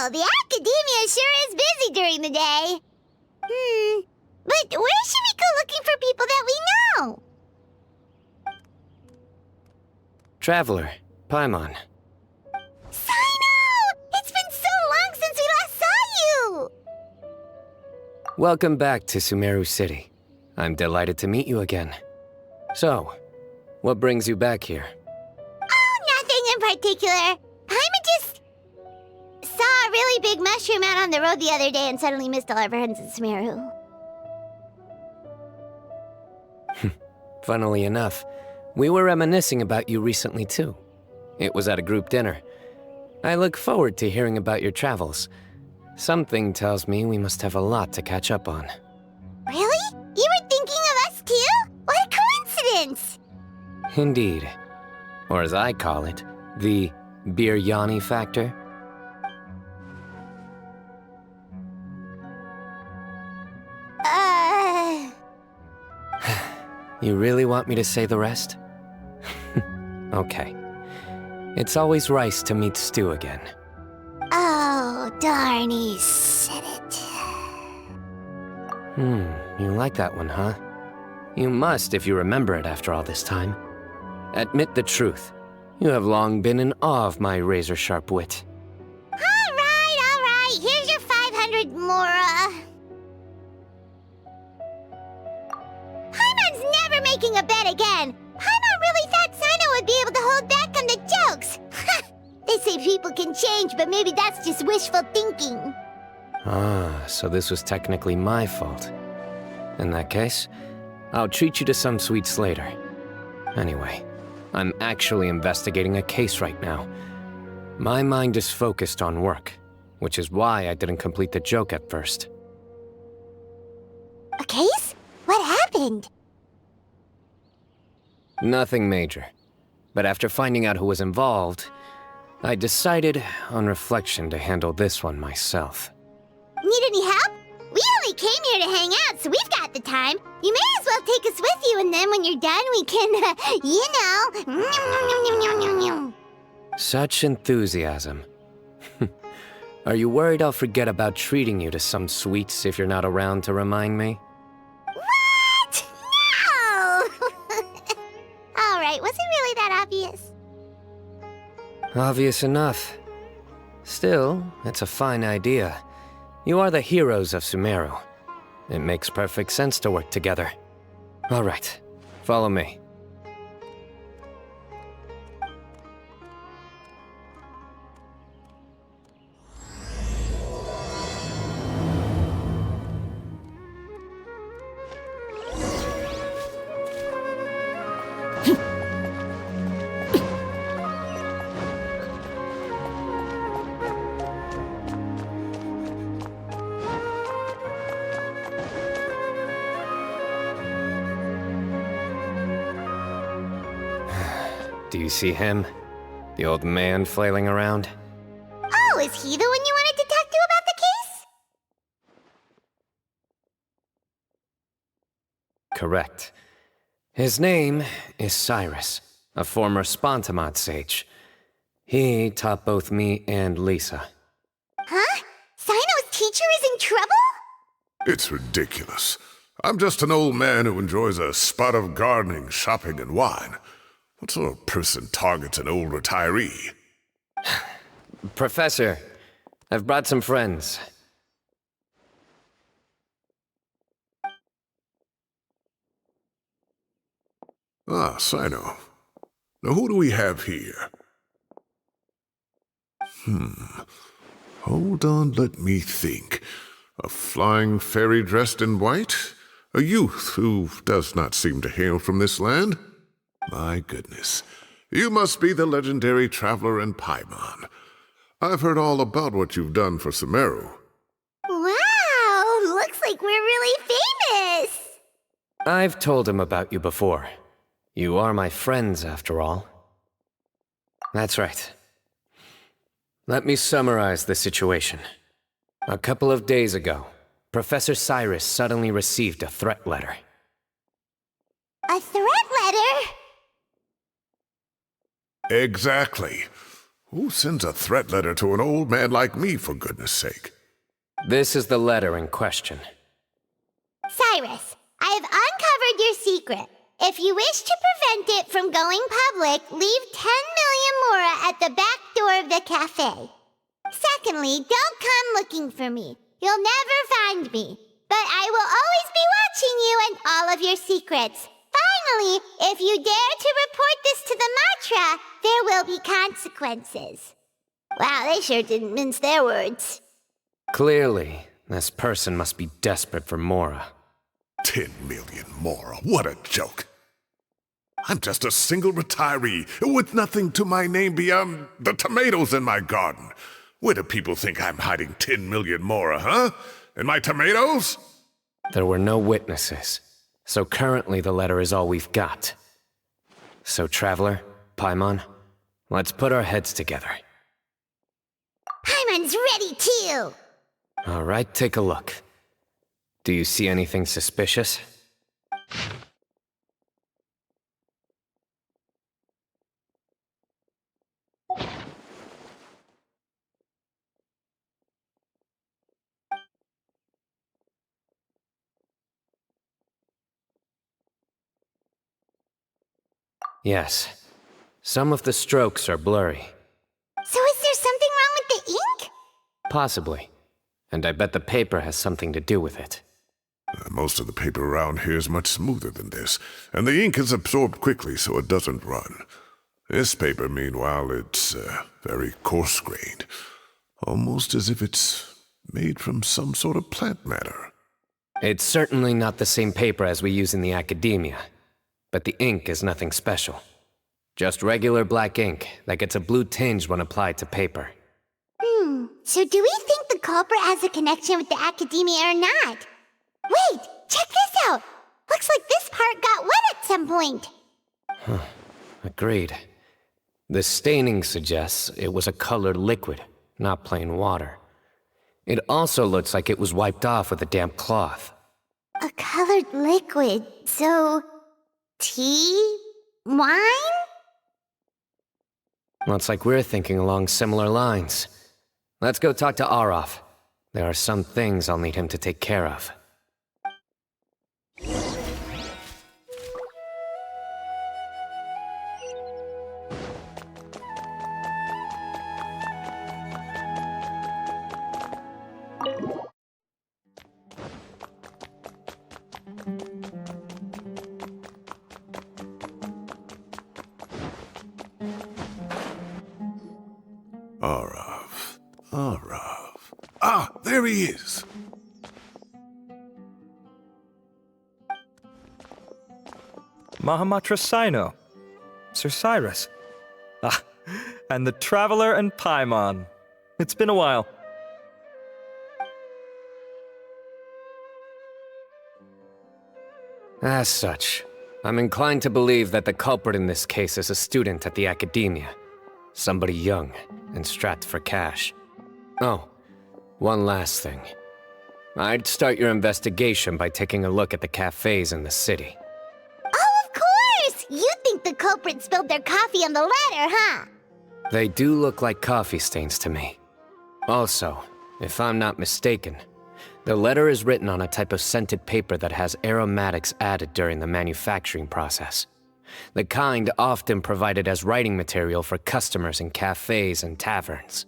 Well, the academia sure is busy during the day. But where should we go looking for people that we know? Traveler, Paimon. Cyno! It's been so long since we last saw you! Welcome back to Sumeru City. I'm delighted to meet you again. So, what brings you back here? Oh, nothing in particular. Paimon just saw a really big mushroom out on the road the other day and suddenly missed all our friends in Sumeru. Funnily enough, we were reminiscing about you recently too. It was at a group dinner. I look forward to hearing about your travels. Something tells me we must have a lot to catch up on. Really? You were thinking of us too? What a coincidence! Indeed. Or as I call it, the biryani factor. You really want me to say the rest? Okay. It's always rice to meet stew again. Oh, darn, he said it. You like that one, huh? You must if you remember it after all this time. Admit the truth. You have long been in awe of my razor-sharp wit. All right. Here's your 500 Mora. Paimon's never making a bet again. Paimon really thought Cyno would be able to hold back on the jokes. They say people can change, but maybe that's just wishful thinking. Ah, so this was technically my fault. In that case, I'll treat you to some sweets later. Anyway, I'm actually investigating a case right now. My mind is focused on work, which is why I didn't complete the joke at first. A case? What happened? Nothing major. But after finding out who was involved, I decided, on reflection, to handle this one myself. Need any help? We only came here to hang out, so we've got the time. You may as well take us with you, and then when you're done, we can, you know... Such enthusiasm. Are you worried I'll forget about treating you to some sweets if you're not around to remind me? What? No! All right, was it really that obvious? Obvious enough. Still, it's a fine idea. You are the heroes of Sumeru. It makes perfect sense to work together. All right, follow me. Do you see him? The old man flailing around? Oh, is he the one you wanted to talk to about the case? Correct. His name is Cyrus, a former Spontamod sage. He taught both me and Lisa. Huh? Cyno's teacher is in trouble? It's ridiculous. I'm just an old man who enjoys a spot of gardening, shopping, and wine. What sort of person targets an old retiree? Professor, I've brought some friends. Ah, Cyno. Now who do we have here? Hold on, let me think. A flying fairy dressed in white? A youth who does not seem to hail from this land? My goodness. You must be the legendary traveler in Paimon. I've heard all about what you've done for Sumeru. Wow, looks like we're really famous. I've told him about you before. You are my friends, after all. That's right. Let me summarize the situation. A couple of days ago, Professor Cyrus suddenly received a threat letter. A threat letter? Exactly. Who sends a threat letter to an old man like me, for goodness sake? This is the letter in question. Cyrus, I have uncovered your secret. If you wish to prevent it from going public, leave 10 million mora at the back door of the cafe. Secondly, don't come looking for me. You'll never find me. But I will always be watching you and all of your secrets. Finally, if you dare to report this to the Matra, there will be consequences. Wow, they sure didn't mince their words. Clearly, this person must be desperate for Mora. 10 million mora, what a joke. I'm just a single retiree with nothing to my name beyond the tomatoes in my garden. Where do people think I'm hiding 10 million mora, huh? In my tomatoes? There were no witnesses, so currently the letter is all we've got. So, Traveler, Paimon, let's put our heads together. Paimon's ready too! All right, take a look. Do you see anything suspicious? Yes. Some of the strokes are blurry. So is there something wrong with the ink? Possibly. And I bet the paper has something to do with it. Most of the paper around here is much smoother than this, and the ink is absorbed quickly so it doesn't run. This paper, meanwhile, it's very coarse-grained. Almost as if it's made from some sort of plant matter. It's certainly not the same paper as we use in the academia. But the ink is nothing special. Just regular black ink that gets a blue tinge when applied to paper. So do we think the culprit has a connection with the academia or not? Wait, check this out! Looks like this part got wet at some point. Agreed. The staining suggests it was a colored liquid, not plain water. It also looks like it was wiped off with a damp cloth. A colored liquid, so... tea? Wine? Looks like we're thinking along similar lines. Let's go talk to Aureus. There are some things I'll need him to take care of. Aureus. Ah, there he is. Mahamatra Cyno. Sir Cyrus. Ah, and the Traveler and Paimon. It's been a while. As such, I'm inclined to believe that the culprit in this case is a student at the academia. Somebody young and strapped for cash. Oh, one last thing. I'd start your investigation by taking a look at the cafes in the city. Oh, of course! You think the culprit spilled their coffee on the ladder, huh? They do look like coffee stains to me. Also, if I'm not mistaken, the letter is written on a type of scented paper that has aromatics added during the manufacturing process. The kind often provided as writing material for customers in cafes and taverns.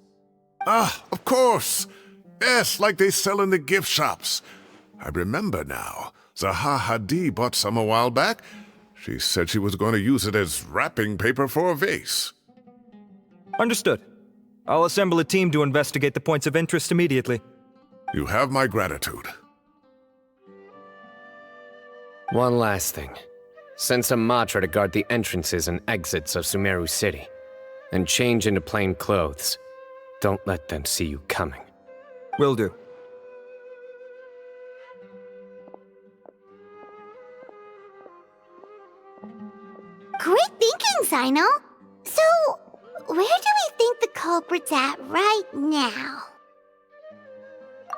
Ah, of course. Yes, like they sell in the gift shops. I remember now. Zaha Hadid bought some a while back. She said she was going to use it as wrapping paper for a vase. Understood. I'll assemble a team to investigate the points of interest immediately. You have my gratitude. One last thing. Send some Matra to guard the entrances and exits of Sumeru City. And change into plain clothes. Don't let them see you coming. Will do. Great thinking, Cyno! So, where do we think the culprit's at right now?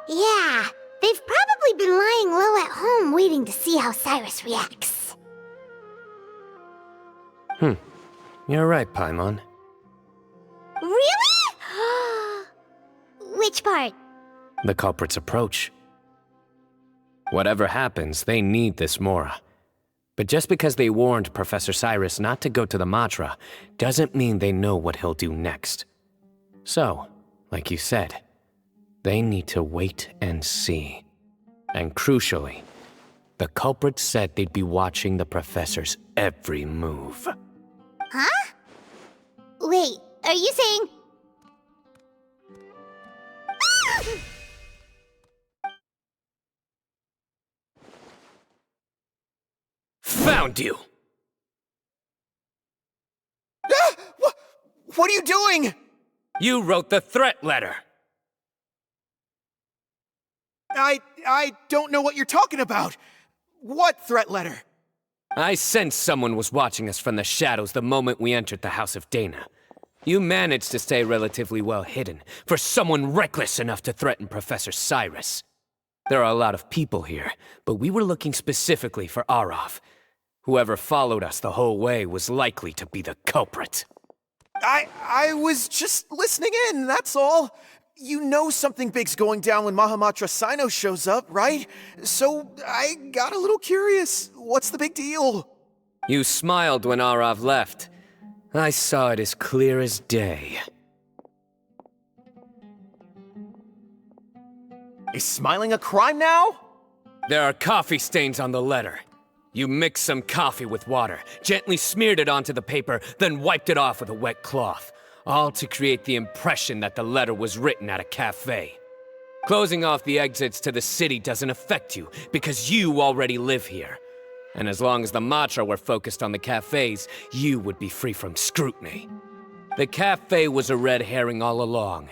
Yeah, they've probably been lying low at home waiting to see how Cyrus reacts. You're right, Paimon. Really? Which part? The culprit's approach. Whatever happens, they need this Mora. But just because they warned Professor Cyrus not to go to the Matra, doesn't mean they know what he'll do next. So, like you said, they need to wait and see. And crucially, the culprit said they'd be watching the Professor's every move. Huh? Wait, are you saying... Found you! What are you doing? You wrote the threat letter! I don't know what you're talking about. What threat letter? I sensed someone was watching us from the shadows the moment we entered the House of Dana. You managed to stay relatively well hidden for someone reckless enough to threaten Professor Cyrus. There are a lot of people here, but we were looking specifically for Arav. Whoever followed us the whole way was likely to be the culprit. I was just listening in, that's all. You know something big's going down when Mahamatra Cyno shows up, right? So I got a little curious. What's the big deal? You smiled when Arav left. I saw it as clear as day. Is smiling a crime now? There are coffee stains on the letter. You mixed some coffee with water, gently smeared it onto the paper, then wiped it off with a wet cloth, all to create the impression that the letter was written at a cafe. Closing off the exits to the city doesn't affect you, because you already live here. And as long as the Matra were focused on the cafes, you would be free from scrutiny. The cafe was a red herring all along.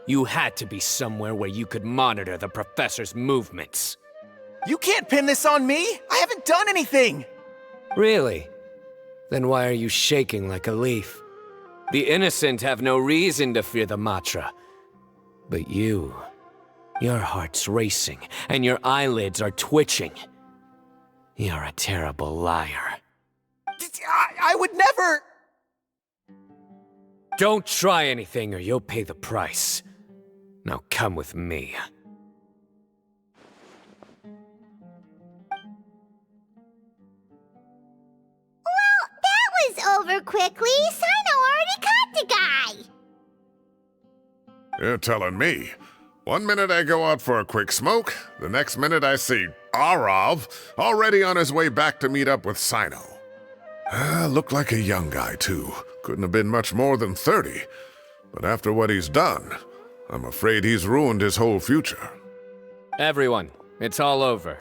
You had to be somewhere where you could monitor the Professor's movements. You can't pin this on me! I haven't done anything! Really? Then why are you shaking like a leaf? The innocent have no reason to fear the Matra. But you... your heart's racing, and your eyelids are twitching. You're a terrible liar. I would never... Don't try anything or you'll pay the price. Now come with me. Over quickly, Cyno already caught the guy! You're telling me. One minute I go out for a quick smoke, the next minute I see Arav already on his way back to meet up with Cyno. Looked like a young guy, too. Couldn't have been much more than 30. But after what he's done, I'm afraid he's ruined his whole future. Everyone, it's all over.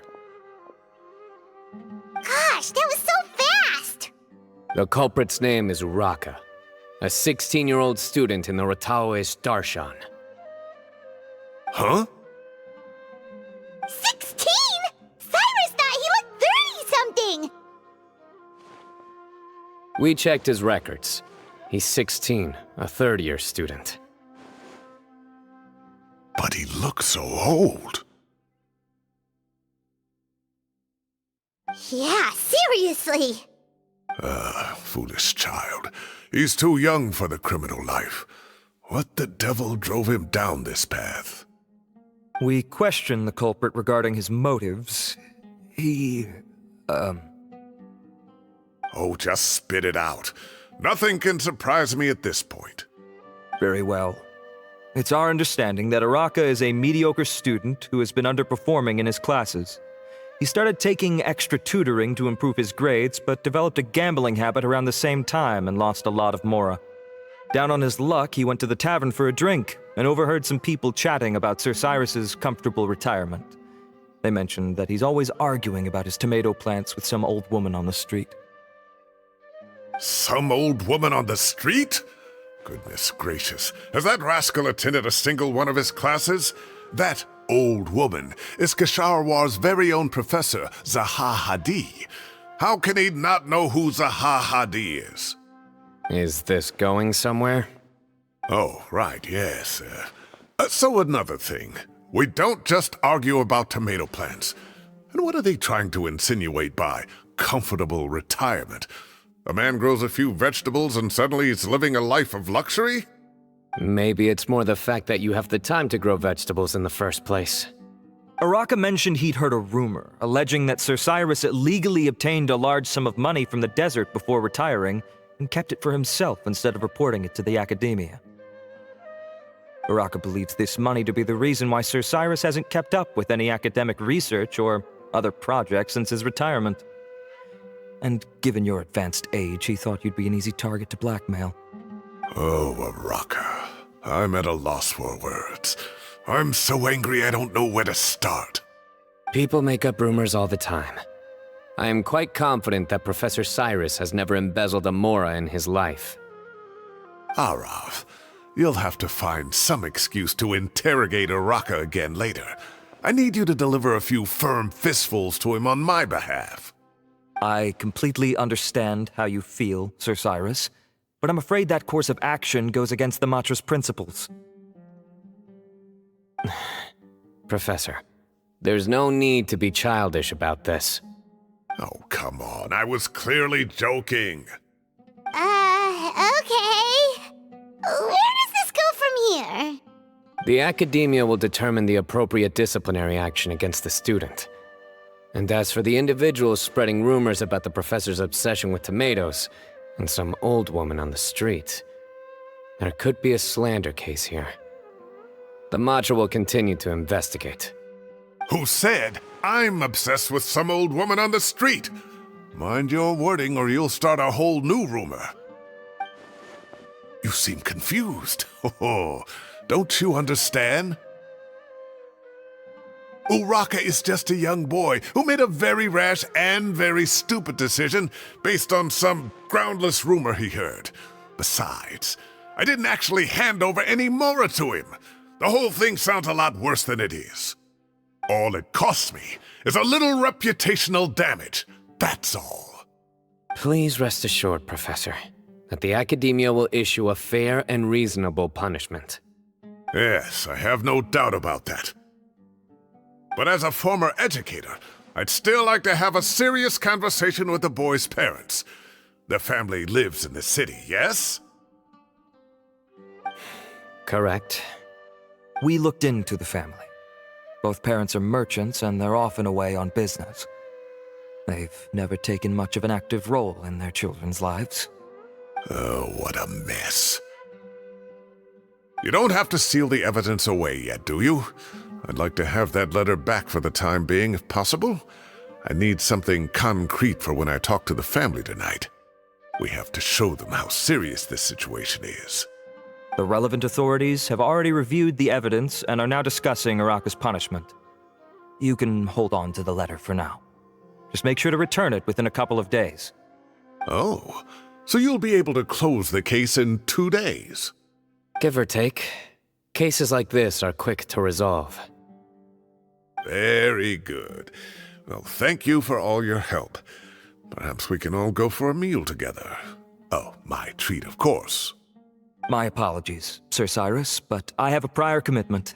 Gosh, that was so fast! The culprit's name is Raka, a 16-year-old student in the Rataoist Darshan. Huh? 16?! Cyrus thought he looked 30-something! We checked his records. He's 16, a third-year student. But he looks so old. Yeah, seriously! Foolish child. He's too young for the criminal life. What the devil drove him down this path? We questioned the culprit regarding his motives. Oh, just spit it out. Nothing can surprise me at this point. Very well. It's our understanding that Araka is a mediocre student who has been underperforming in his classes. He started taking extra tutoring to improve his grades, but developed a gambling habit around the same time and lost a lot of Mora. Down on his luck, he went to the tavern for a drink and overheard some people chatting about Sir Cyrus's comfortable retirement. They mentioned that he's always arguing about his tomato plants with some old woman on the street. Some old woman on the street? Goodness gracious, has that rascal attended a single one of his classes? That old woman is Kasharwar's very own professor, Zaha Hadi. How can he not know who Zaha Hadi is? Is this going somewhere? Oh, right, yes. So another thing. We don't just argue about tomato plants. And what are they trying to insinuate by comfortable retirement? A man grows a few vegetables and suddenly he's living a life of luxury? Maybe it's more the fact that you have the time to grow vegetables in the first place. Araka mentioned he'd heard a rumor, alleging that Sir Cyrus illegally obtained a large sum of money from the desert before retiring and kept it for himself instead of reporting it to the academia. Araka believes this money to be the reason why Sir Cyrus hasn't kept up with any academic research or other projects since his retirement. And given your advanced age, he thought you'd be an easy target to blackmail. Oh, Araka. I'm at a loss for words. I'm so angry I don't know where to start. People make up rumors all the time. I am quite confident that Professor Cyrus has never embezzled a Mora in his life. Arav, you'll have to find some excuse to interrogate Araka again later. I need you to deliver a few firm fistfuls to him on my behalf. I completely understand how you feel, Sir Cyrus, but I'm afraid that course of action goes against the Matra's principles. Professor, there's no need to be childish about this. Oh, come on. I was clearly joking. Okay. Where does this go from here? The academia will determine the appropriate disciplinary action against the student. And as for the individuals spreading rumors about the professor's obsession with tomatoes and some old woman on the street, there could be a slander case here. The Matra will continue to investigate. Who said I'm obsessed with some old woman on the street? Mind your wording or you'll start a whole new rumor. You seem confused. Oh, don't you understand? Uraka is just a young boy who made a very rash and very stupid decision based on some groundless rumor he heard. Besides, I didn't actually hand over any Mora to him. The whole thing sounds a lot worse than it is. All it costs me is a little reputational damage. That's all. Please rest assured, Professor, that the academia will issue a fair and reasonable punishment. Yes, I have no doubt about that. But as a former educator, I'd still like to have a serious conversation with the boy's parents. Their family lives in the city, yes? Correct. We looked into the family. Both parents are merchants and they're often away on business. They've never taken much of an active role in their children's lives. Oh, what a mess. You don't have to seal the evidence away yet, do you? I'd like to have that letter back for the time being, if possible. I need something concrete for when I talk to the family tonight. We have to show them how serious this situation is. The relevant authorities have already reviewed the evidence and are now discussing Araka's punishment. You can hold on to the letter for now. Just make sure to return it within a couple of days. Oh, so you'll be able to close the case in 2 days? Give or take. Cases like this are quick to resolve. Very good. Well, thank you for all your help. Perhaps we can all go for a meal together. Oh, my treat, of course. My apologies, Sir Cyrus, but I have a prior commitment.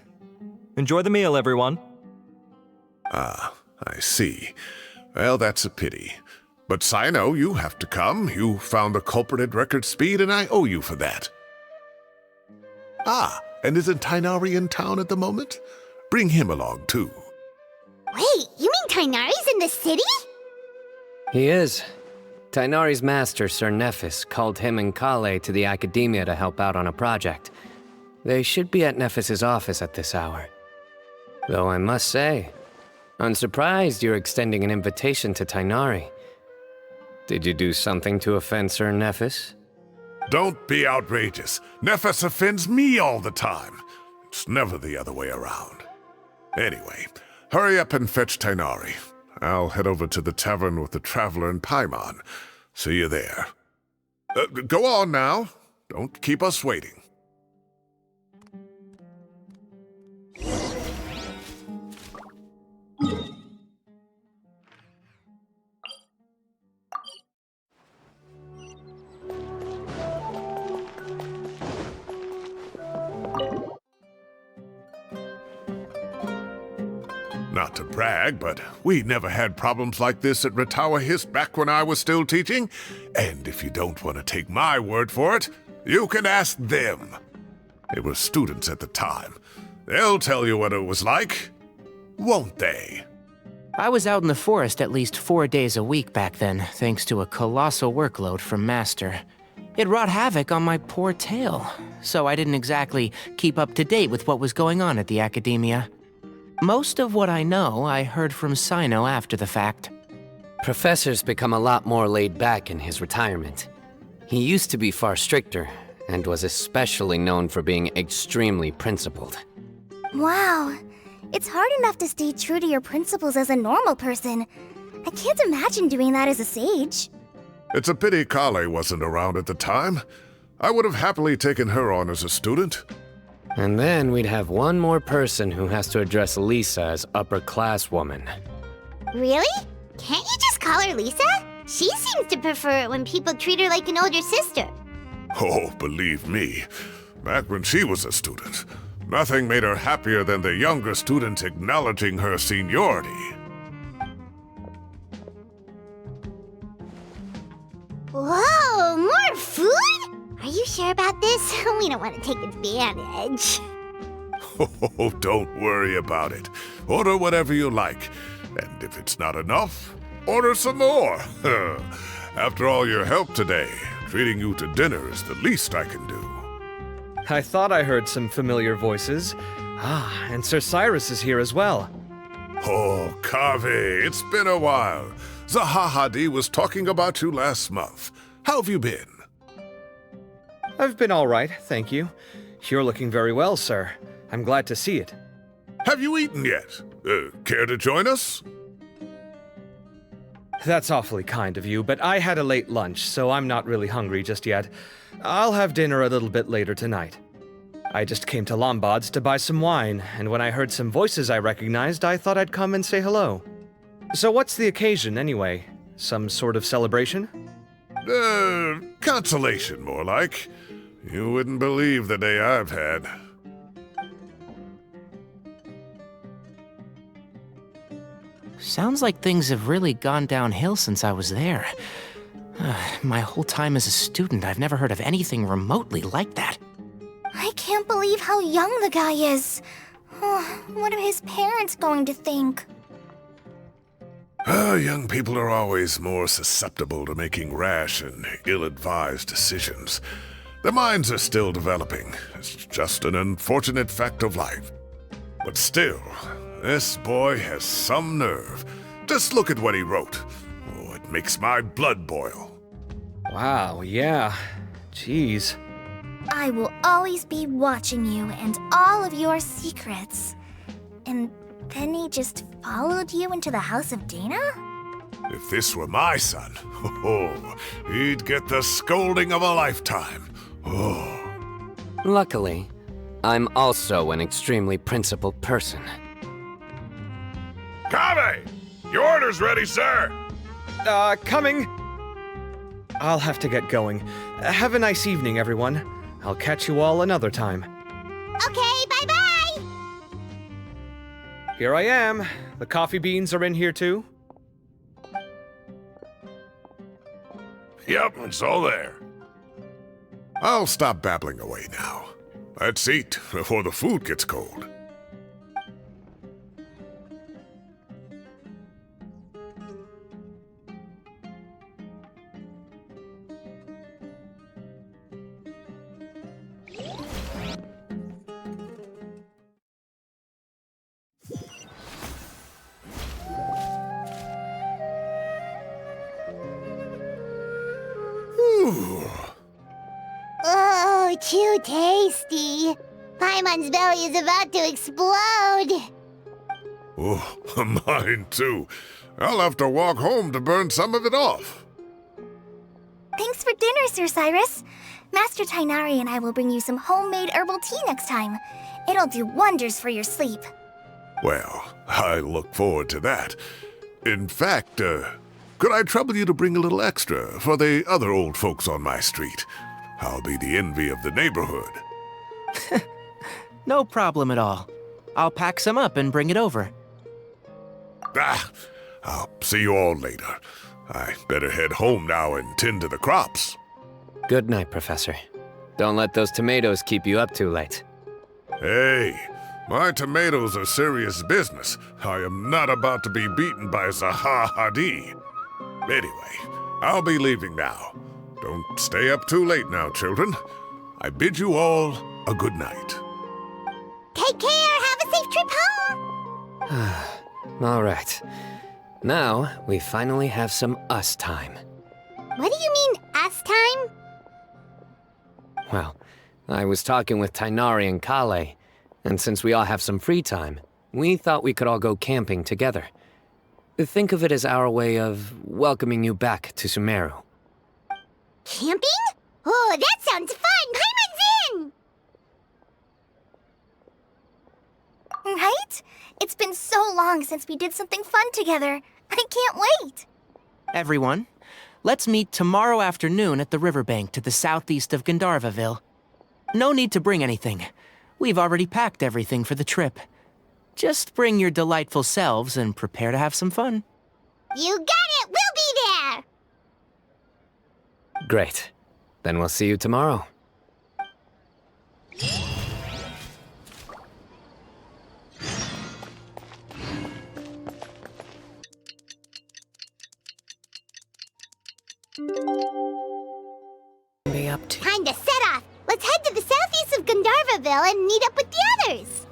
Enjoy the meal, everyone. Ah, I see. Well, that's a pity. But Cyno, you have to come. You found the culprit at record speed, and I owe you for that. Ah, and isn't Tighnari in town at the moment? Bring him along, too. Wait, you mean Tighnari's in the city? He is. Tighnari's master, Sir Nephis, called him and Kale to the academia to help out on a project. They should be at Nephis's office at this hour. Though I must say, I'm surprised you're extending an invitation to Tighnari. Did you do something to offend Sir Nephis? Don't be outrageous. Nephis offends me all the time. It's never the other way around. Anyway, hurry up and fetch Tighnari. I'll head over to the tavern with the Traveler and Paimon. See you there. Go on now. Don't keep us waiting. Not to brag, but we never had problems like this at Ratawa Hist back when I was still teaching. And if you don't want to take my word for it, you can ask them. They were students at the time. They'll tell you what it was like, won't they? I was out in the forest at least 4 days a week back then, thanks to a colossal workload from Master. It wrought havoc on my poor tail, so I didn't exactly keep up to date with what was going on at the academia. Most of what I know, I heard from Cyno after the fact. Professor's become a lot more laid back in his retirement. He used to be far stricter, and was especially known for being extremely principled. Wow. It's hard enough to stay true to your principles as a normal person. I can't imagine doing that as a sage. It's a pity Kale wasn't around at the time. I would have happily taken her on as a student. And then we'd have one more person who has to address Lisa as upper-class woman. Really? Can't you just call her Lisa? She seems to prefer it when people treat her like an older sister. Oh, believe me, back when she was a student, nothing made her happier than the younger students acknowledging her seniority. Whoa, more food? Are you sure about this? We don't want to take advantage. Oh, don't worry about it. Order whatever you like. And if it's not enough, order some more. After all your help today, treating you to dinner is the least I can do. I thought I heard some familiar voices. Ah, and Sir Cyrus is here as well. Oh, Kave, it's been a while. Zahahadi was talking about you last month. How have you been? I've been all right, thank you. You're looking very well, sir. I'm glad to see it. Have you eaten yet? Care to join us? That's awfully kind of you, but I had a late lunch, so I'm not really hungry just yet. I'll have dinner a little bit later tonight. I just came to Lombard's to buy some wine, and when I heard some voices I recognized, I thought I'd come and say hello. So what's the occasion, anyway? Some sort of celebration? Consolation, more like. You wouldn't believe the day I've had. Sounds like things have really gone downhill since I was there. My whole time as a student, I've never heard of anything remotely like that. I can't believe how young the guy is. What are his parents going to think? Young people are always more susceptible to making rash and ill-advised decisions. Their minds are still developing. It's just an unfortunate fact of life. But still, this boy has some nerve. Just look at what he wrote. Oh, it makes my blood boil. Wow, yeah. Jeez. I will always be watching you and all of your secrets. And then he just followed you into the house of Dana? If this were my son, he'd get the scolding of a lifetime. Oh. Luckily, I'm also an extremely principled person. Kave! Your order's ready, sir! Coming! I'll have to get going. Have a nice evening, everyone. I'll catch you all another time. Okay, bye-bye! Here I am. The coffee beans are in here too. Yep, it's all there. I'll stop babbling away now. Let's eat before the food gets cold. Oh, too tasty. Paimon's belly is about to explode. Oh, mine too. I'll have to walk home to burn some of it off. Thanks for dinner, Sir Cyrus. Master Tainari and I will bring you some homemade herbal tea next time. It'll do wonders for your sleep. Well, I look forward to that. In fact, could I trouble you to bring a little extra for the other old folks on my street? I'll be the envy of the neighborhood. No problem at all. I'll pack some up and bring it over. I'll see you all later. I better head home now and tend to the crops. Good night, Professor. Don't let those tomatoes keep you up too late. Hey, my tomatoes are serious business. I am not about to be beaten by Zaha Hadid. Anyway, I'll be leaving now. Don't stay up too late now, children. I bid you all a good night. Take care. Have a safe trip home. All right. Now, we finally have some us time. What do you mean, us time? Well, I was talking with Tighnari and Kale, and since we all have some free time, we thought we could all go camping together. Think of it as our way of welcoming you back to Sumeru. Camping? Oh, that sounds fun! Paimon's in! Right? It's been so long since we did something fun together. I can't wait! Everyone, let's meet tomorrow afternoon at the riverbank to the southeast of Gandharvaville. No need to bring anything. We've already packed everything for the trip. Just bring your delightful selves and prepare to have some fun. You got it! We'll be there! Great. Then we'll see you tomorrow. Be up to. Time to set off! Let's head to the southeast of Gandharvaville and meet up with the others!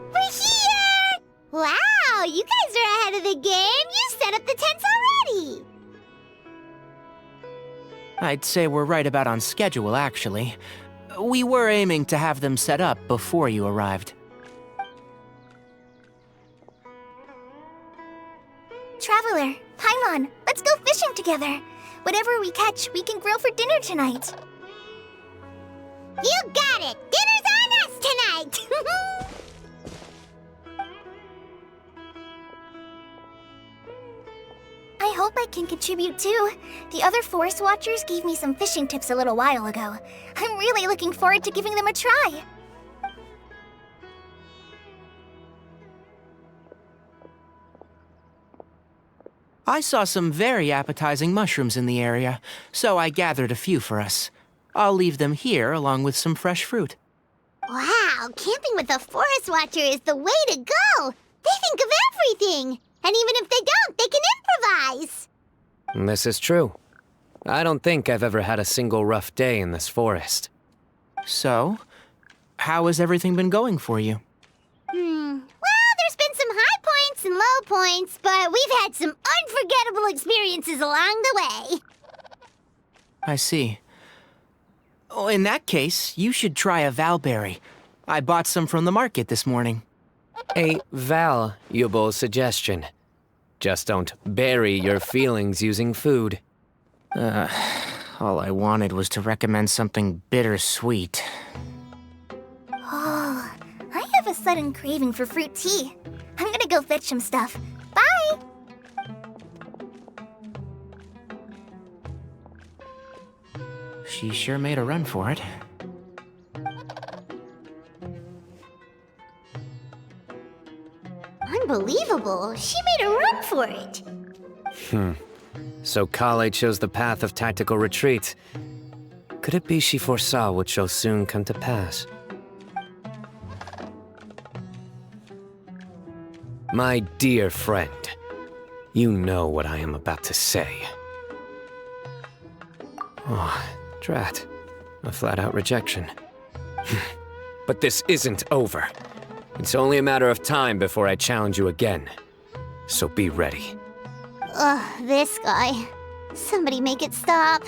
We're here! Wow, you guys are ahead of the game! You set up the tents already! I'd say we're right about on schedule, actually. We were aiming to have them set up before you arrived. Traveler, Paimon, let's go fishing together. Whatever we catch, we can grill for dinner tonight. You got it! Dinner's on us tonight! I hope I can contribute too. The other forest watchers gave me some fishing tips a little while ago. I'm really looking forward to giving them a try. I saw some very appetizing mushrooms in the area, so I gathered a few for us. I'll leave them here along with some fresh fruit. Wow, camping with a forest watcher is the way to go! They think of everything! And even if they don't, they can improvise! This is true. I don't think I've ever had a single rough day in this forest. So, how has everything been going for you? Well, there's been some high points and low points, but we've had some unforgettable experiences along the way. I see. Oh, in that case, you should try a valberry. I bought some from the market this morning. A valuable suggestion. Just don't bury your feelings using food. All I wanted was to recommend something bittersweet. Oh, I have a sudden craving for fruit tea. I'm gonna go fetch some stuff. Bye! She sure made a run for it. Unbelievable. She made a run for it. So Kale chose the path of tactical retreat. Could it be she foresaw what shall soon come to pass? My dear friend, you know what I am about to say. Oh, drat. A flat-out rejection. But this isn't over. It's only a matter of time before I challenge you again. So be ready. Ugh, this guy. Somebody make it stop.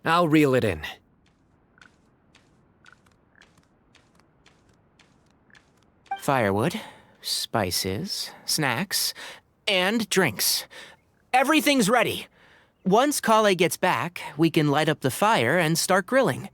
I'll reel it in. Firewood, spices, snacks, and drinks. Everything's ready. Once Kale gets back, we can light up the fire and start grilling.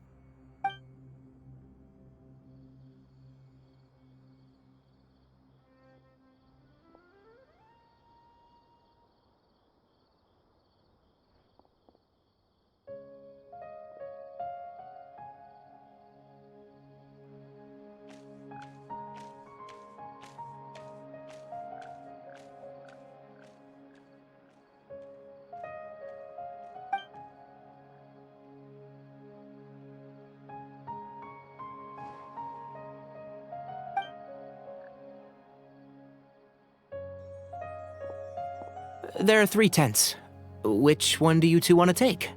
There are 3 tents. Which one do you two want to take?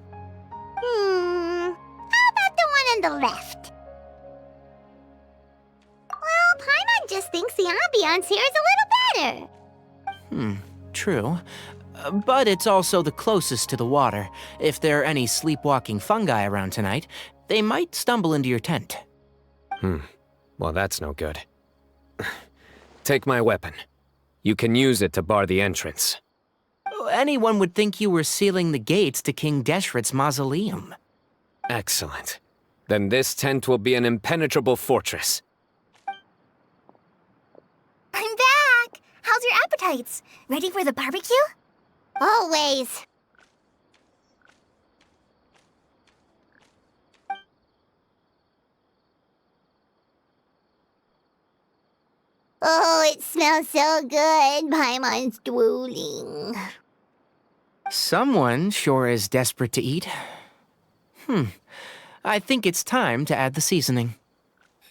How about the one on the left? Well, Paimon just thinks the ambiance here is a little better. True. But it's also the closest to the water. If there are any sleepwalking fungi around tonight, they might stumble into your tent. Well, that's no good. Take my weapon. You can use it to bar the entrance. Anyone would think you were sealing the gates to King Deshret's mausoleum. Excellent. Then this tent will be an impenetrable fortress. I'm back! How's your appetites? Ready for the barbecue? Always. Oh, it smells so good. Paimon's drooling. Someone sure is desperate to eat. I think it's time to add the seasoning.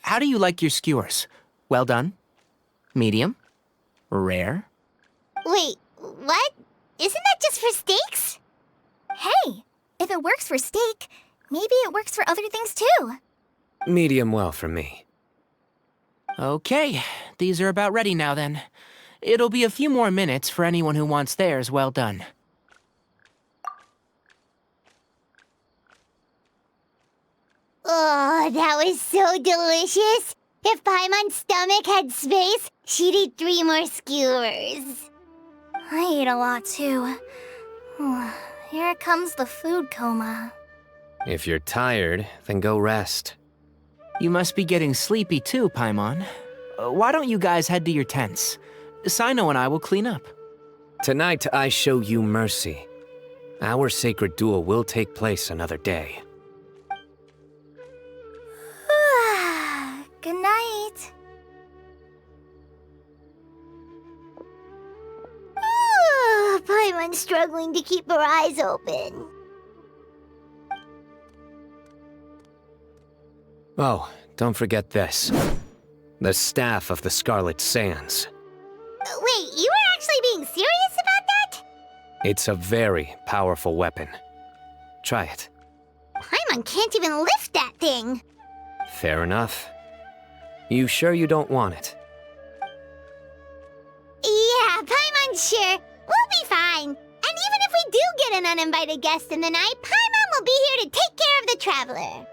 How do you like your skewers? Well done? Medium? Rare? Wait, what? Isn't that just for steaks? Hey, if it works for steak, maybe it works for other things too. Medium well for me. Okay, these are about ready now then. It'll be a few more minutes for anyone who wants theirs well done. Oh, that was so delicious. If Paimon's stomach had space, she'd eat 3 more skewers. I ate a lot too. Here comes the food coma. If you're tired, then go rest. You must be getting sleepy too, Paimon. Why don't you guys head to your tents? Cyno and I will clean up. Tonight, I show you mercy. Our sacred duel will take place another day. Good night. Paimon's struggling to keep her eyes open. Oh, don't forget this. The Staff of the Scarlet Sands. Wait, you were actually being serious about that? It's a very powerful weapon. Try it. Paimon can't even lift that thing. Fair enough. You sure you don't want it? Yeah, Paimon's sure. We'll be fine. And even if we do get an uninvited guest in the night, Paimon will be here to take care of the traveler.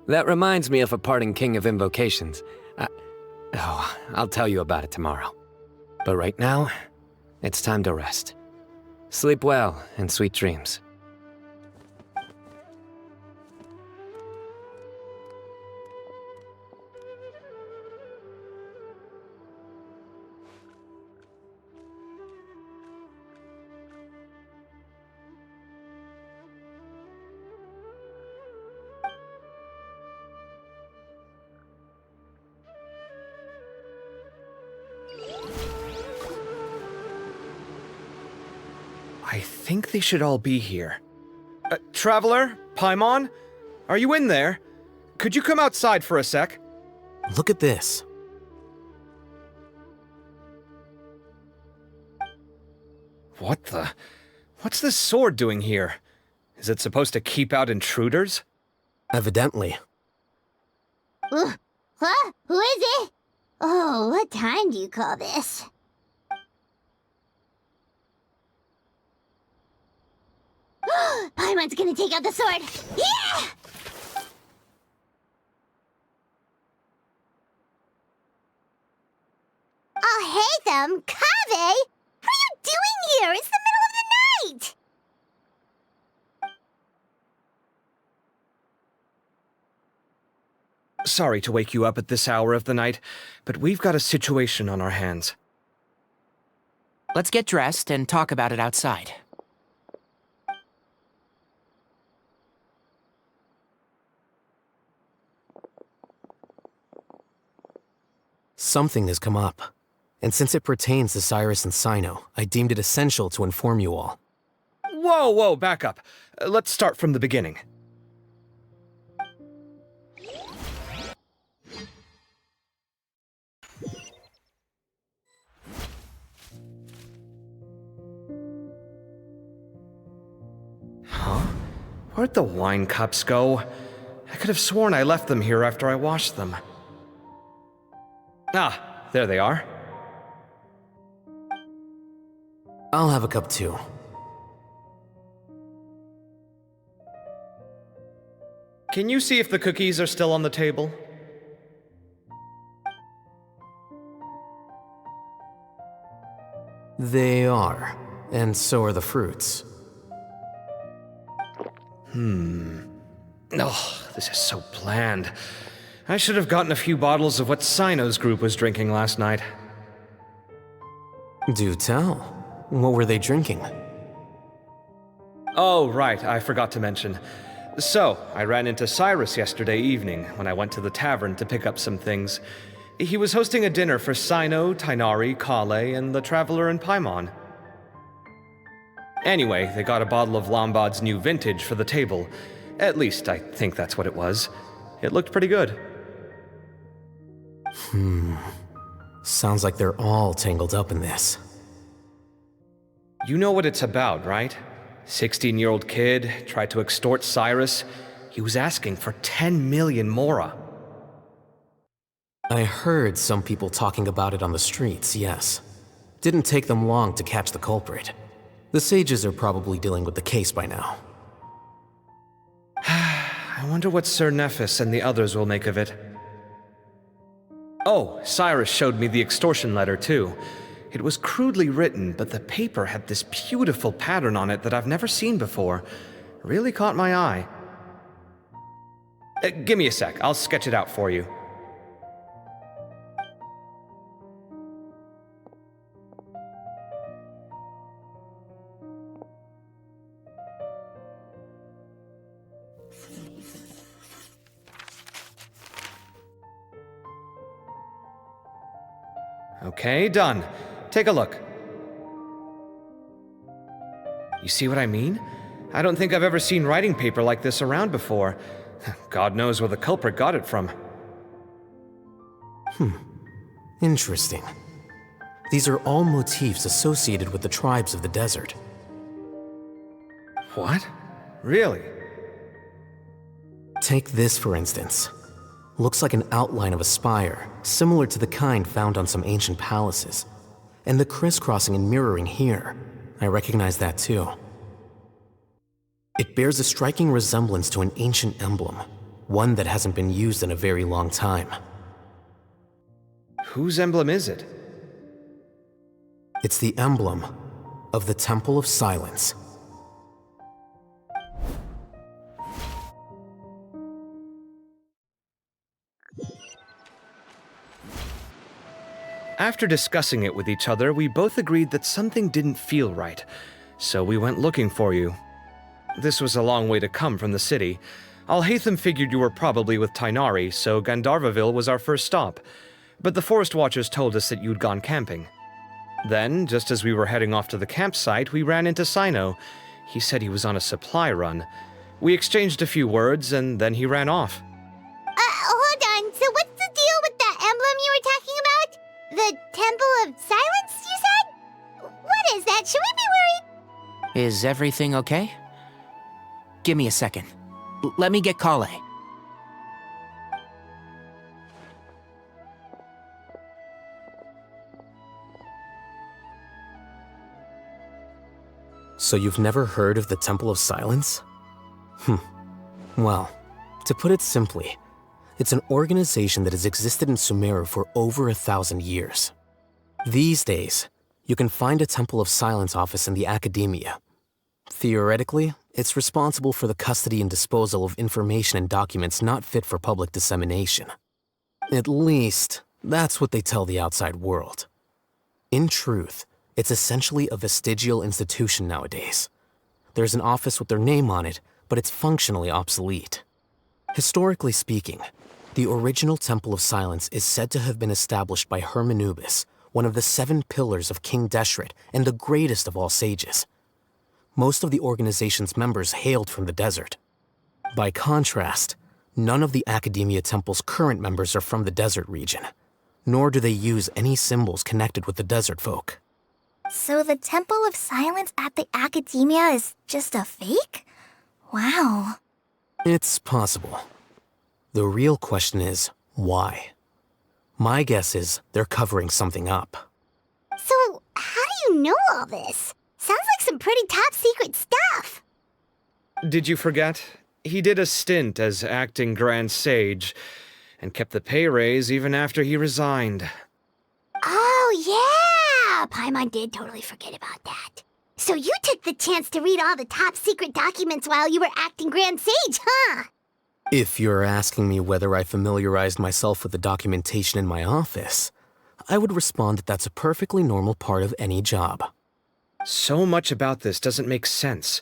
That reminds me of a parting king of invocations. I'll tell you about it tomorrow. But right now, it's time to rest. Sleep well and sweet dreams. I think they should all be here. Traveler? Paimon? Are you in there? Could you come outside for a sec? Look at this. What the? What's this sword doing here? Is it supposed to keep out intruders? Evidently. Huh? Who is it? Oh, what time do you call this? Paimon's gonna take out the sword. Yeah! Oh, hey them, Kaveh! What are you doing here? It's the middle of the night! Sorry to wake you up at this hour of the night, but we've got a situation on our hands. Let's get dressed and talk about it outside. Something has come up. And since it pertains to Cyrus and Cyno, I deemed it essential to inform you all. Whoa, back up. Let's start from the beginning. Huh? Where'd the wine cups go? I could have sworn I left them here after I washed them. Ah, there they are. I'll have a cup too. Can you see if the cookies are still on the table? They are. And so are the fruits. Oh, this is so bland. I should have gotten a few bottles of what Cyno's group was drinking last night. Do tell. What were they drinking? Oh, right, I forgot to mention. So, I ran into Cyrus yesterday evening when I went to the tavern to pick up some things. He was hosting a dinner for Cyno, Tighnari, Kale, and the Traveler and Paimon. Anyway, they got a bottle of Lombard's new vintage for the table. At least, I think that's what it was. It looked pretty good. Sounds like they're all tangled up in this. You know what it's about, right? 16-year-old kid tried to extort Cyrus. He was asking for 10 million mora. I heard some people talking about it on the streets, yes. Didn't take them long to catch the culprit. The sages are probably dealing with the case by now. I wonder what Sir Nephis and the others will make of it. Oh, Cyrus showed me the extortion letter, too. It was crudely written, but the paper had this beautiful pattern on it that I've never seen before. Really caught my eye. Give me a sec, I'll sketch it out for you. Okay, done. Take a look. You see what I mean? I don't think I've ever seen writing paper like this around before. God knows where the culprit got it from. Interesting. These are all motifs associated with the tribes of the desert. What? Really? Take this, for instance. Looks like an outline of a spire, similar to the kind found on some ancient palaces. And the crisscrossing and mirroring here, I recognize that too. It bears a striking resemblance to an ancient emblem, one that hasn't been used in a very long time. Whose emblem is it? It's the emblem of the Temple of Silence. After discussing it with each other, we both agreed that something didn't feel right, so we went looking for you. This was a long way to come from the city. Alhaitham figured you were probably with Tighnari, so Gandharvaville was our first stop. But the Forest Watchers told us that you'd gone camping. Then, just as we were heading off to the campsite, we ran into Cyno. He said he was on a supply run. We exchanged a few words, and then he ran off. Hold on. So what's the deal with that emblem you were talking about? The Temple of Silence, you said? What is that? Should we be worried? Is everything okay? Give me a second. Let me get Kale. So you've never heard of the Temple of Silence? Well, to put it simply, it's an organization that has existed in Sumeru for over 1,000 years. These days, you can find a Temple of Silence office in the academia. Theoretically, it's responsible for the custody and disposal of information and documents not fit for public dissemination. At least, that's what they tell the outside world. In truth, it's essentially a vestigial institution nowadays. There's an office with their name on it, but it's functionally obsolete. Historically speaking, the original Temple of Silence is said to have been established by Hermanubis, one of the 7 pillars of King Deshret and the greatest of all sages. Most of the organization's members hailed from the desert. By contrast, none of the Academia Temple's current members are from the desert region, nor do they use any symbols connected with the desert folk. So the Temple of Silence at the Academia is just a fake? Wow. It's possible. The real question is, why? My guess is they're covering something up. So, how do you know all this? Sounds like some pretty top secret stuff. Did you forget? He did a stint as acting Grand Sage, and kept the pay raise even after he resigned. Oh, yeah! Paimon did totally forget about that. So you took the chance to read all the top secret documents while you were acting Grand Sage, huh? If you're asking me whether I familiarized myself with the documentation in my office, I would respond that that's a perfectly normal part of any job. So much about this doesn't make sense.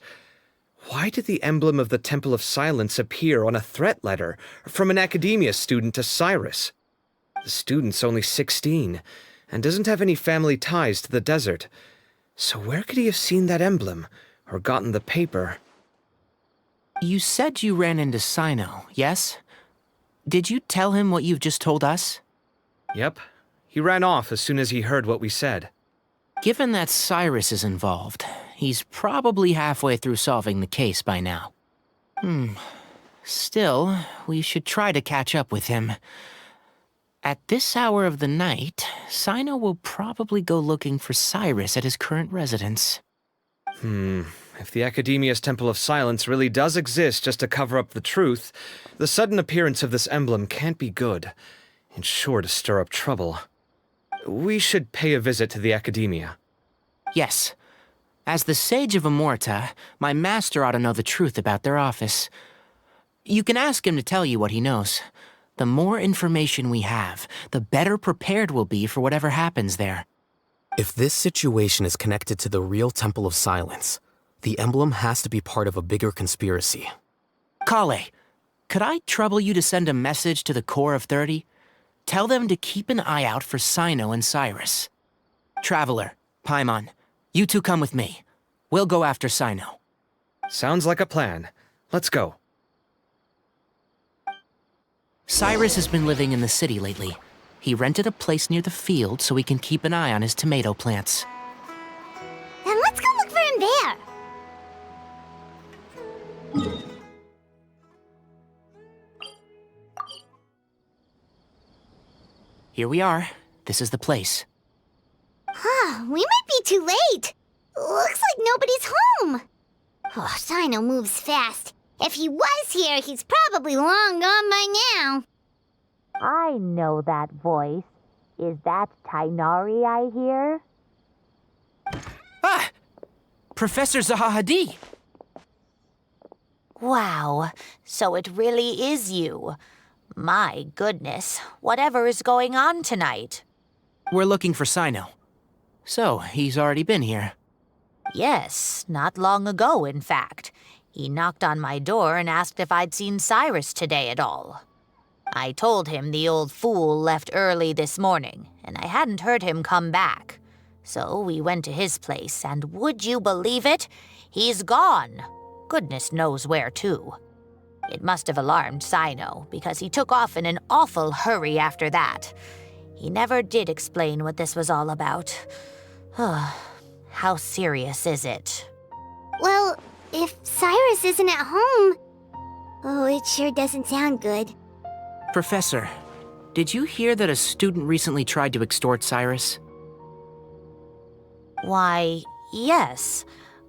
Why did the emblem of the Temple of Silence appear on a threat letter from an Academia student to Cyrus? The student's only 16, and doesn't have any family ties to the desert. So where could he have seen that emblem, or gotten the paper? You said you ran into Cyno, yes? Did you tell him what you've just told us? Yep. He ran off as soon as he heard what we said. Given that Cyrus is involved, he's probably halfway through solving the case by now. Still, we should try to catch up with him. At this hour of the night, Cyno will probably go looking for Cyrus at his current residence. If the Academia's Temple of Silence really does exist just to cover up the truth, the sudden appearance of this emblem can't be good. It's sure to stir up trouble. We should pay a visit to the Academia. Yes. As the Sage of Amorta, my master ought to know the truth about their office. You can ask him to tell you what he knows. The more information we have, the better prepared we'll be for whatever happens there. If this situation is connected to the real Temple of Silence, the emblem has to be part of a bigger conspiracy. Kale, could I trouble you to send a message to the Core of 30? Tell them to keep an eye out for Cyno and Cyrus. Traveler, Paimon, you two come with me. We'll go after Cyno. Sounds like a plan. Let's go. Cyrus has been living in the city lately. He rented a place near the field so he can keep an eye on his tomato plants. Then let's go look for him there. Here we are. This is the place. We might be too late. Looks like nobody's home. Oh, Cyno moves fast. If he was here, he's probably long gone by now. I know that voice. Is that Tainari I hear? Ah! Professor Zahahadi! Wow, so it really is you. My goodness, whatever is going on tonight? We're looking for Cyno. So, he's already been here. Yes, not long ago, in fact. He knocked on my door and asked if I'd seen Cyrus today at all. I told him the old fool left early this morning, and I hadn't heard him come back. So we went to his place, and would you believe it? He's gone. Goodness knows where to. It must have alarmed Cyno, because he took off in an awful hurry after that. He never did explain what this was all about. How serious is it? Well, if Cyrus isn't at home... Oh, it sure doesn't sound good. Professor, did you hear that a student recently tried to extort Cyrus? Why, yes.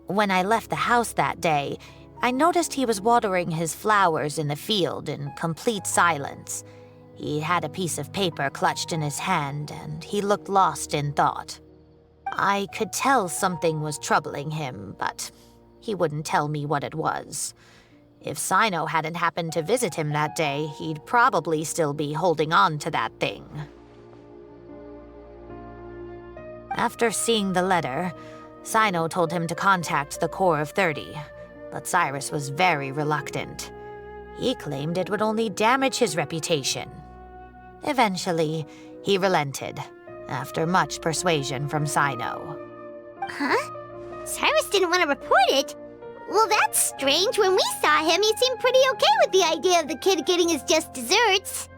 When I left the house that day, I noticed he was watering his flowers in the field in complete silence. He had a piece of paper clutched in his hand, and he looked lost in thought. I could tell something was troubling him, but he wouldn't tell me what it was. If Cyno hadn't happened to visit him that day, he'd probably still be holding on to that thing. After seeing the letter, Cyno told him to contact the Core of 30, but Cyrus was very reluctant. He claimed it would only damage his reputation. Eventually, he relented, after much persuasion from Cyno. Huh? Cyrus didn't want to report it? Well, that's strange. When we saw him, he seemed pretty okay with the idea of the kid getting his just desserts.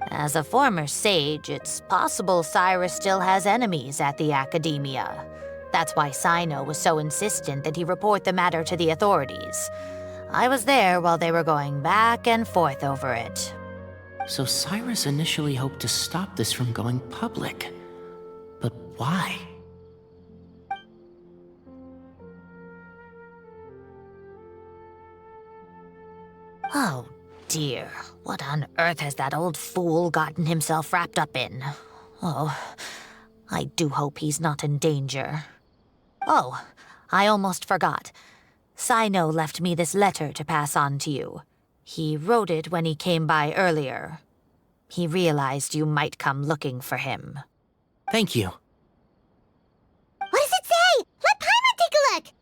As a former sage, it's possible Cyrus still has enemies at the Academia. That's why Cyno was so insistent that he report the matter to the authorities. I was there while they were going back and forth over it. So Cyrus initially hoped to stop this from going public. But why? Oh dear, what on earth has that old fool gotten himself wrapped up in? Oh, I do hope he's not in danger. Oh, I almost forgot. Cyno left me this letter to pass on to you. He wrote it when he came by earlier. He realized you might come looking for him. Thank you. What does it say? Let Paimon take a look!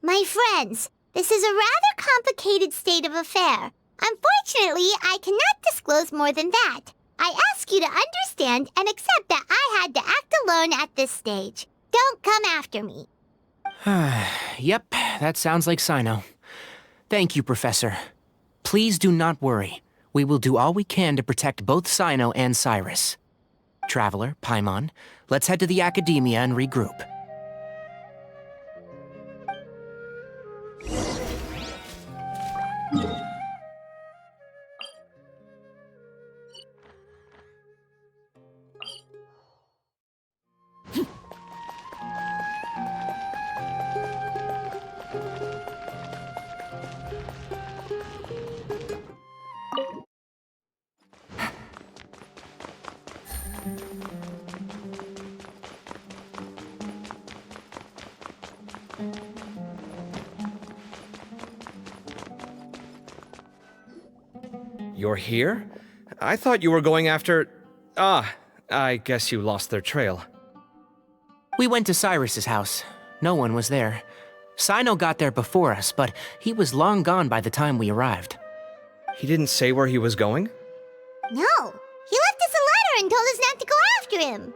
My friends, this is a rather complicated state of affair. Unfortunately, I cannot disclose more than that. I ask you to understand and accept that I had to act alone at this stage. Don't come after me. Yep, that sounds like Cyno. Thank you, Professor. Please do not worry. We will do all we can to protect both Cyno and Cyrus. Traveler, Paimon, let's head to the Academia and regroup. You're here? I thought you were going after... Ah, I guess you lost their trail. We went to Cyrus's house. No one was there. Cyno got there before us, but he was long gone by the time we arrived. He didn't say where he was going? No, he left us a letter and told us not to go after him.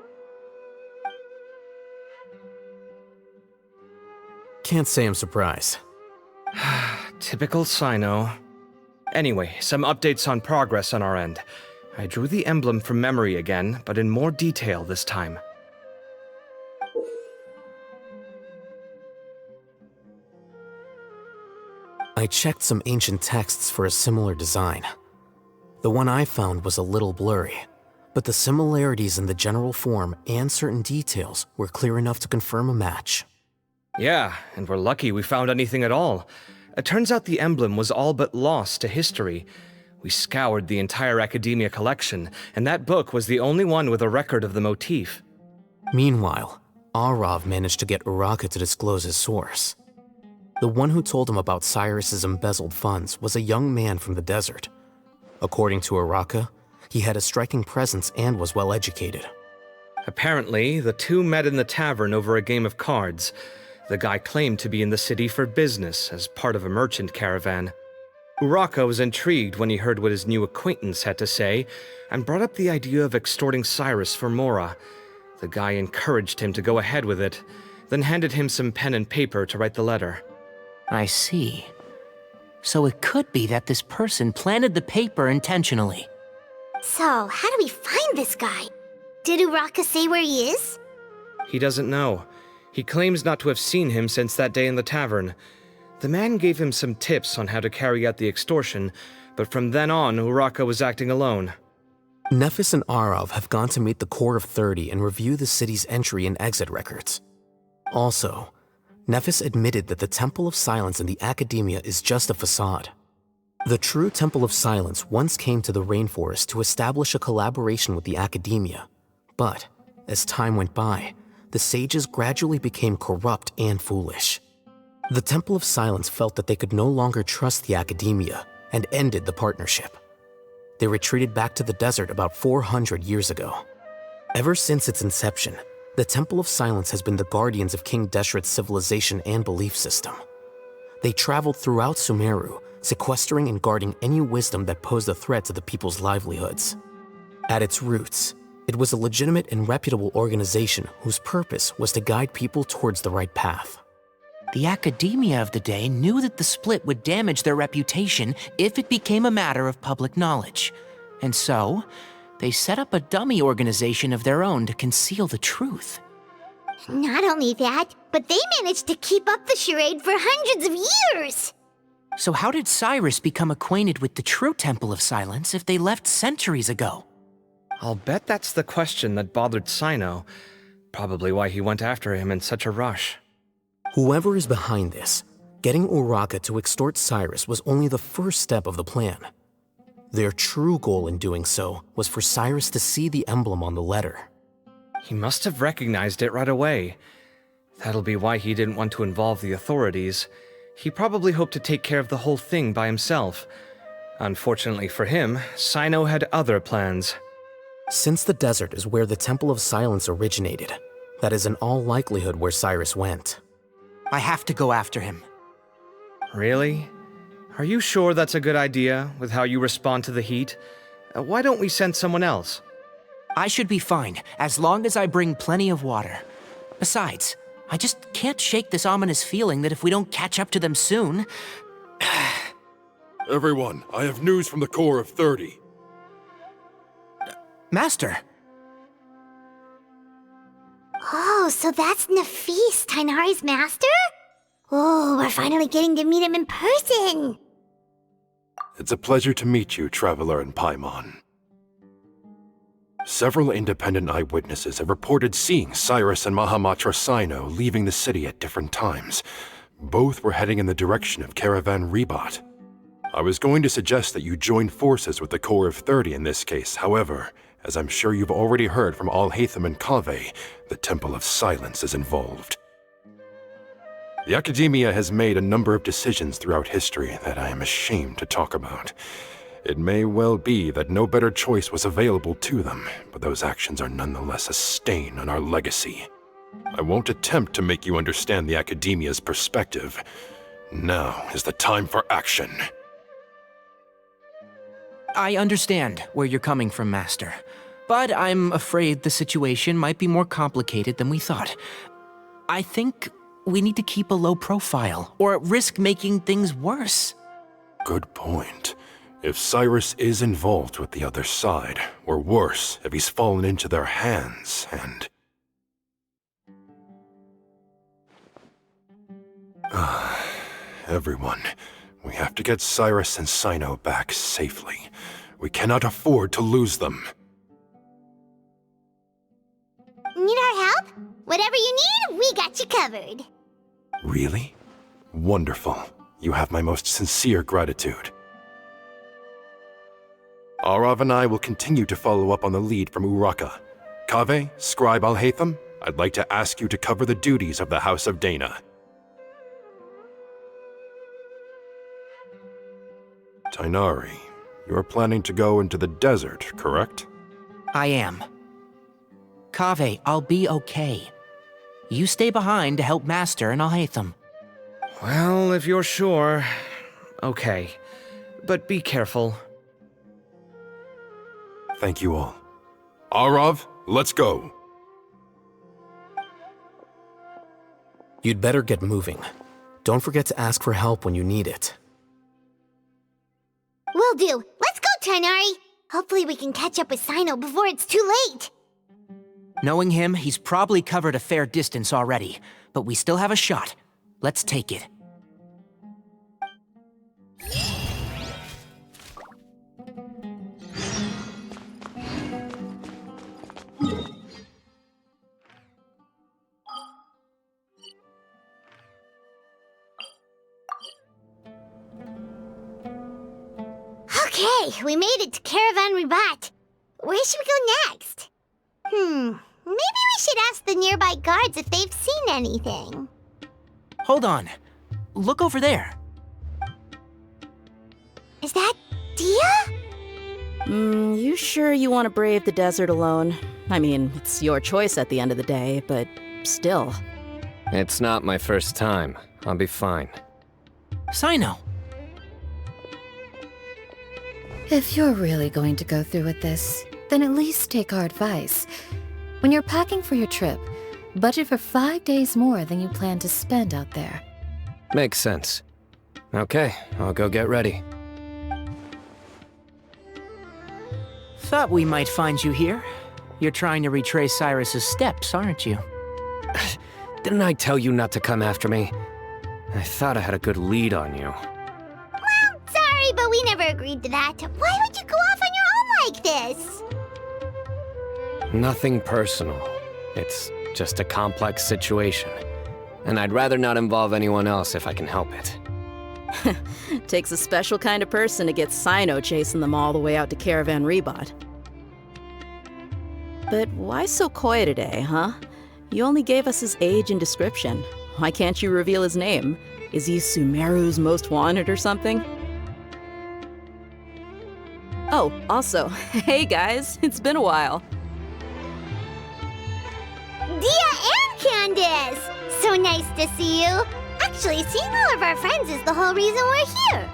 Can't say I'm surprised. Typical Cyno. Anyway, some updates on progress on our end. I drew the emblem from memory again, but in more detail this time. I checked some ancient texts for a similar design. The one I found was a little blurry, but the similarities in the general form and certain details were clear enough to confirm a match. Yeah, and we're lucky we found anything at all. It turns out the emblem was all but lost to history. We scoured the entire Academia collection, and that book was the only one with a record of the motif. Meanwhile, Arav managed to get Uraka to disclose his source. The one who told him about Cyrus's embezzled funds was a young man from the desert. According to Uraka, he had a striking presence and was well educated. Apparently, the two met in the tavern over a game of cards. The guy claimed to be in the city for business as part of a merchant caravan. Uraka was intrigued when he heard what his new acquaintance had to say, and brought up the idea of extorting Cyrus for Mora. The guy encouraged him to go ahead with it, then handed him some pen and paper to write the letter. I see. So it could be that this person planted the paper intentionally. So, how do we find this guy? Did Uraka say where he is? He doesn't know. He claims not to have seen him since that day in the tavern. The man gave him some tips on how to carry out the extortion, but from then on, Uraka was acting alone. Nephis and Arav have gone to meet the Core of 30 and review the city's entry and exit records. Also, Nephis admitted that the Temple of Silence in the Academia is just a facade. The true Temple of Silence once came to the rainforest to establish a collaboration with the Academia, but as time went by, the sages gradually became corrupt and foolish. The Temple of Silence felt that they could no longer trust the Academia and ended the partnership. They retreated back to the desert about 400 years ago. Ever since its inception, the Temple of Silence has been the guardians of King Deshret's civilization and belief system. They traveled throughout Sumeru, sequestering and guarding any wisdom that posed a threat to the people's livelihoods. At its roots, it was a legitimate and reputable organization whose purpose was to guide people towards the right path. The Academia of the day knew that the split would damage their reputation if it became a matter of public knowledge. And so, they set up a dummy organization of their own to conceal the truth. Not only that, but they managed to keep up the charade for hundreds of years! So how did Cyrus become acquainted with the true Temple of Silence if they left centuries ago? I'll bet that's the question that bothered Cyno. Probably why he went after him in such a rush. Whoever is behind this, getting Uraka to extort Cyrus was only the first step of the plan. Their true goal in doing so was for Cyrus to see the emblem on the letter. He must have recognized it right away. That'll be why he didn't want to involve the authorities. He probably hoped to take care of the whole thing by himself. Unfortunately for him, Cyno had other plans. Since the desert is where the Temple of Silence originated, that is in all likelihood where Cyrus went. I have to go after him. Really? Are you sure that's a good idea, with how you respond to the heat? Why don't we send someone else? I should be fine, as long as I bring plenty of water. Besides, I just can't shake this ominous feeling that if we don't catch up to them soon... Everyone, I have news from the Core of 30. Master! Oh, so that's Nafis, Tainari's master? Oh, we're finally getting to meet him in person! It's a pleasure to meet you, Traveler in Paimon. Several independent eyewitnesses have reported seeing Cyrus and Mahamatra Cyno leaving the city at different times. Both were heading in the direction of Caravan Rebat. I was going to suggest that you join forces with the Core of 30 in this case, however, as I'm sure you've already heard from Alhaitham and Kaveh, the Temple of Silence is involved. The Academia has made a number of decisions throughout history that I am ashamed to talk about. It may well be that no better choice was available to them, but those actions are nonetheless a stain on our legacy. I won't attempt to make you understand the Academia's perspective. Now is the time for action. I understand where you're coming from, Master. But I'm afraid the situation might be more complicated than we thought. I think we need to keep a low profile, or risk making things worse. Good point. If Cyrus is involved with the other side, or worse, if he's fallen into their hands, and... Everyone, we have to get Cyrus and Cyno back safely. We cannot afford to lose them. Need our help? Whatever you need, we got you covered. Really? Wonderful. You have my most sincere gratitude. Arav and I will continue to follow up on the lead from Uraka. Kaveh, Scribe Alhaitham, I'd like to ask you to cover the duties of the House of Dana. Tainari, you're planning to go into the desert, correct? I am. Kaveh, I'll be okay. You stay behind to help Master and Alhaitham. Well, if you're sure... Okay. But be careful. Thank you all. Arav, let's go. You'd better get moving. Don't forget to ask for help when you need it. Will do. Let's go, Tainari. Hopefully we can catch up with Cyno before it's too late. Knowing him, he's probably covered a fair distance already, but we still have a shot. Let's take it. Okay, we made it to Caravan Ribat. Where should we go next? Maybe we should ask the nearby guards if they've seen anything. Hold on. Look over there. Is that Dia? You sure you want to brave the desert alone? I mean, it's your choice at the end of the day, but still. It's not my first time. I'll be fine. Cyno. If you're really going to go through with this, then at least take our advice. When you're packing for your trip, budget for 5 days more than you plan to spend out there. Makes sense. Okay, I'll go get ready. Thought we might find you here. You're trying to retrace Cyrus's steps, aren't you? Didn't I tell you not to come after me? I thought I had a good lead on you. Well, sorry, but we never agreed to that. Why would you go off on your own like this? Nothing personal. It's just a complex situation. And I'd rather not involve anyone else if I can help it. Takes a special kind of person to get Cyno chasing them all the way out to Caravan Ribat. But why so coy today, huh? You only gave us his age and description. Why can't you reveal his name? Is he Sumeru's most wanted or something? Oh, also, hey guys, it's been a while. Dia and Candace! So nice to see you. Actually, seeing all of our friends is the whole reason we're here.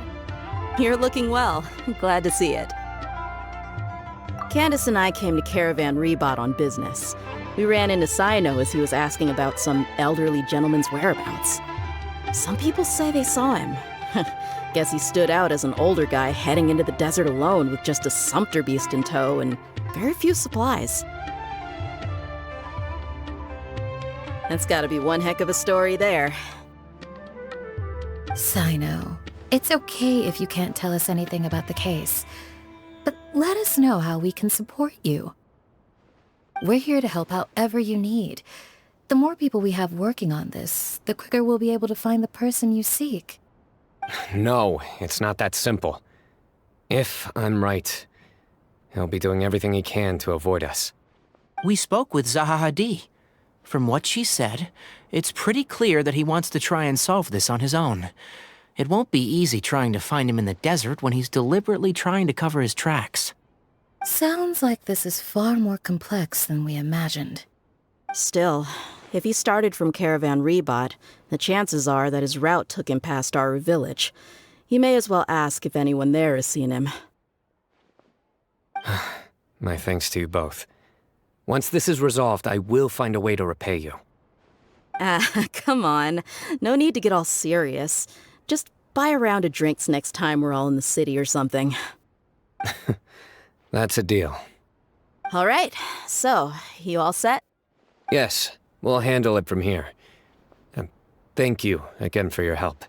You're looking well. Glad to see it. Candace and I came to Caravan Ribat on business. We ran into Cyno as he was asking about some elderly gentleman's whereabouts. Some people say they saw him. Guess he stood out as an older guy heading into the desert alone with just a sumpter beast in tow and very few supplies. That's gotta be one heck of a story there. Cyno, it's okay if you can't tell us anything about the case, but let us know how we can support you. We're here to help however you need. The more people we have working on this, the quicker we'll be able to find the person you seek. No, it's not that simple. If I'm right, he'll be doing everything he can to avoid us. We spoke with Zaha Hadid. From what she said, it's pretty clear that he wants to try and solve this on his own. It won't be easy trying to find him in the desert when he's deliberately trying to cover his tracks. Sounds like this is far more complex than we imagined. Still, if he started from Caravan Ribat, the chances are that his route took him past our village. You may as well ask if anyone there has seen him. My thanks to you both. Once this is resolved, I will find a way to repay you. Come on. No need to get all serious. Just buy a round of drinks next time we're all in the city or something. That's a deal. All right, so, you all set? Yes, we'll handle it from here. Thank you again for your help.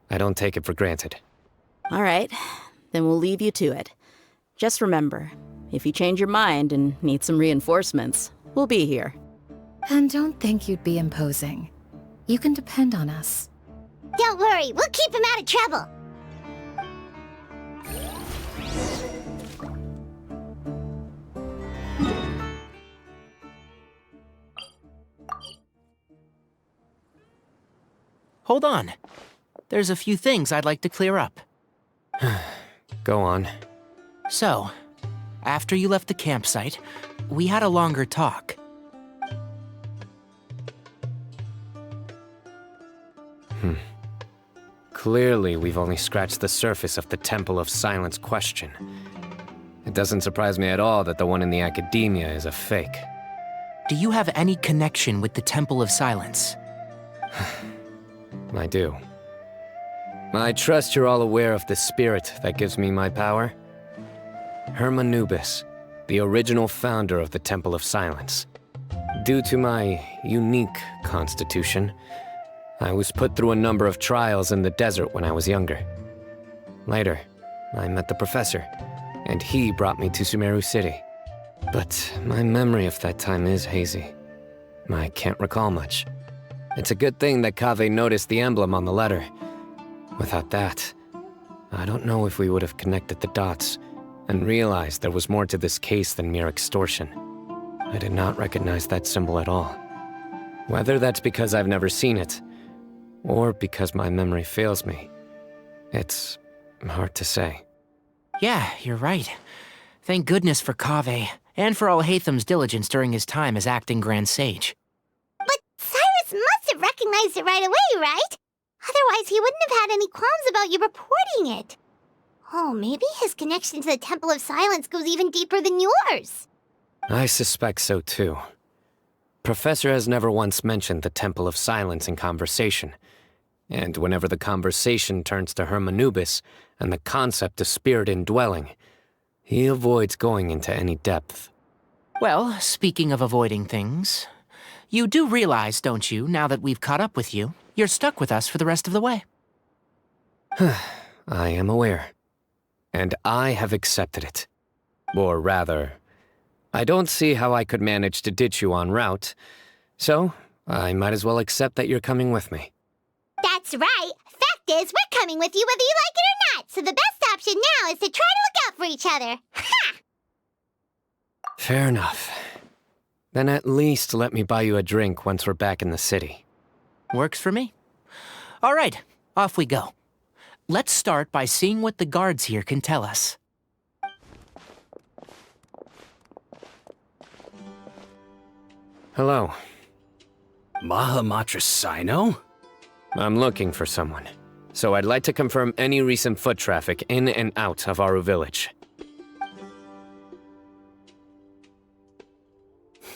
I don't take it for granted. All right, then we'll leave you to it. Just remember, if you change your mind and need some reinforcements, we'll be here. And don't think you'd be imposing. You can depend on us. Don't worry, we'll keep him out of trouble. Hold on. There's a few things I'd like to clear up. Go on. So, after you left the campsite, we had a longer talk. Clearly, we've only scratched the surface of the Temple of Silence question. It doesn't surprise me at all that the one in the academia is a fake. Do you have any connection with the Temple of Silence? I do. I trust you're all aware of the spirit that gives me my power. Hermanubis, the original founder of the Temple of Silence. Due to my unique constitution, I was put through a number of trials in the desert when I was younger. Later, I met the professor, and he brought me to Sumeru City. But my memory of that time is hazy. I can't recall much. It's a good thing that Kaveh noticed the emblem on the letter. Without that, I don't know if we would have connected the dots and realized there was more to this case than mere extortion. I did not recognize that symbol at all. Whether that's because I've never seen it, or because my memory fails me, it's hard to say. Yeah, you're right. Thank goodness for Kaveh, and for Alhaitham's diligence during his time as acting Grand Sage. But Cyrus must have recognized it right away, right? Otherwise, he wouldn't have had any qualms about you reporting it. Oh, maybe his connection to the Temple of Silence goes even deeper than yours. I suspect so too. Professor has never once mentioned the Temple of Silence in conversation. And whenever the conversation turns to Hermanubis and the concept of spirit indwelling, he avoids going into any depth. Well, speaking of avoiding things, you do realize, don't you, now that we've caught up with you, you're stuck with us for the rest of the way. I am aware. And I have accepted it. Or rather, I don't see how I could manage to ditch you en route, so I might as well accept that you're coming with me. That's right. Fact is, we're coming with you whether you like it or not, so the best option now is to try to look out for each other. Ha! Fair enough. Then at least let me buy you a drink once we're back in the city. Works for me. All right, off we go. Let's start by seeing what the guards here can tell us. Hello. Mahamatra Cyno? I'm looking for someone, so I'd like to confirm any recent foot traffic in and out of Aru Village.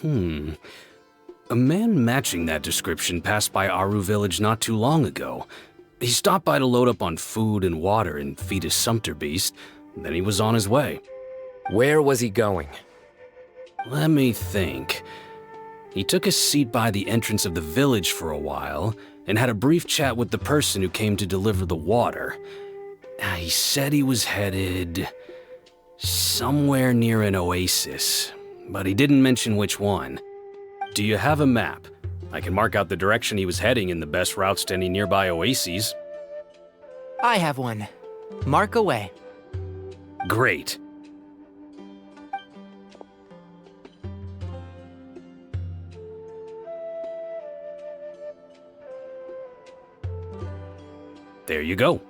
A man matching that description passed by Aru Village not too long ago. He stopped by to load up on food and water and feed his sumpter beast, then he was on his way. Where was he going? Let me think. He took a seat by the entrance of the village for a while, and had a brief chat with the person who came to deliver the water. He said he was headed somewhere near an oasis, but he didn't mention which one. Do you have a map? I can mark out the direction he was heading and the best routes to any nearby oases. I have one. Mark away. Great. There you go.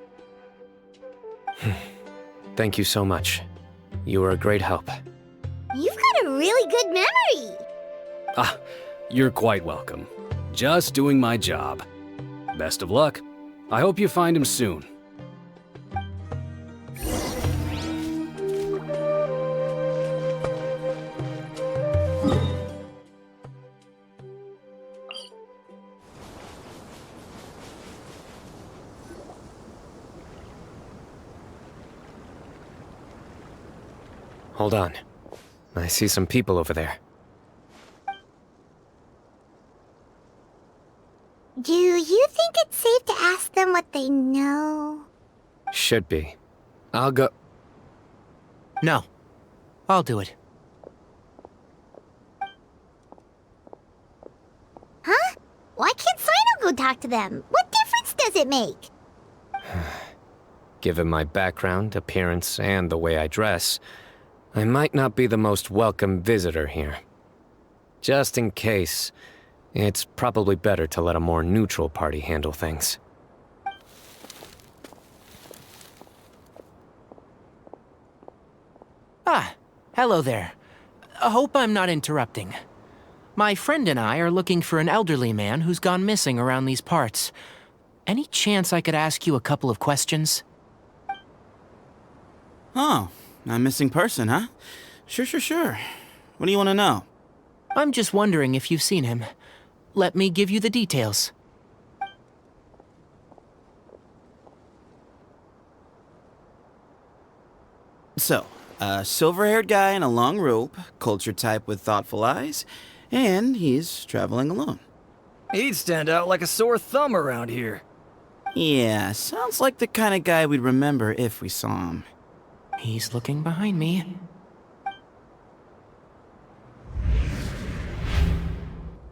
Thank you so much. You were a great help. You've got a really good memory. You're quite welcome. Just doing my job. Best of luck. I hope you find him soon. Hold on. I see some people over there. Do you think it's safe to ask them what they know? Should be. I'll go... No. I'll do it. Huh? Why can't Cyno go talk to them? What difference does it make? Given my background, appearance, and the way I dress, I might not be the most welcome visitor here. Just in case, it's probably better to let a more neutral party handle things. Ah, hello there. I hope I'm not interrupting. My friend and I are looking for an elderly man who's gone missing around these parts. Any chance I could ask you a couple of questions? Oh, a missing person, huh? Sure. What do you want to know? I'm just wondering if you've seen him. Let me give you the details. So, a silver-haired guy in a long robe, culture type with thoughtful eyes, and he's traveling alone. He'd stand out like a sore thumb around here. Yeah, sounds like the kind of guy we'd remember if we saw him. He's looking behind me.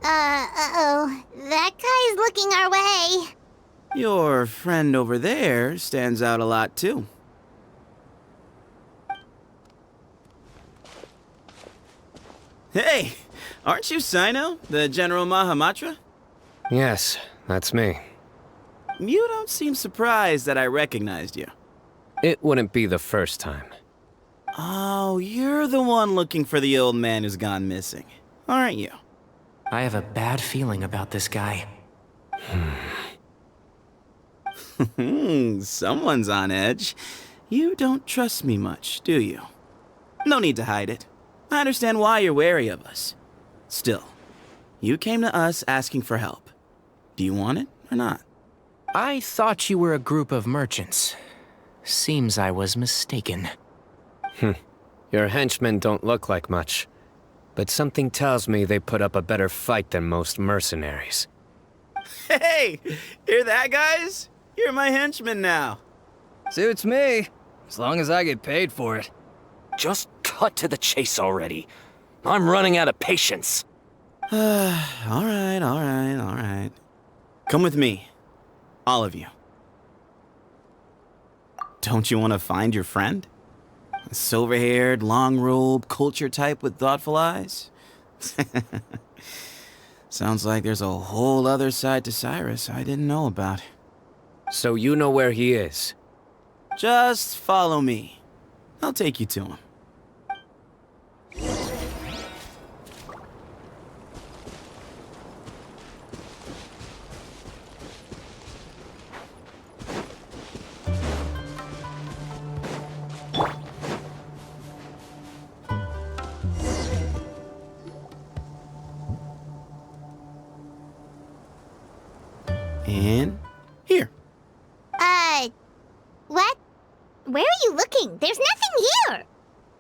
Uh-oh. That guy's looking our way. Your friend over there stands out a lot, too. Hey, aren't you Cyno, the General Mahamatra? Yes, that's me. You don't seem surprised that I recognized you. It wouldn't be the first time. Oh, you're the one looking for the old man who's gone missing, aren't you? I have a bad feeling about this guy. Someone's on edge. You don't trust me much, do you? No need to hide it. I understand why you're wary of us. Still, you came to us asking for help. Do you want it or not? I thought you were a group of merchants. Seems I was mistaken. Your henchmen don't look like much, but something tells me they put up a better fight than most mercenaries. Hey, hear that, guys? You're my henchman now. Suits me, as long as I get paid for it. Just cut to the chase already. I'm running out of patience. All right. Come with me. All of you. Don't you want to find your friend? A silver-haired, long-robed, culture type with thoughtful eyes? Sounds like there's a whole other side to Cyrus I didn't know about. So you know where he is? Just follow me. I'll take you to him. And here. What? Where are you looking? There's nothing here!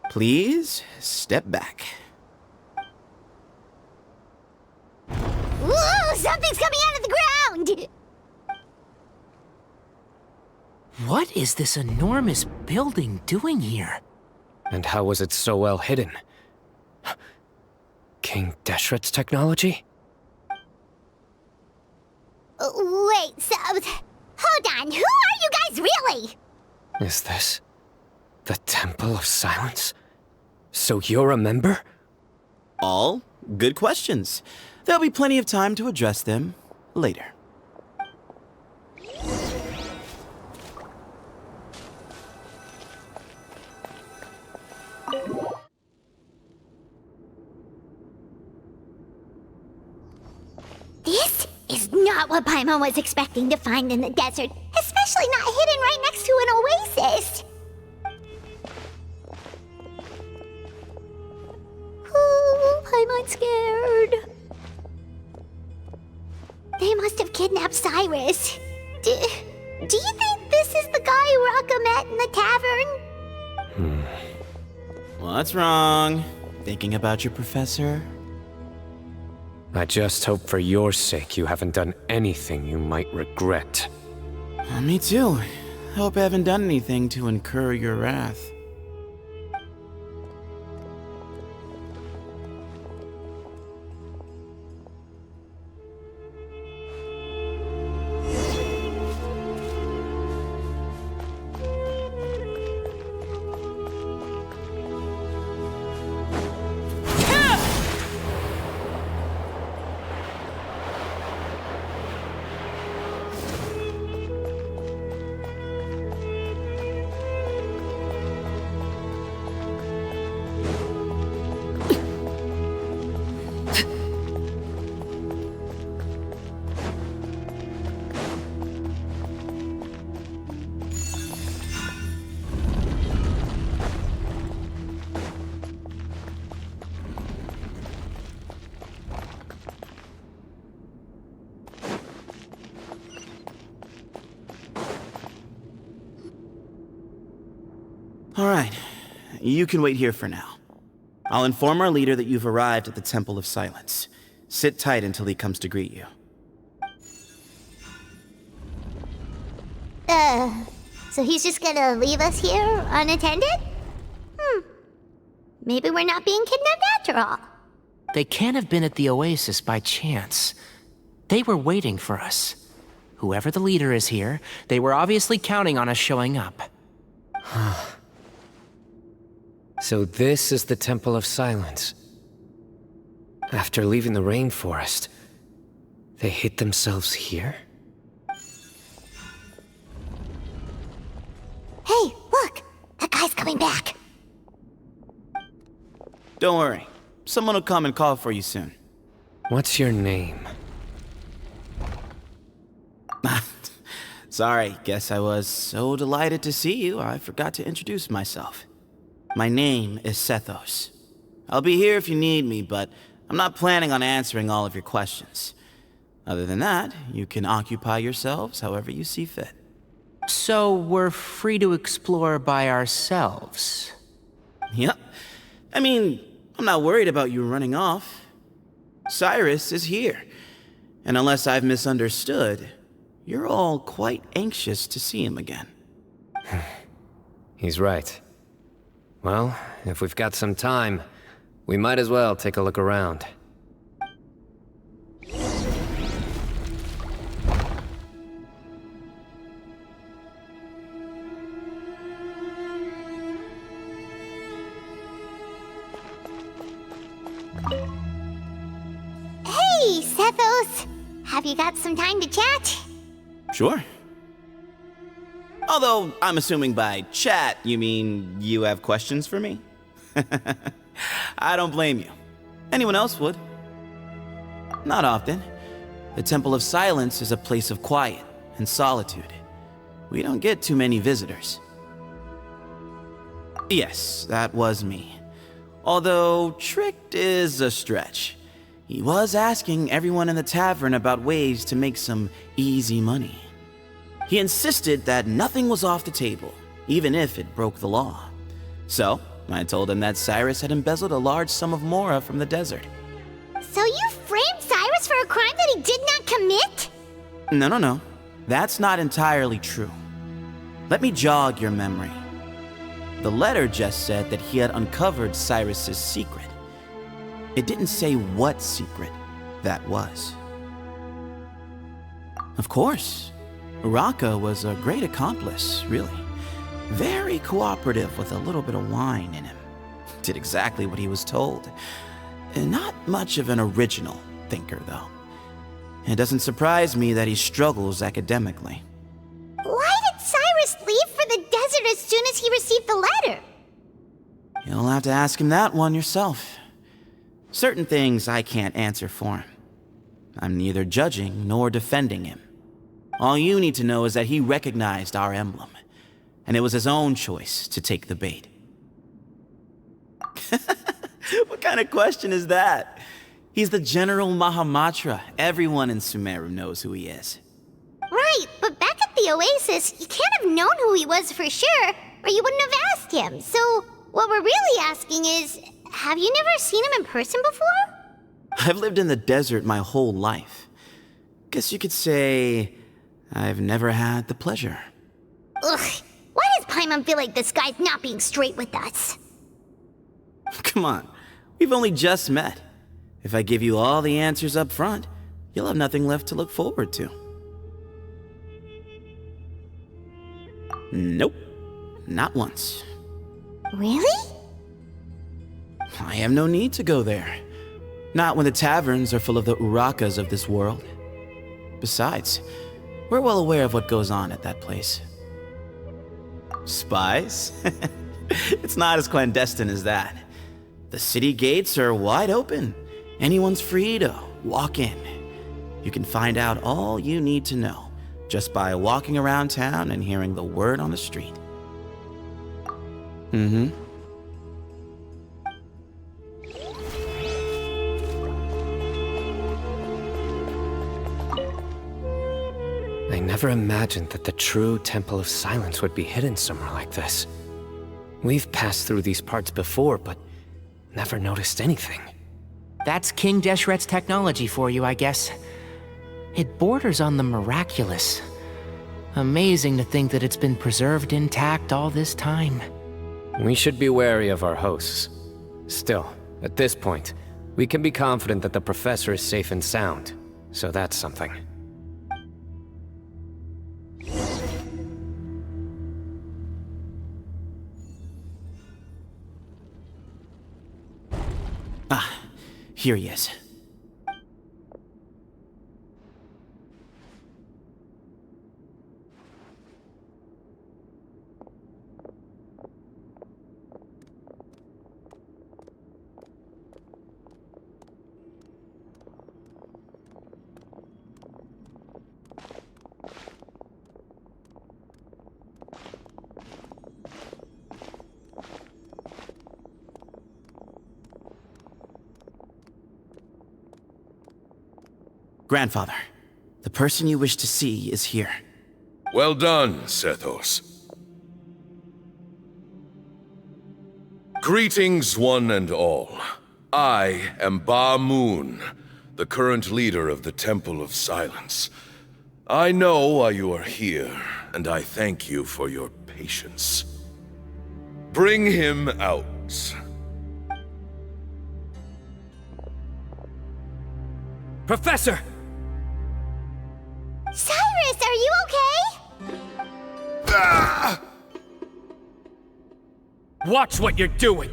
Please step back. Ooh, something's coming out of the ground! What is this enormous building doing here? And how was it so well hidden? King Deshret's technology? Wait, so... Hold on, who are you guys really? Is this the Temple of Silence? So you're a member? All good questions. There'll be plenty of time to address them later. This is not what Paimon was expecting to find in the desert, especially not hidden right next to an oasis. Ooh, Paimon's scared. They must have kidnapped Cyrus. Do you think this is the guy Raka met in the tavern? What's wrong? Thinking about your professor? I just hope for your sake you haven't done anything you might regret. Me too. Hope I haven't done anything to incur your wrath. All right, you can wait here for now. I'll inform our leader that you've arrived at the Temple of Silence. Sit tight until he comes to greet you. So he's just gonna leave us here unattended? Maybe we're not being kidnapped after all. They can't have been at the oasis by chance. They were waiting for us. Whoever the leader is here, they were obviously counting on us showing up. So this is the Temple of Silence. After leaving the rainforest, they hid themselves here? Hey, look! That guy's coming back. Don't worry. Someone will come and call for you soon. What's your name? Sorry, guess I was so delighted to see you, I forgot to introduce myself. My name is Sethos. I'll be here if you need me, but I'm not planning on answering all of your questions. Other than that, you can occupy yourselves however you see fit. So we're free to explore by ourselves? Yep. I mean, I'm not worried about you running off. Cyrus is here. And unless I've misunderstood, you're all quite anxious to see him again. He's right. Well, if we've got some time, we might as well take a look around. Hey, Sethos! Have you got some time to chat? Sure. Although, I'm assuming by chat, you mean you have questions for me? I don't blame you. Anyone else would. Not often. The Temple of Silence is a place of quiet and solitude. We don't get too many visitors. Yes, that was me. Although, tricked is a stretch. He was asking everyone in the tavern about ways to make some easy money. He insisted that nothing was off the table, even if it broke the law. So, I told him that Cyrus had embezzled a large sum of mora from the desert. So you framed Cyrus for a crime that he did not commit? No. That's not entirely true. Let me jog your memory. The letter just said that he had uncovered Cyrus's secret. It didn't say what secret that was. Of course, Uraka was a great accomplice, really. Very cooperative with a little bit of wine in him. Did exactly what he was told. And not much of an original thinker, though. It doesn't surprise me that he struggles academically. Why did Cyrus leave for the desert as soon as he received the letter? You'll have to ask him that one yourself. Certain things I can't answer for him. I'm neither judging nor defending him. All you need to know is that he recognized our emblem, and it was his own choice to take the bait. What kind of question is that? He's the General Mahamatra. Everyone in Sumeru knows who he is. Right, but back at the Oasis, you can't have known who he was for sure, or you wouldn't have asked him. So, what we're really asking is, have you never seen him in person before? I've lived in the desert my whole life. Guess you could say I've never had the pleasure. Ugh, why does Paimon feel like this guy's not being straight with us? Come on, we've only just met. If I give you all the answers up front, you'll have nothing left to look forward to. Nope, not once. Really? I have no need to go there. Not when the taverns are full of the Urakas of this world. Besides, we're well aware of what goes on at that place. Spies? It's not as clandestine as that. The city gates are wide open. Anyone's free to walk in. You can find out all you need to know just by walking around town and hearing the word on the street. I never imagined that the true Temple of Silence would be hidden somewhere like this. We've passed through these parts before, but never noticed anything. That's King Deshret's technology for you, I guess. It borders on the miraculous. Amazing to think that it's been preserved intact all this time. We should be wary of our hosts. Still, at this point, we can be confident that the professor is safe and sound, so that's something. Here he is. Grandfather, the person you wish to see is here. Well done, Sethos. Greetings, one and all. I am Ba Moon, the current leader of the Temple of Silence. I know why you are here, and I thank you for your patience. Bring him out. Professor! Cyrus, are you okay? Ah! Watch what you're doing!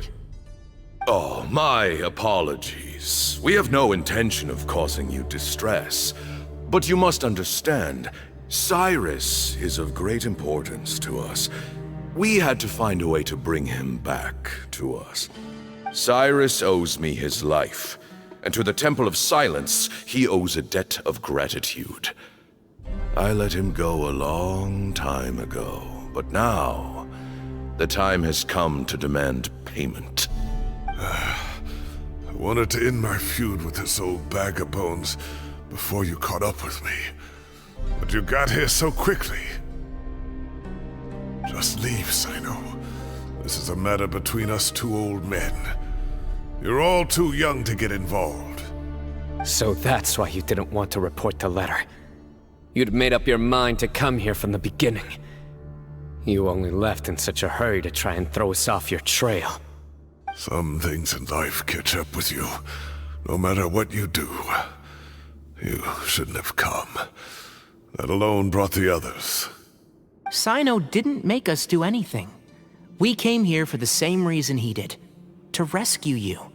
Oh, my apologies. We have no intention of causing you distress. But you must understand, Cyrus is of great importance to us. We had to find a way to bring him back to us. Cyrus owes me his life, and to the Temple of Silence, he owes a debt of gratitude. I let him go a long time ago, but now, the time has come to demand payment. I wanted to end my feud with this old bag of bones before you caught up with me. But you got here so quickly. Just leave, Cyno. This is a matter between us two old men. You're all too young to get involved. So that's why you didn't want to report the letter. You'd made up your mind to come here from the beginning. You only left in such a hurry to try and throw us off your trail. Some things in life catch up with you, no matter what you do. You shouldn't have come. That alone brought the others. Cyno didn't make us do anything. We came here for the same reason he did. To rescue you.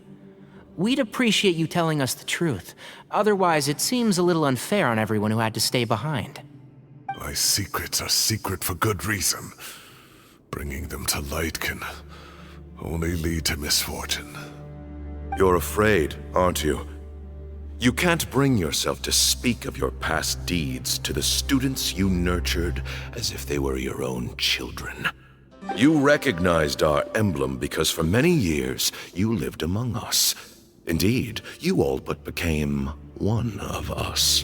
We'd appreciate you telling us the truth. Otherwise, it seems a little unfair on everyone who had to stay behind. My secrets are secret for good reason. Bringing them to light can only lead to misfortune. You're afraid, aren't you? You can't bring yourself to speak of your past deeds to the students you nurtured as if they were your own children. You recognized our emblem because for many years you lived among us. Indeed, you all but became one of us.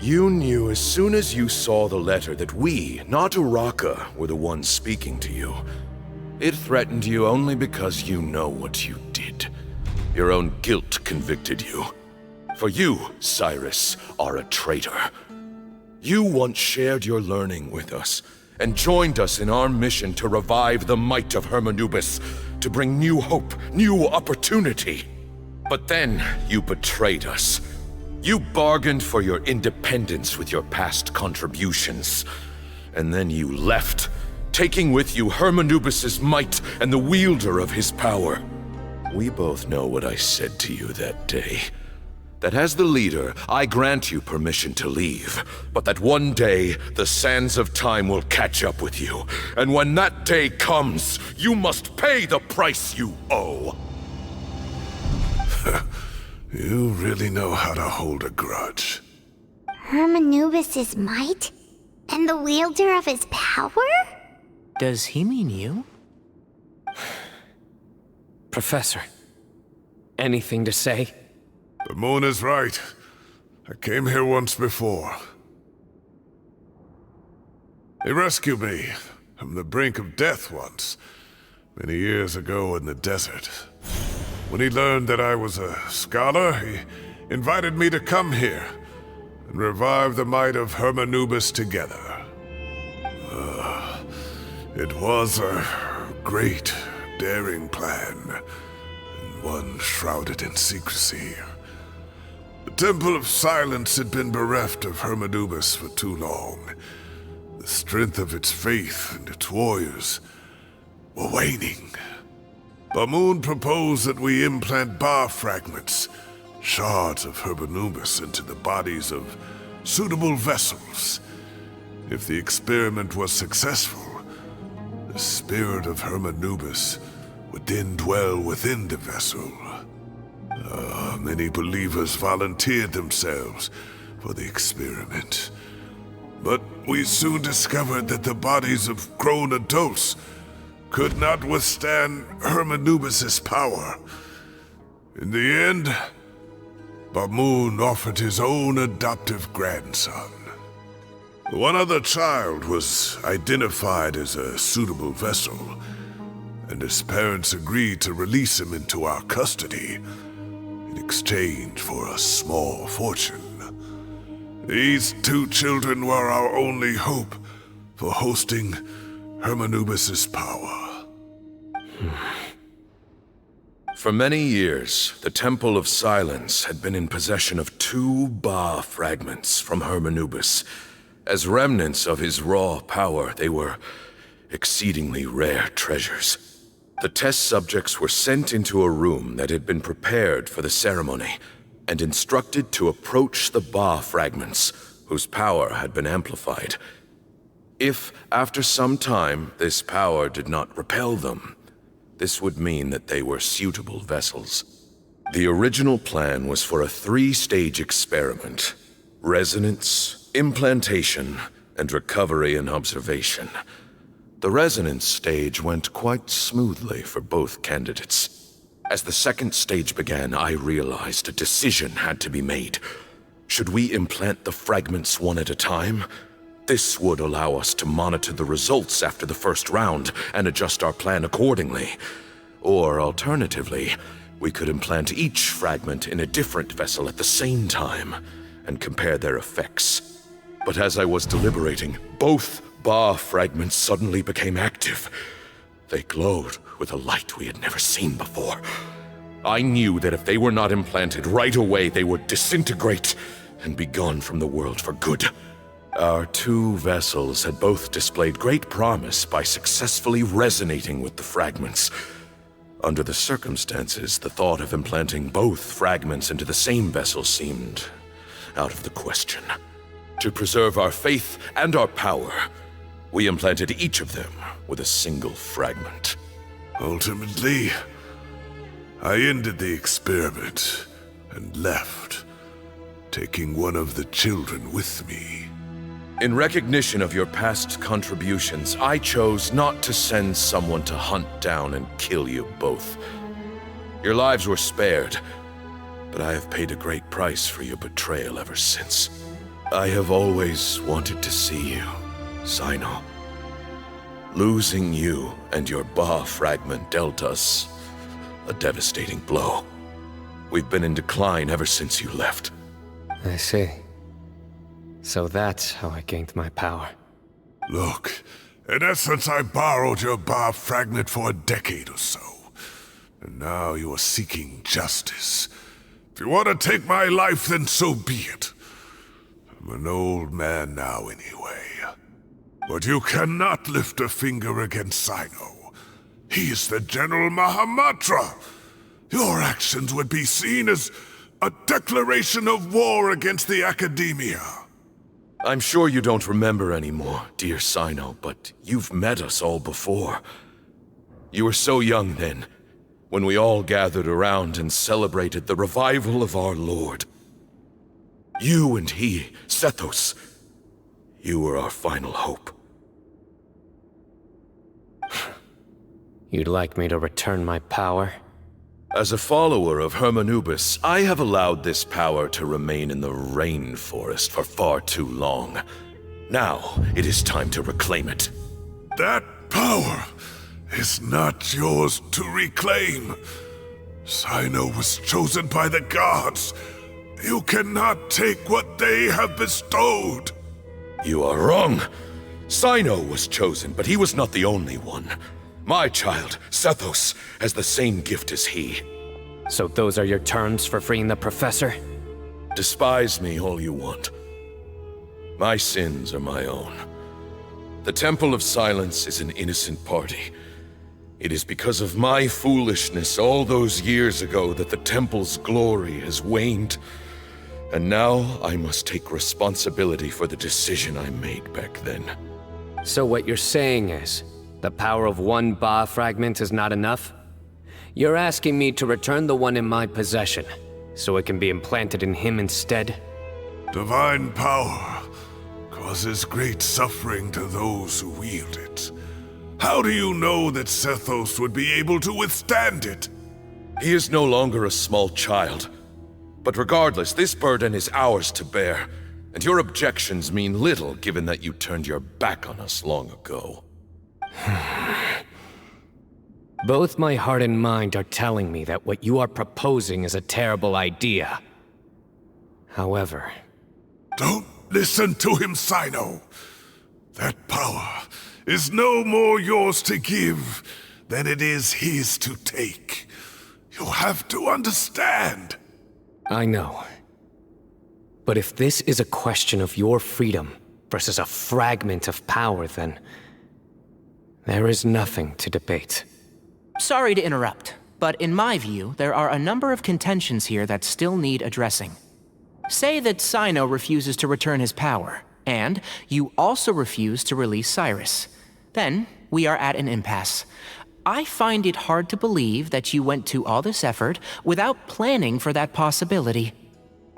You knew as soon as you saw the letter that we, not Uraka, were the ones speaking to you. It threatened you only because you know what you did. Your own guilt convicted you. For you, Cyrus, are a traitor. You once shared your learning with us, and joined us in our mission to revive the might of Hermanubis, to bring new hope, new opportunity. But then you betrayed us. You bargained for your independence with your past contributions. And then you left, taking with you Hermanubis' might and the wielder of his power. We both know what I said to you that day. That as the leader, I grant you permission to leave, but that one day, the sands of time will catch up with you. And when that day comes, you must pay the price you owe. You really know how to hold a grudge. Hermanubis' might? And the wielder of his power? Does he mean you? Professor, anything to say? The moon is right. I came here once before. He rescued me from the brink of death once, many years ago in the desert. When he learned that I was a scholar, he invited me to come here and revive the might of Hermanubis together. It was a great, daring plan, and one shrouded in secrecy. The Temple of Silence had been bereft of Hermanubis for too long. The strength of its faith and its warriors were waning. Bamoon proposed that we implant bar fragments, shards of Hermanubis, into the bodies of suitable vessels. If the experiment was successful, the spirit of Hermanubis would then dwell within the vessel. Many believers volunteered themselves for the experiment. But we soon discovered that the bodies of grown adults could not withstand Hermanubis' power. In the end, Bamoon offered his own adoptive grandson. One other child was identified as a suitable vessel, and his parents agreed to release him into our custody in exchange for a small fortune. These two children were our only hope for hosting Hermanubis' power. For many years, the Temple of Silence had been in possession of 2 Ba fragments from Hermanubis. As remnants of his raw power, they were exceedingly rare treasures. The test subjects were sent into a room that had been prepared for the ceremony, and instructed to approach the Ba fragments, whose power had been amplified. If, after some time, this power did not repel them, this would mean that they were suitable vessels. The original plan was for a 3-stage experiment: resonance, implantation, and recovery and observation. The resonance stage went quite smoothly for both candidates. As the 2nd stage began, I realized a decision had to be made. Should we implant the fragments one at a time? This would allow us to monitor the results after the first round and adjust our plan accordingly. Or alternatively, we could implant each fragment in a different vessel at the same time and compare their effects. But as I was deliberating, both Ba fragments suddenly became active. They glowed with a light we had never seen before. I knew that if they were not implanted right away, they would disintegrate and be gone from the world for good. Our 2 vessels had both displayed great promise by successfully resonating with the fragments. Under the circumstances, the thought of implanting both fragments into the same vessel seemed out of the question. To preserve our faith and our power, we implanted each of them with a single fragment. Ultimately, I ended the experiment and left, taking one of the children with me. In recognition of your past contributions, I chose not to send someone to hunt down and kill you both. Your lives were spared, but I have paid a great price for your betrayal ever since. I have always wanted to see you, Cyno. Losing you and your Ba fragment dealt us a devastating blow. We've been in decline ever since you left. I see. So that's how I gained my power. Look, in essence, I borrowed your Ba fragment for a decade or so. And now you are seeking justice. If you want to take my life, then so be it. I'm an old man now anyway. But you cannot lift a finger against Cyno. He is the General Mahamatra. Your actions would be seen as a declaration of war against the Academia. I'm sure you don't remember anymore, dear Cyno, but you've met us all before. You were so young then, when we all gathered around and celebrated the revival of our Lord. You and he, Sethos, you were our final hope. You'd like me to return my power? As a follower of Hermanubis, I have allowed this power to remain in the rainforest for far too long. Now, it is time to reclaim it. That power is not yours to reclaim. Cyno was chosen by the gods. You cannot take what they have bestowed. You are wrong. Cyno was chosen, but he was not the only one. My child, Sethos, has the same gift as he. So those are your terms for freeing the professor? Despise me all you want. My sins are my own. The Temple of Silence is an innocent party. It is because of my foolishness all those years ago that the Temple's glory has waned. And now I must take responsibility for the decision I made back then. So what you're saying is, the power of one Ba fragment is not enough? You're asking me to return the one in my possession, so it can be implanted in him instead? Divine power causes great suffering to those who wield it. How do you know that Sethos would be able to withstand it? He is no longer a small child. But regardless, this burden is ours to bear, and your objections mean little given that you turned your back on us long ago. Both my heart and mind are telling me that what you are proposing is a terrible idea. However... Don't listen to him, Cyno. That power is no more yours to give than it is his to take. You have to understand. I know. But if this is a question of your freedom versus a fragment of power, then... there is nothing to debate. Sorry to interrupt, but in my view, there are a number of contentions here that still need addressing. Say that Cyno refuses to return his power, and you also refuse to release Cyrus. Then, we are at an impasse. I find it hard to believe that you went to all this effort without planning for that possibility.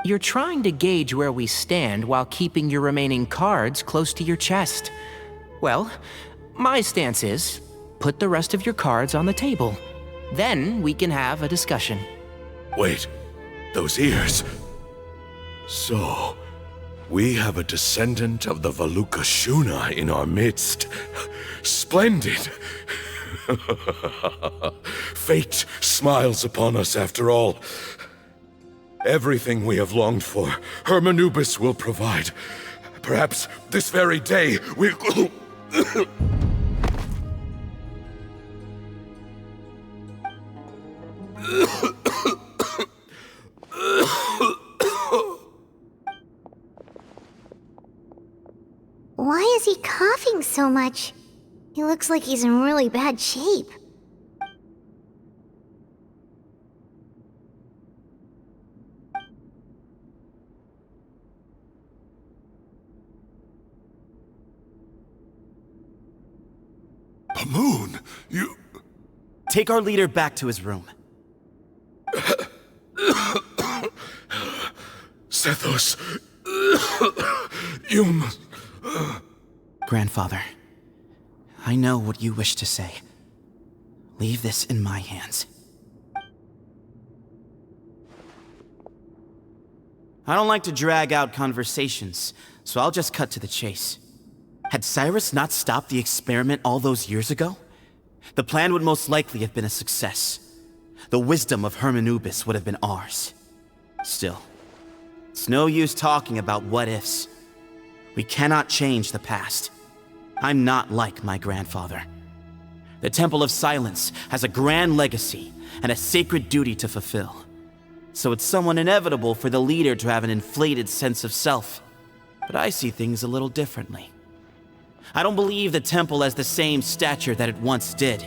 You're trying to gauge where we stand while keeping your remaining cards close to your chest. Well, my stance is, put the rest of your cards on the table. Then we can have a discussion. Wait, those ears... So, we have a descendant of the Valukashuna in our midst. Splendid! Fate smiles upon us after all. Everything we have longed for, Hermanubis will provide. Perhaps this very day we... Why is he coughing so much? He looks like he's in really bad shape. Pamoon, you... Take our leader back to his room. Sethos... you must... Grandfather, I know what you wish to say. Leave this in my hands. I don't like to drag out conversations, so I'll just cut to the chase. Had Cyrus not stopped the experiment all those years ago, the plan would most likely have been a success. The wisdom of Hermanubis would have been ours. Still, it's no use talking about what-ifs. We cannot change the past. I'm not like my grandfather. The Temple of Silence has a grand legacy and a sacred duty to fulfill. So it's somewhat inevitable for the leader to have an inflated sense of self. But I see things a little differently. I don't believe the temple has the same stature that it once did.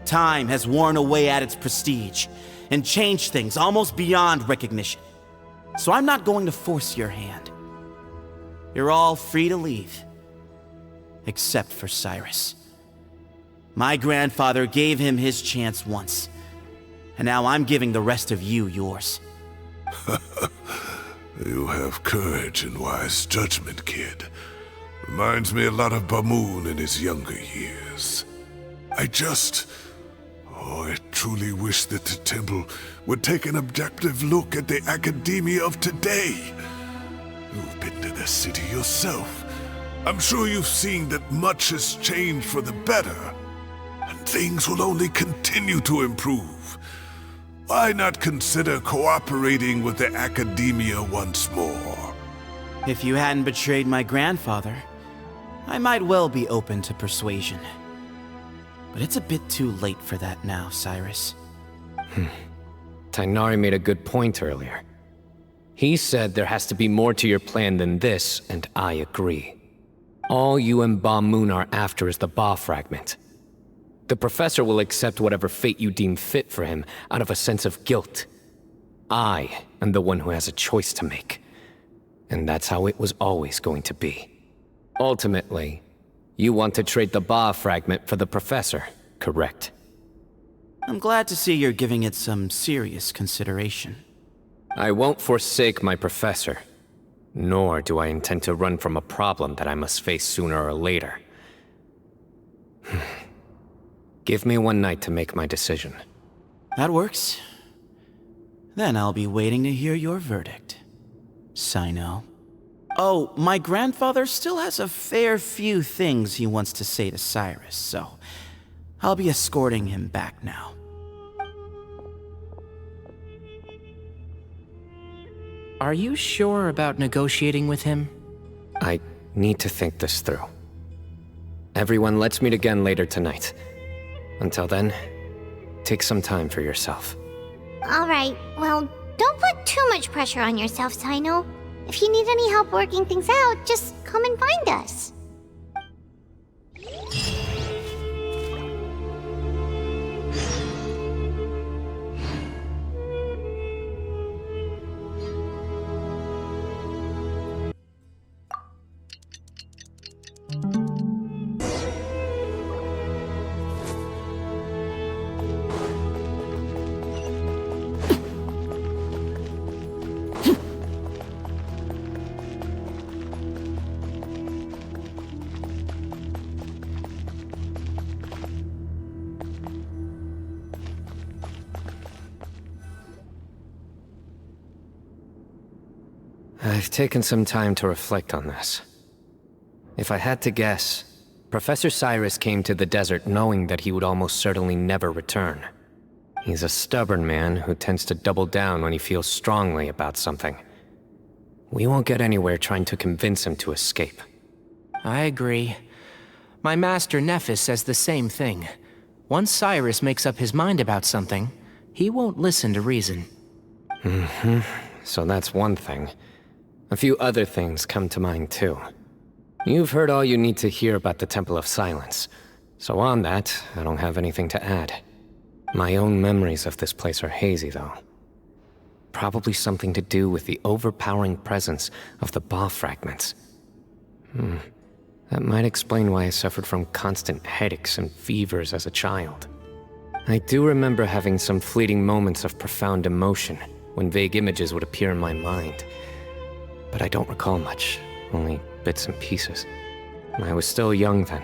Time has worn away at its prestige and changed things almost beyond recognition. So I'm not going to force your hand. You're all free to leave. Except for Cyrus. My grandfather gave him his chance once. And now I'm giving the rest of you yours. You have courage and wise judgment, kid. Reminds me a lot of Pamoon in his younger years. I truly wish that the temple would take an objective look at the academia of today. You've been to the city yourself. I'm sure you've seen that much has changed for the better, and things will only continue to improve. Why not consider cooperating with the academia once more? If you hadn't betrayed my grandfather, I might well be open to persuasion. But it's a bit too late for that now, Cyrus. Tighnari made a good point earlier. He said there has to be more to your plan than this, and I agree. All you and Ba Moon are after is the Ba fragment. The professor will accept whatever fate you deem fit for him out of a sense of guilt. I am the one who has a choice to make. And that's how it was always going to be. Ultimately, you want to trade the Ba fragment for the professor, correct? I'm glad to see you're giving it some serious consideration. I won't forsake my professor, nor do I intend to run from a problem that I must face sooner or later. Give me one night to make my decision. That works. Then I'll be waiting to hear your verdict, Cyno. Oh, my grandfather still has a fair few things he wants to say to Cyrus, so I'll be escorting him back now. Are you sure about negotiating with him? I need to think this through. Everyone, let's meet again later tonight. Until then, take some time for yourself. Alright, well, don't put too much pressure on yourself, Cyno. If you need any help working things out, just come and find us. I've taken some time to reflect on this. If I had to guess, Professor Cyrus came to the desert knowing that he would almost certainly never return. He's a stubborn man who tends to double down when he feels strongly about something. We won't get anywhere trying to convince him to escape. I agree. My master Nephis says the same thing. Once Cyrus makes up his mind about something, he won't listen to reason. So that's one thing. A few other things come to mind too. You've heard all you need to hear about the Temple of Silence, so on that, I don't have anything to add. My own memories of this place are hazy, though. Probably something to do with the overpowering presence of the Ba fragments. That might explain why I suffered from constant headaches and fevers as a child. I do remember having some fleeting moments of profound emotion when vague images would appear in my mind. But I don't recall much, only bits and pieces. I was still young then,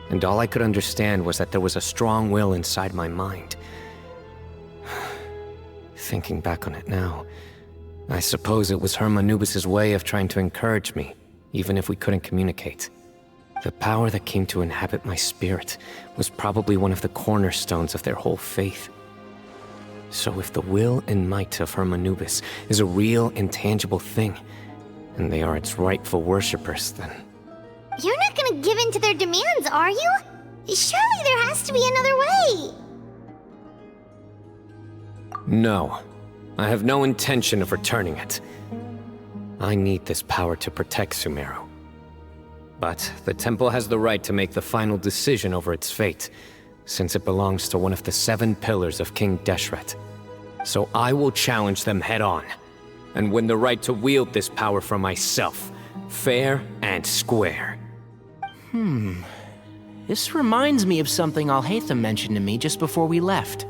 and all I could understand was that there was a strong will inside my mind. Thinking back on it now, I suppose it was Hermanubis' way of trying to encourage me, even if we couldn't communicate. The power that came to inhabit my spirit was probably one of the cornerstones of their whole faith. So if the will and might of Hermanubis is a real, intangible thing, and they are its rightful worshippers, then... You're not gonna give in to their demands, are you? Surely there has to be another way! No. I have no intention of returning it. I need this power to protect Sumeru. But the temple has the right to make the final decision over its fate, since it belongs to one of the 7 pillars of King Deshret. So I will challenge them head-on, and win the right to wield this power for myself, fair and square. This reminds me of something Alhaitham mentioned to me just before we left.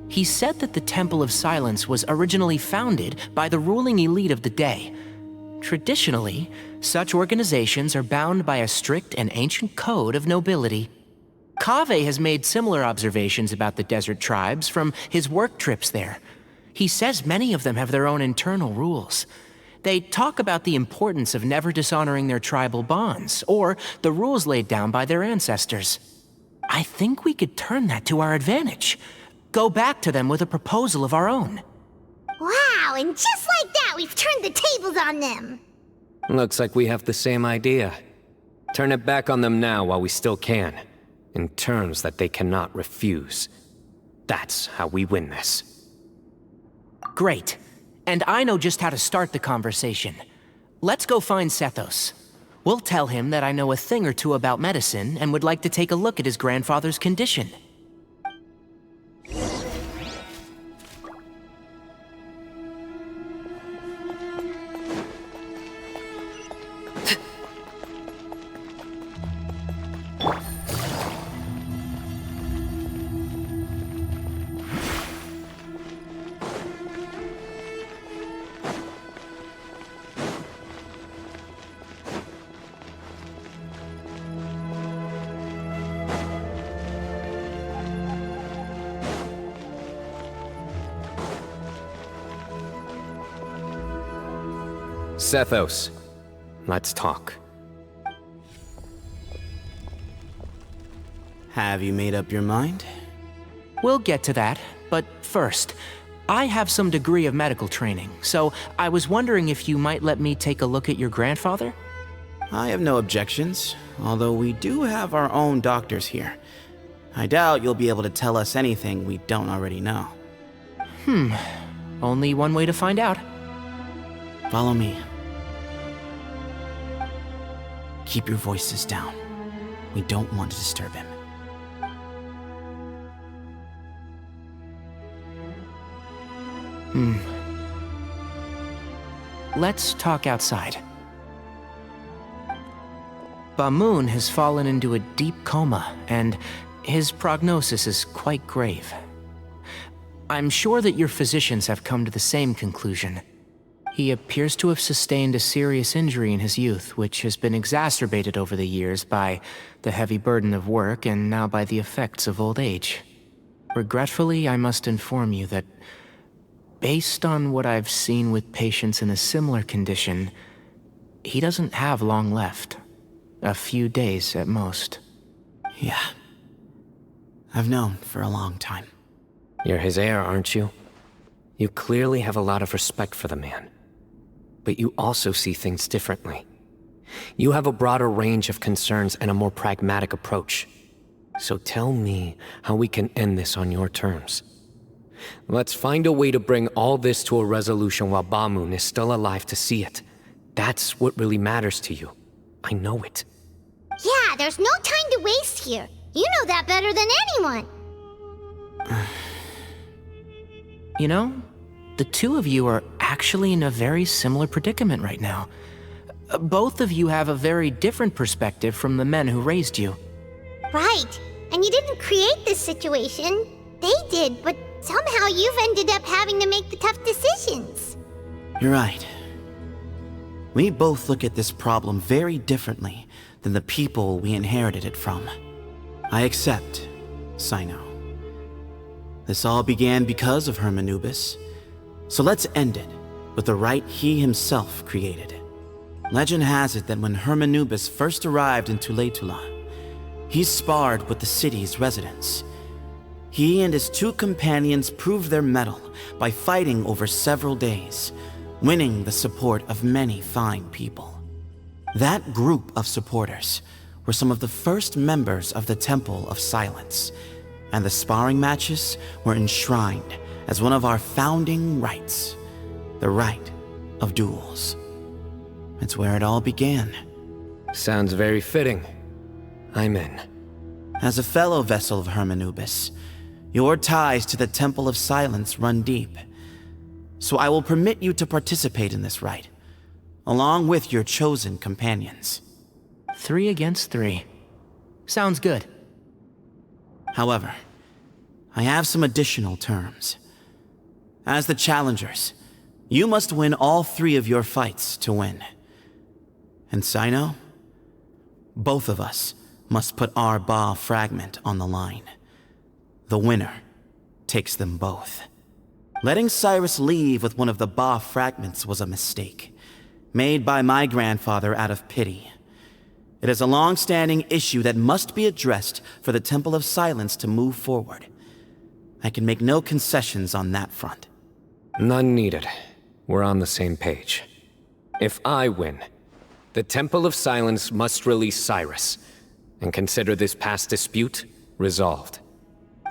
He said that the Temple of Silence was originally founded by the ruling elite of the day. Traditionally, such organizations are bound by a strict and ancient code of nobility. Kaveh has made similar observations about the desert tribes from his work trips there. He says many of them have their own internal rules. They talk about the importance of never dishonoring their tribal bonds, or the rules laid down by their ancestors. I think we could turn that to our advantage. Go back to them with a proposal of our own. Wow, and just like that, we've turned the tables on them! Looks like we have the same idea. Turn it back on them now while we still can, in terms that they cannot refuse. That's how we win this. Great. And I know just how to start the conversation. Let's go find Sethos. We'll tell him that I know a thing or two about medicine and would like to take a look at his grandfather's condition. Sethos, let's talk. Have you made up your mind? We'll get to that, but first, I have some degree of medical training, so I was wondering if you might let me take a look at your grandfather? I have no objections, although we do have our own doctors here. I doubt you'll be able to tell us anything we don't already know. Only one way to find out. Follow me. Keep your voices down. We don't want to disturb him. Let's talk outside. Bamoon has fallen into a deep coma, and his prognosis is quite grave. I'm sure that your physicians have come to the same conclusion. He appears to have sustained a serious injury in his youth, which has been exacerbated over the years by the heavy burden of work and now by the effects of old age. Regretfully, I must inform you that, based on what I've seen with patients in a similar condition, he doesn't have long left. A few days at most. Yeah. I've known for a long time. You're his heir, aren't you? You clearly have a lot of respect for the man. But you also see things differently. You have a broader range of concerns and a more pragmatic approach. So tell me how we can end this on your terms. Let's find a way to bring all this to a resolution while Bamoon is still alive to see it. That's what really matters to you. I know it. Yeah, there's no time to waste here. You know that better than anyone. You know, the two of you are actually in a very similar predicament right now. Both of you have a very different perspective from the men who raised you. Right. And you didn't create this situation. They did, but somehow you've ended up having to make the tough decisions. You're right. We both look at this problem very differently than the people we inherited it from. I accept, Cyno. This all began because of Hermanubis, so let's end it with the rite he himself created. Legend has it that when Hermanubis first arrived in Tuletula, he sparred with the city's residents. He and his two companions proved their mettle by fighting over several days, winning the support of many fine people. That group of supporters were some of the first members of the Temple of Silence, and the sparring matches were enshrined as one of our founding rites, the rite of duels. It's where it all began. Sounds very fitting. I'm in. As a fellow vessel of Hermanubis, your ties to the Temple of Silence run deep. So I will permit you to participate in this rite, along with your chosen companions. 3 against 3. Sounds good. However, I have some additional terms. As the challengers, you must win all 3 of your fights to win. And Cyno, both of us must put our Ba fragment on the line. The winner takes them both. Letting Cyrus leave with one of the Ba fragments was a mistake, made by my grandfather out of pity. It is a long-standing issue that must be addressed for the Temple of Silence to move forward. I can make no concessions on that front. None needed. We're on the same page. If I win, the Temple of Silence must release Cyrus, and consider this past dispute resolved.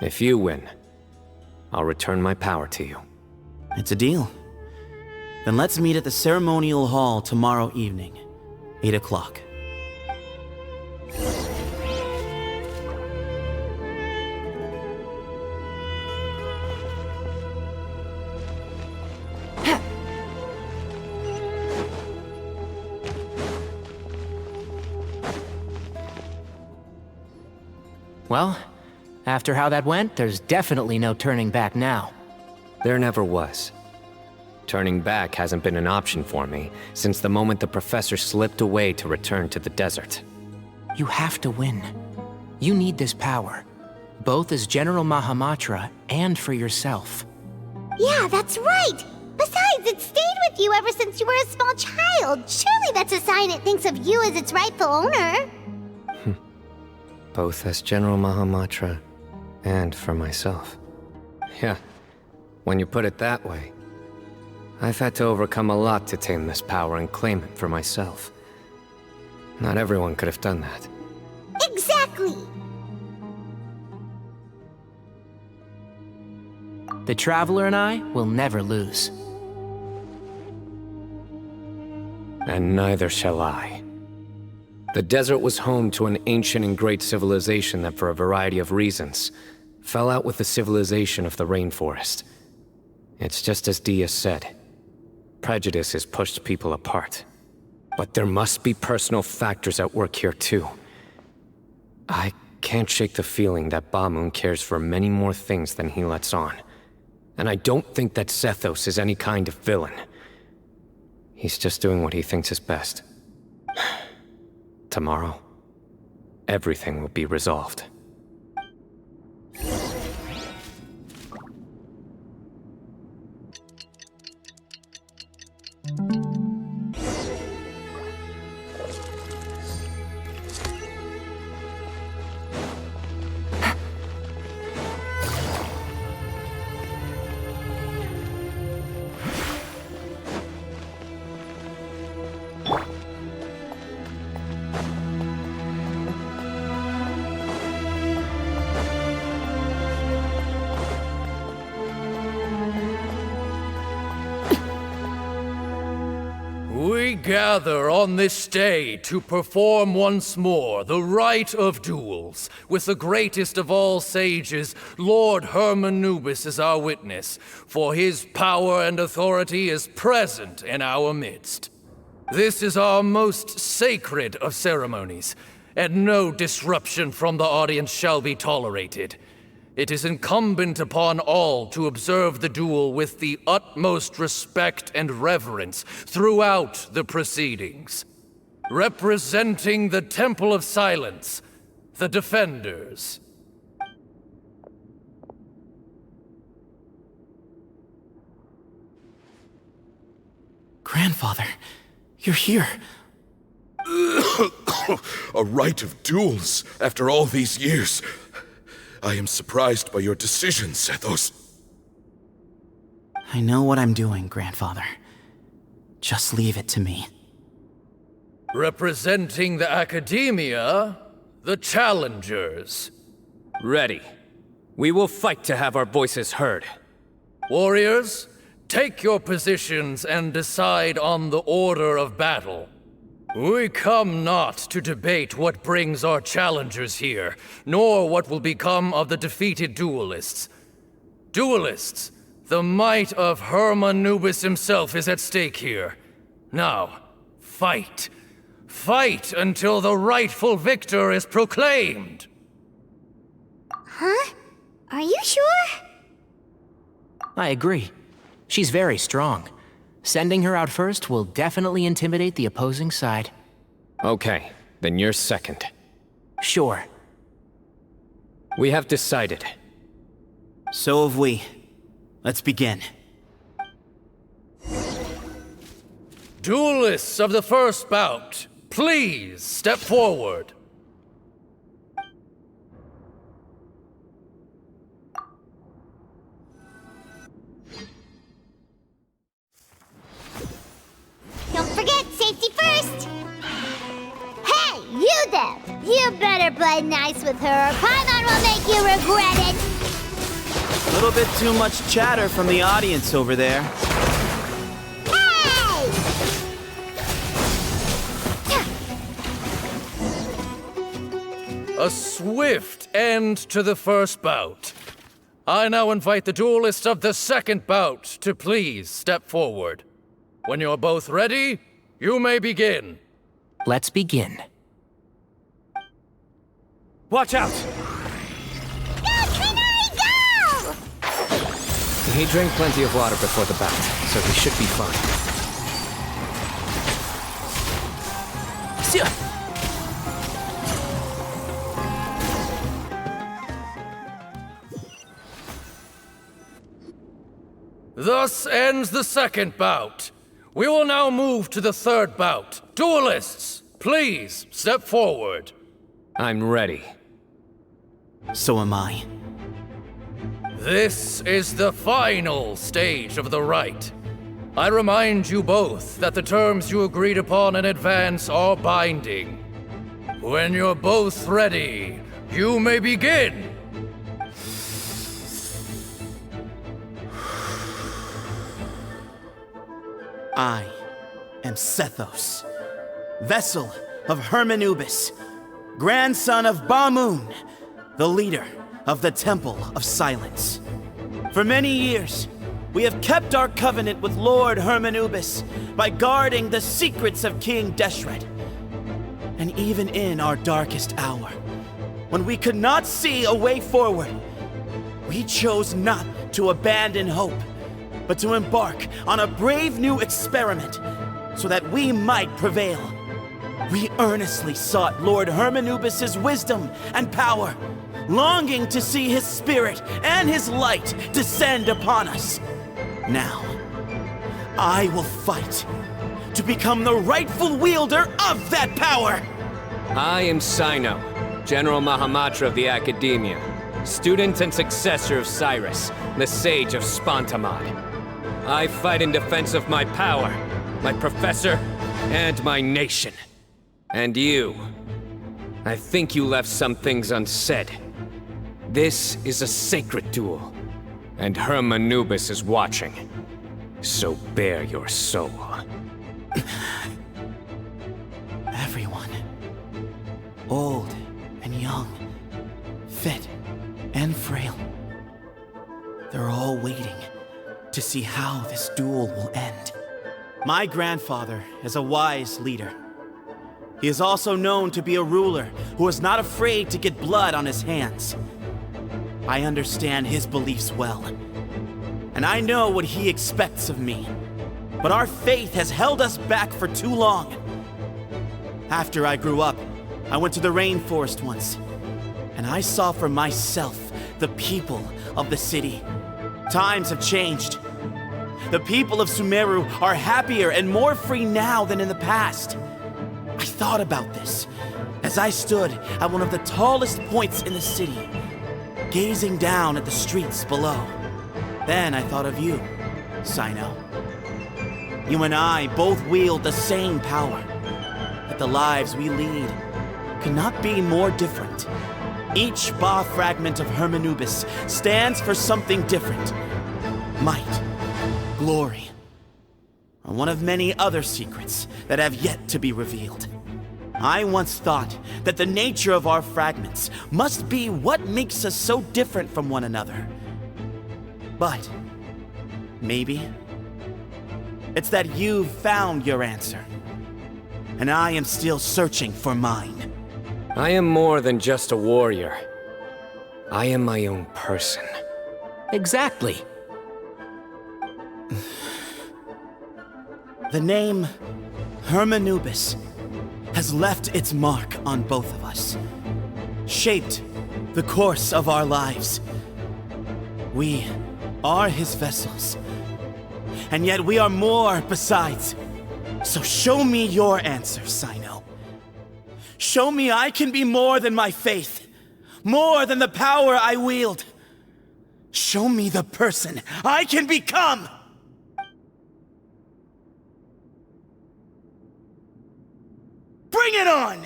If you win, I'll return my power to you. It's a deal. Then let's meet at the ceremonial hall tomorrow evening, 8 o'clock. Well, after how that went, there's definitely no turning back now. There never was. Turning back hasn't been an option for me since the moment the professor slipped away to return to the desert. You have to win. You need this power, both as General Mahamatra and for yourself. Yeah, that's right! Besides, since it stayed with you ever since you were a small child. Surely that's a sign it thinks of you as its rightful owner. Both as General Mahamatra and for myself. Yeah, when you put it that way, I've had to overcome a lot to tame this power and claim it for myself. Not everyone could have done that. Exactly! The Traveler and I will never lose. And neither shall I. The desert was home to an ancient and great civilization that, for a variety of reasons, fell out with the civilization of the rainforest. It's just as Dia said. Prejudice has pushed people apart. But there must be personal factors at work here too. I can't shake the feeling that Bamoon cares for many more things than he lets on. And I don't think that Zethos is any kind of villain. He's just doing what he thinks is best. Tomorrow, everything will be resolved. We gather on this day to perform once more the rite of duels, with the greatest of all sages, Lord Hermanubis, as our witness, for his power and authority is present in our midst. This is our most sacred of ceremonies, and no disruption from the audience shall be tolerated. It is incumbent upon all to observe the duel with the utmost respect and reverence throughout the proceedings. Representing the Temple of Silence, the Defenders. Grandfather, you're here. A rite of duels after all these years. I am surprised by your decision, Zethos. I know what I'm doing, Grandfather. Just leave it to me. Representing the Academia, the Challengers. Ready. We will fight to have our voices heard. Warriors, take your positions and decide on the order of battle. We come not to debate what brings our challengers here, nor what will become of the defeated duelists. Duelists, the might of Hermanubis himself is at stake here. Now, fight. Fight until the rightful victor is proclaimed. Huh? Are you sure? I agree. She's very strong. Sending her out first will definitely intimidate the opposing side. Okay, then you're second. Sure. We have decided. So have we. Let's begin. Duelists of the first bout, please step forward. Don't forget, safety first! Hey, you there! You better play nice with her or Paimon will make you regret it! A little bit too much chatter from the audience over there. Hey! A swift end to the first bout. I now invite the duelists of the second bout to please step forward. When you're both ready, you may begin. Let's begin. Watch out! Go! He drank plenty of water before the bout, so he should be fine. Thus ends the second bout. We will now move to the third bout. Duelists, please step forward. I'm ready. So am I. This is the final stage of the rite. I remind you both that the terms you agreed upon in advance are binding. When you're both ready, you may begin. I am Sethos, vessel of Hermanubis, grandson of Bamoon, the leader of the Temple of Silence. For many years, we have kept our covenant with Lord Hermanubis by guarding the secrets of King Deshret. And even in our darkest hour, when we could not see a way forward, we chose not to abandon hope, but to embark on a brave new experiment so that we might prevail. We earnestly sought Lord Hermanubis' wisdom and power, longing to see his spirit and his light descend upon us. Now, I will fight to become the rightful wielder of that power! I am Cyno, General Mahamatra of the Academia, student and successor of Cyrus, the Sage of Spantamad. I fight in defense of my power, my professor, and my nation. And you. I think you left some things unsaid. This is a sacred duel, and Hermanubis is watching. So bare your soul. Everyone, old and young, fit and frail, they're all waiting to see how this duel will end. My grandfather is a wise leader. He is also known to be a ruler who is not afraid to get blood on his hands. I understand his beliefs well, and I know what he expects of me. But our faith has held us back for too long. After I grew up, I went to the rainforest once, and I saw for myself the people of the city. Times have changed. The people of Sumeru are happier and more free now than in the past. I thought about this as I stood at one of the tallest points in the city, gazing down at the streets below. Then I thought of you, Cyno. You and I both wield the same power, but the lives we lead could not be more different. Each Ba fragment of Hermanubis stands for something different. Might, glory, or one of many other secrets that have yet to be revealed. I once thought that the nature of our fragments must be what makes us so different from one another. But maybe it's that you've found your answer, and I am still searching for mine. I am more than just a warrior. I am my own person. Exactly. The name Hermanubis has left its mark on both of us, shaped the course of our lives. We are his vessels, and yet we are more besides. So show me your answer, Cyno. Show me I can be more than my faith, more than the power I wield. Show me the person I can become! Bring it on!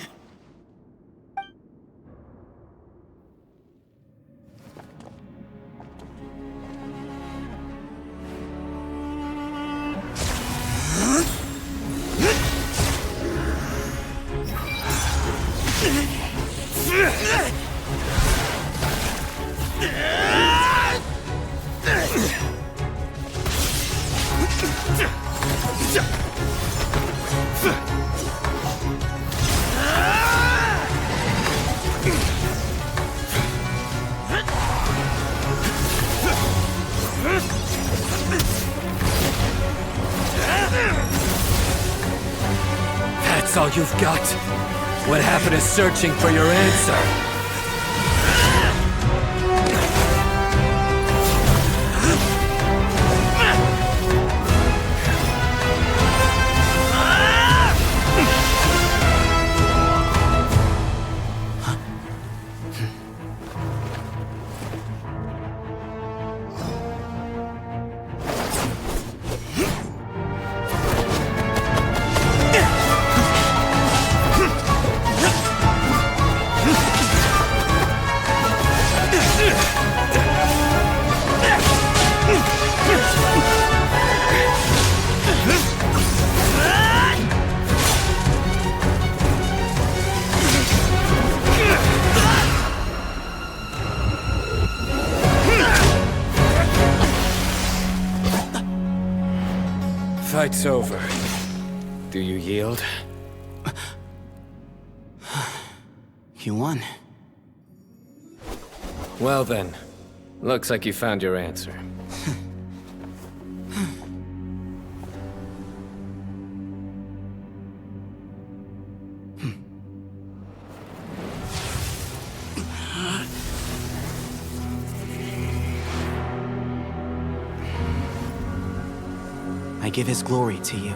That's all you've got? What happened to searching for your answer? fight's over. Do you yield? You won. Well then, looks like you found your answer. I give his glory to you.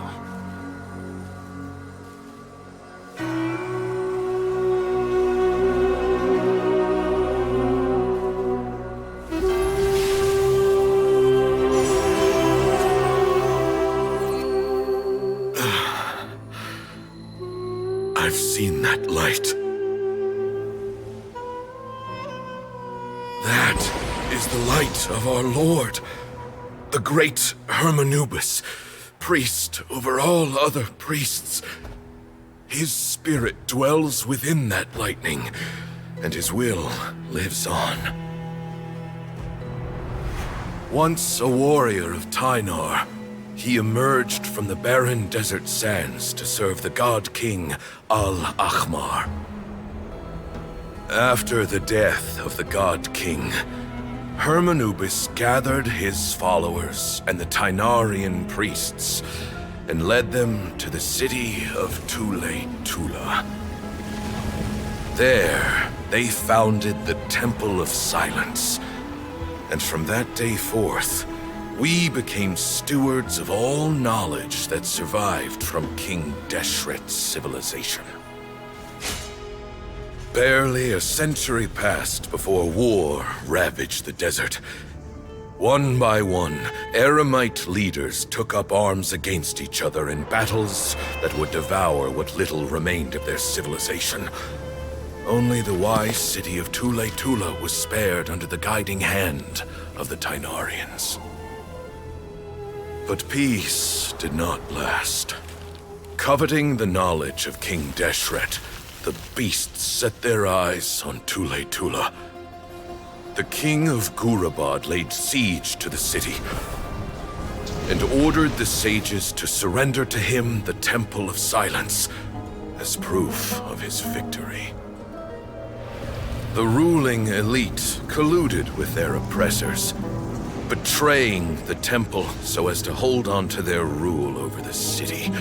I've seen that light. That is the light of our Lord, the great Hermanubis, priest over all other priests. His spirit dwells within that lightning, and his will lives on. Once a warrior of Tynar, he emerged from the barren desert sands to serve the god king Al-Ahmar. After the death of the god king, Hermanubis gathered his followers and the Tynarian priests and led them to the city of Tule-Tula. There, they founded the Temple of Silence, and from that day forth, we became stewards of all knowledge that survived from King Deshret's civilization. Barely a century passed before war ravaged the desert. One by one, Eremite leaders took up arms against each other in battles that would devour what little remained of their civilization. Only the wise city of Tule-Tula was spared under the guiding hand of the Tynarians. But peace did not last. Coveting the knowledge of King Deshret, the beasts set their eyes on Tule-Tula. The king of Gurabad laid siege to the city and ordered the sages to surrender to him the Temple of Silence as proof of his victory. The ruling elite colluded with their oppressors, betraying the temple so as to hold on to their rule over the city.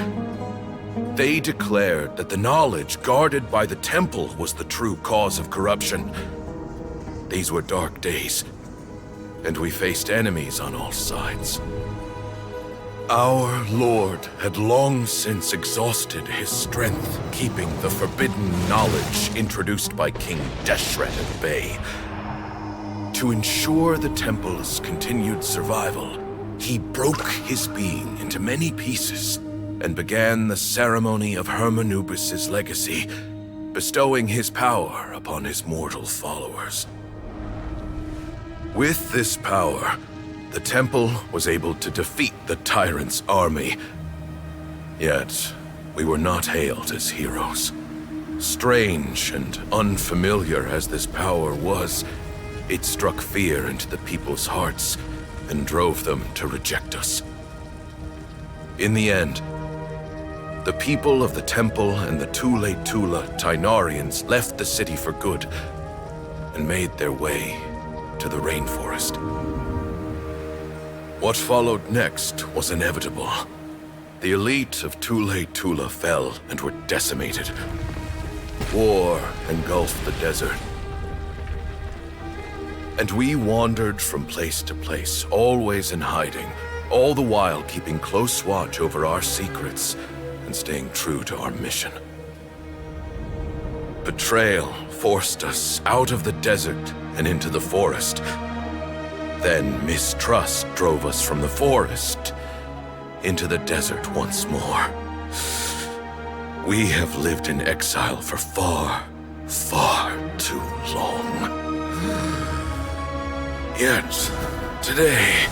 They declared that the knowledge guarded by the temple was the true cause of corruption. These were dark days, and we faced enemies on all sides. Our Lord had long since exhausted his strength, keeping the forbidden knowledge introduced by King Deshret at bay. To ensure the temple's continued survival, he broke his being into many pieces and began the ceremony of Hermanubis' legacy, bestowing his power upon his mortal followers. With this power, the temple was able to defeat the tyrant's army. Yet, we were not hailed as heroes. Strange and unfamiliar as this power was, it struck fear into the people's hearts and drove them to reject us. In the end, the people of the temple and the Tule-Tula Tynarians left the city for good and made their way to the rainforest. What followed next was inevitable. The elite of Tule-Tula fell and were decimated. War engulfed the desert. And we wandered from place to place, always in hiding, all the while keeping close watch over our secrets and staying true to our mission. Betrayal forced us out of the desert and into the forest. Then mistrust drove us from the forest into the desert once more. We have lived in exile for far, far too long. Yet, today,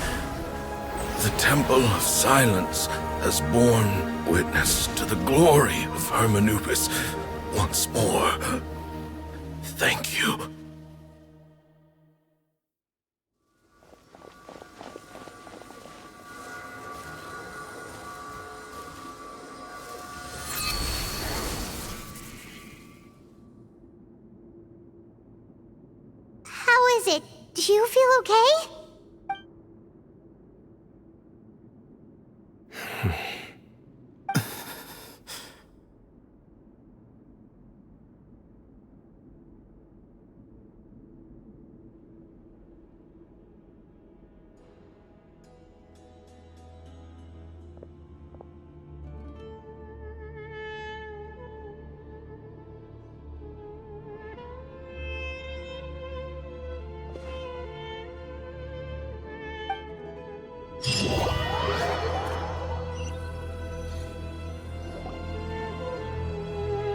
the Temple of Silence has borne witness to the glory of Hermanubis once more. Thank you. is it? Do you feel okay?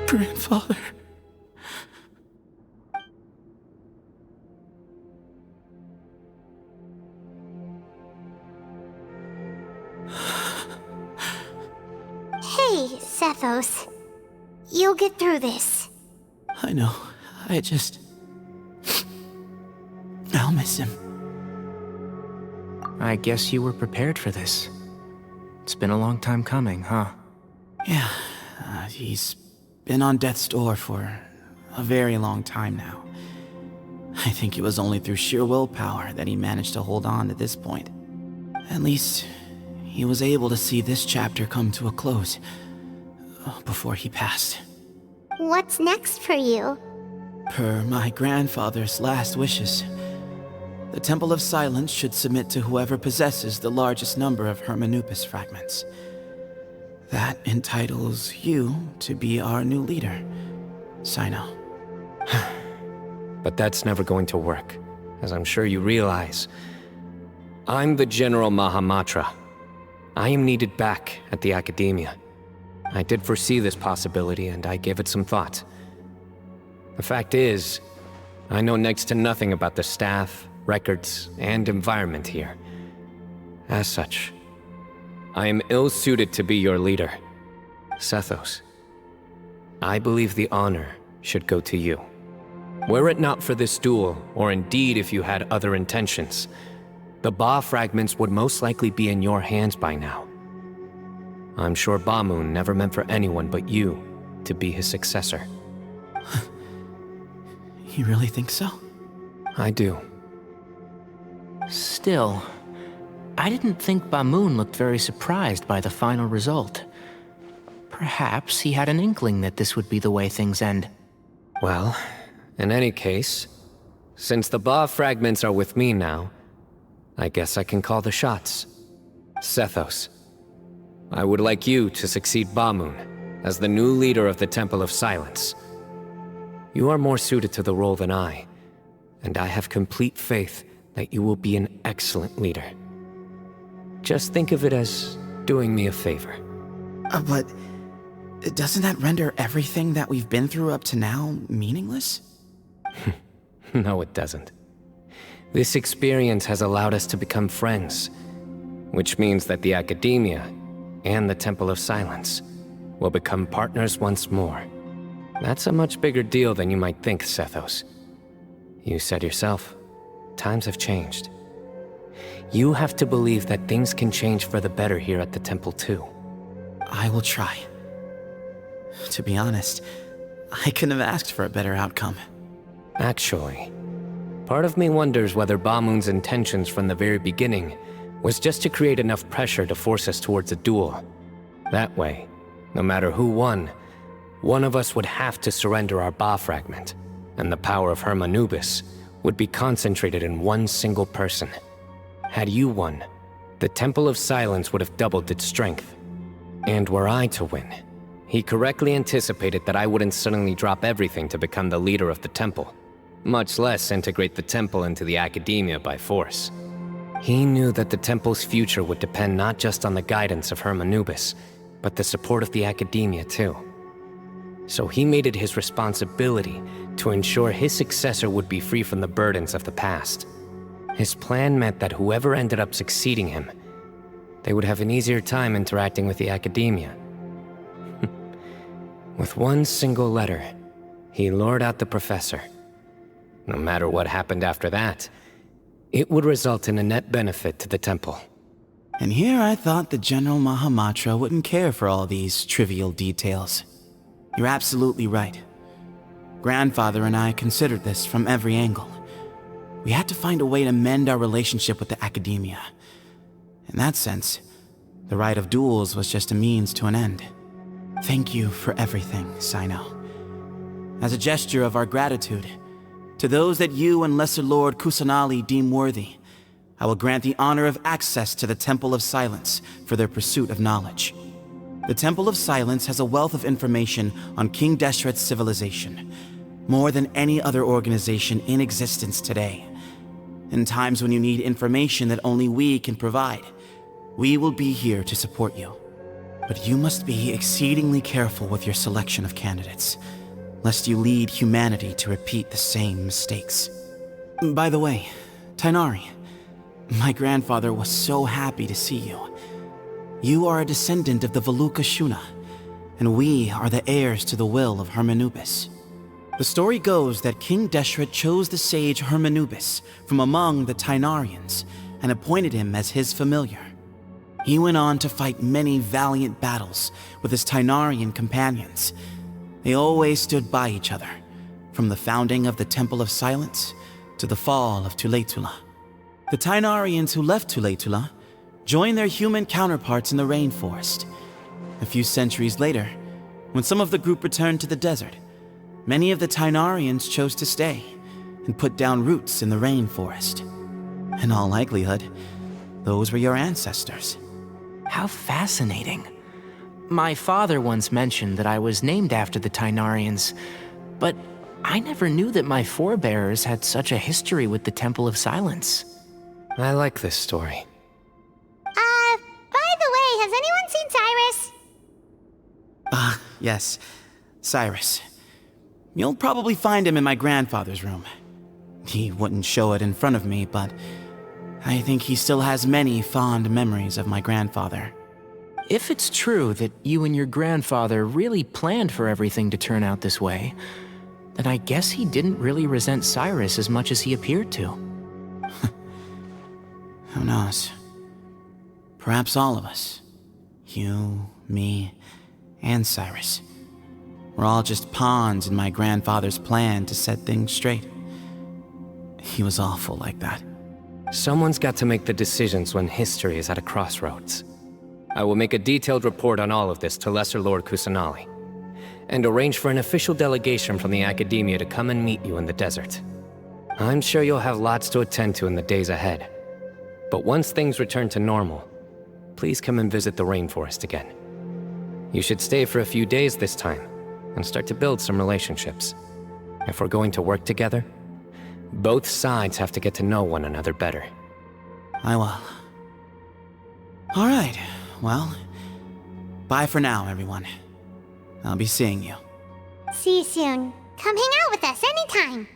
Grandfather. Hey, Sethos. You'll get through this. I know. I'll miss him. I guess you were prepared for this. It's been a long time coming, huh? Yeah, he's been on death's door for a very long time now. I think it was only through sheer willpower that he managed to hold on to this point. At least, he was able to see this chapter come to a close before he passed. What's next for you? Per my grandfather's last wishes, the Temple of Silence should submit to whoever possesses the largest number of Hermanupus fragments. That entitles you to be our new leader, Cyno. But that's never going to work, as I'm sure you realize. I'm the General Mahamatra. I am needed back at the Academia. I did foresee this possibility, and I gave it some thought. The fact is, I know next to nothing about the staff, records, and environment here. As such, I am ill-suited to be your leader. Sethos, I believe the honor should go to you. Were it not for this duel, or indeed if you had other intentions, the Ba fragments would most likely be in your hands by now. I'm sure Bamoon never meant for anyone but you to be his successor. You really think so? I do. Still, I didn't think Bamoon looked very surprised by the final result. Perhaps he had an inkling that this would be the way things end. Well, in any case, since the Ba fragments are with me now, I guess I can call the shots. Sethos, I would like you to succeed Bamoon as the new leader of the Temple of Silence. You are more suited to the role than I, and I have complete faith that you will be an excellent leader. Just think of it as doing me a favor. But doesn't that render everything that we've been through up to now meaningless? No, it doesn't. This experience has allowed us to become friends, which means that the Academia and the Temple of Silence will become partners once more. That's a much bigger deal than you might think, Sethos. You said yourself, times have changed. You have to believe that things can change for the better here at the Temple too. I will try. To be honest, I couldn't have asked for a better outcome. Actually, part of me wonders whether Bamoon's intentions from the very beginning was just to create enough pressure to force us towards a duel. That way, no matter who won, one of us would have to surrender our Ba fragment, and the power of Hermanubis would be concentrated in one single person. Had you won, the Temple of Silence would have doubled its strength. And were I to win, he correctly anticipated that I wouldn't suddenly drop everything to become the leader of the temple, much less integrate the temple into the Academia by force. He knew that the temple's future would depend not just on the guidance of Hermanubis, but the support of the Academia too. So he made it his responsibility to ensure his successor would be free from the burdens of the past. His plan meant that whoever ended up succeeding him, they would have an easier time interacting with the Academia. With one single letter, he lured out the professor. No matter what happened after that, it would result in a net benefit to the temple. And here I thought the General Mahamatra wouldn't care for all these trivial details. You're absolutely right. Grandfather and I considered this from every angle. We had to find a way to mend our relationship with the academia. In that sense, the rite of duels was just a means to an end. Thank you for everything, Cyno. As a gesture of our gratitude, to those that you and Lesser Lord Kusanali deem worthy, I will grant the honor of access to the Temple of Silence for their pursuit of knowledge. The Temple of Silence has a wealth of information on King Deshret's civilization, more than any other organization in existence today. In times when you need information that only we can provide, we will be here to support you. But you must be exceedingly careful with your selection of candidates, lest you lead humanity to repeat the same mistakes. By the way, Tighnari, my grandfather was so happy to see you. You are a descendant of the Veluca Shuna, and we are the heirs to the will of Hermanubis. The story goes that King Deshret chose the sage Hermanubis from among the Tighnarians and appointed him as his familiar. He went on to fight many valiant battles with his Tighnarian companions. They always stood by each other, from the founding of the Temple of Silence to the fall of Tuletula. The Tighnarians who left Tuletula joined their human counterparts in the rainforest. A few centuries later, when some of the group returned to the desert, many of the Tighnarians chose to stay and put down roots in the rainforest. In all likelihood, those were your ancestors. How fascinating. My father once mentioned that I was named after the Tighnarians, but I never knew that my forebears had such a history with the Temple of Silence. I like this story. By the way, has anyone seen Cyrus? Yes, Cyrus. You'll probably find him in my grandfather's room. He wouldn't show it in front of me, but I think he still has many fond memories of my grandfather. If it's true that you and your grandfather really planned for everything to turn out this way, then I guess he didn't really resent Cyrus as much as he appeared to. Who knows? Perhaps all of us. You, me, and Cyrus. We're all just pawns in my grandfather's plan to set things straight. He was awful like that. Someone's got to make the decisions when history is at a crossroads. I will make a detailed report on all of this to Lesser Lord Kusanali, and arrange for an official delegation from the Academia to come and meet you in the desert. I'm sure you'll have lots to attend to in the days ahead. But once things return to normal, please come and visit the rainforest again. You should stay for a few days this time, and start to build some relationships. If we're going to work together, both sides have to get to know one another better. I will. All right, well, bye for now, everyone. I'll be seeing you. See you soon. Come hang out with us anytime.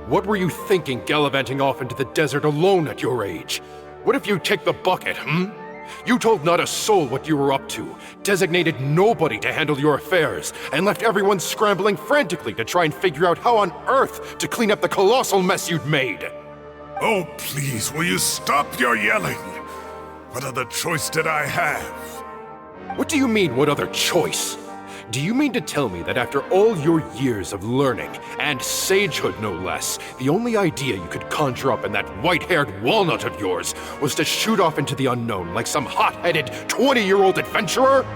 What were you thinking gallivanting off into the desert alone at your age? What if you take the bucket, You told not a soul what you were up to, designated nobody to handle your affairs, and left everyone scrambling frantically to try and figure out how on earth to clean up the colossal mess you'd made. Oh, please, will you stop your yelling? What other choice did I have? What do you mean, what other choice? Do you mean to tell me that after all your years of learning, and sagehood no less, the only idea you could conjure up in that white-haired walnut of yours was to shoot off into the unknown like some hot-headed 20-year-old adventurer?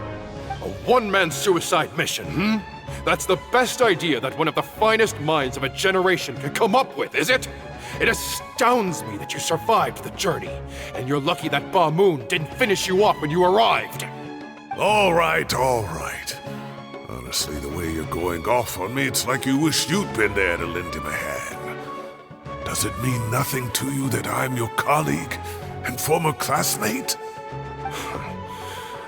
A one-man suicide mission, That's the best idea that one of the finest minds of a generation could come up with, is it? It astounds me that you survived the journey, and you're lucky that Ba Moon didn't finish you off when you arrived. All right, all right. Honestly, the way you're going off on me, it's like you wish you'd been there to lend him a hand. Does it mean nothing to you that I'm your colleague and former classmate?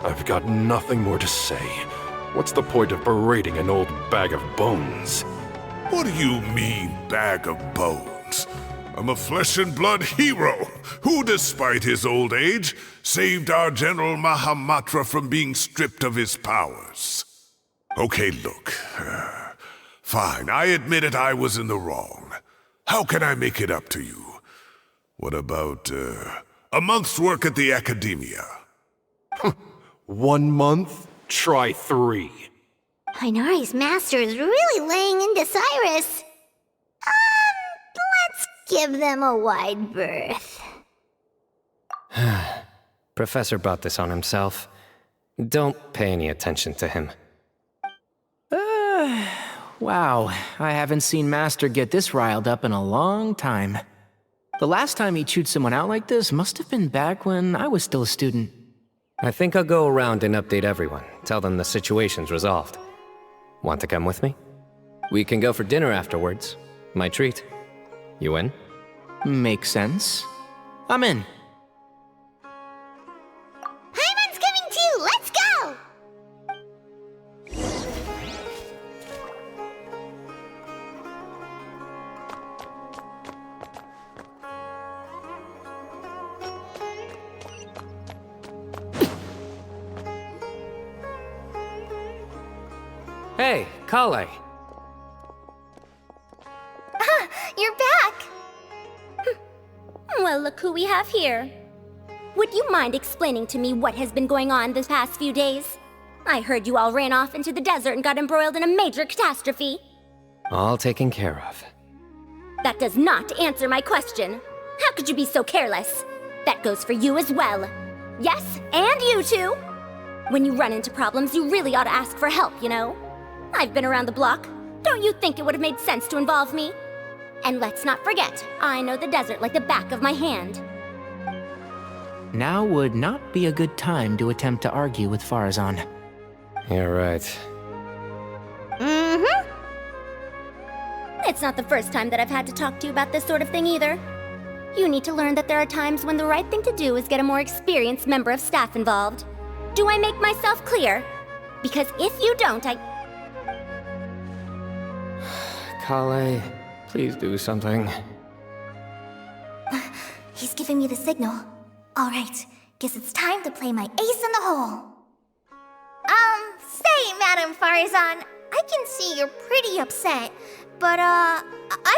I've got nothing more to say. What's the point of berating an old bag of bones? What do you mean, bag of bones? I'm a flesh and blood hero who, despite his old age, saved our General Mahamatra from being stripped of his powers. Okay, look. Fine, I admit it, I was in the wrong. How can I make it up to you? What about, a month's work at the Academia? 1 month? Try 3. Inari's master is really laying into Cyrus. Let's give them a wide berth. Professor brought this on himself. Don't pay any attention to him. Wow, I haven't seen Master get this riled up in a long time. The last time he chewed someone out like this must have been back when I was still a student. I think I'll go around and update everyone, tell them the situation's resolved. Want to come with me? We can go for dinner afterwards. My treat. You in? Makes sense. I'm in. Paimon's coming too! Let's go! Hey, Kale. You're back! Well, look who we have here. Would you mind explaining to me what has been going on this past few days? I heard you all ran off into the desert and got embroiled in a major catastrophe. All taken care of. That does not answer my question. How could you be so careless? That goes for you as well. Yes, and you too. When you run into problems, you really ought to ask for help, you know? I've been around the block. Don't you think it would have made sense to involve me? And let's not forget, I know the desert like the back of my hand. Now would not be a good time to attempt to argue with Farazan. You're right. Mm-hmm. It's not the first time that I've had to talk to you about this sort of thing either. You need to learn that there are times when the right thing to do is get a more experienced member of staff involved. Do I make myself clear? Because if you don't, Kale, please do something. He's giving me the signal. All right, guess it's time to play my ace in the hole. Say, Madam Farazan, I can see you're pretty upset, but, I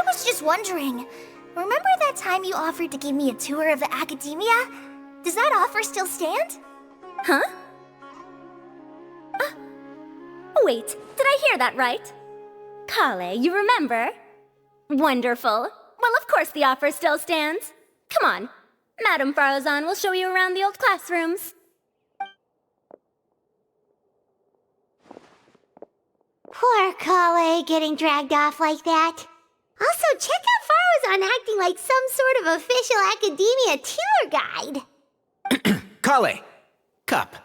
was just wondering, remember that time you offered to give me a tour of the Academia? Does that offer still stand? Huh? Wait, did I hear that right? Kale, you remember? Wonderful. Well, of course the offer still stands. Come on. Madam Farazan will show you around the old classrooms. Poor Kale getting dragged off like that. Also, check out Farazan acting like some sort of official Academia tour guide. Kale! Cup.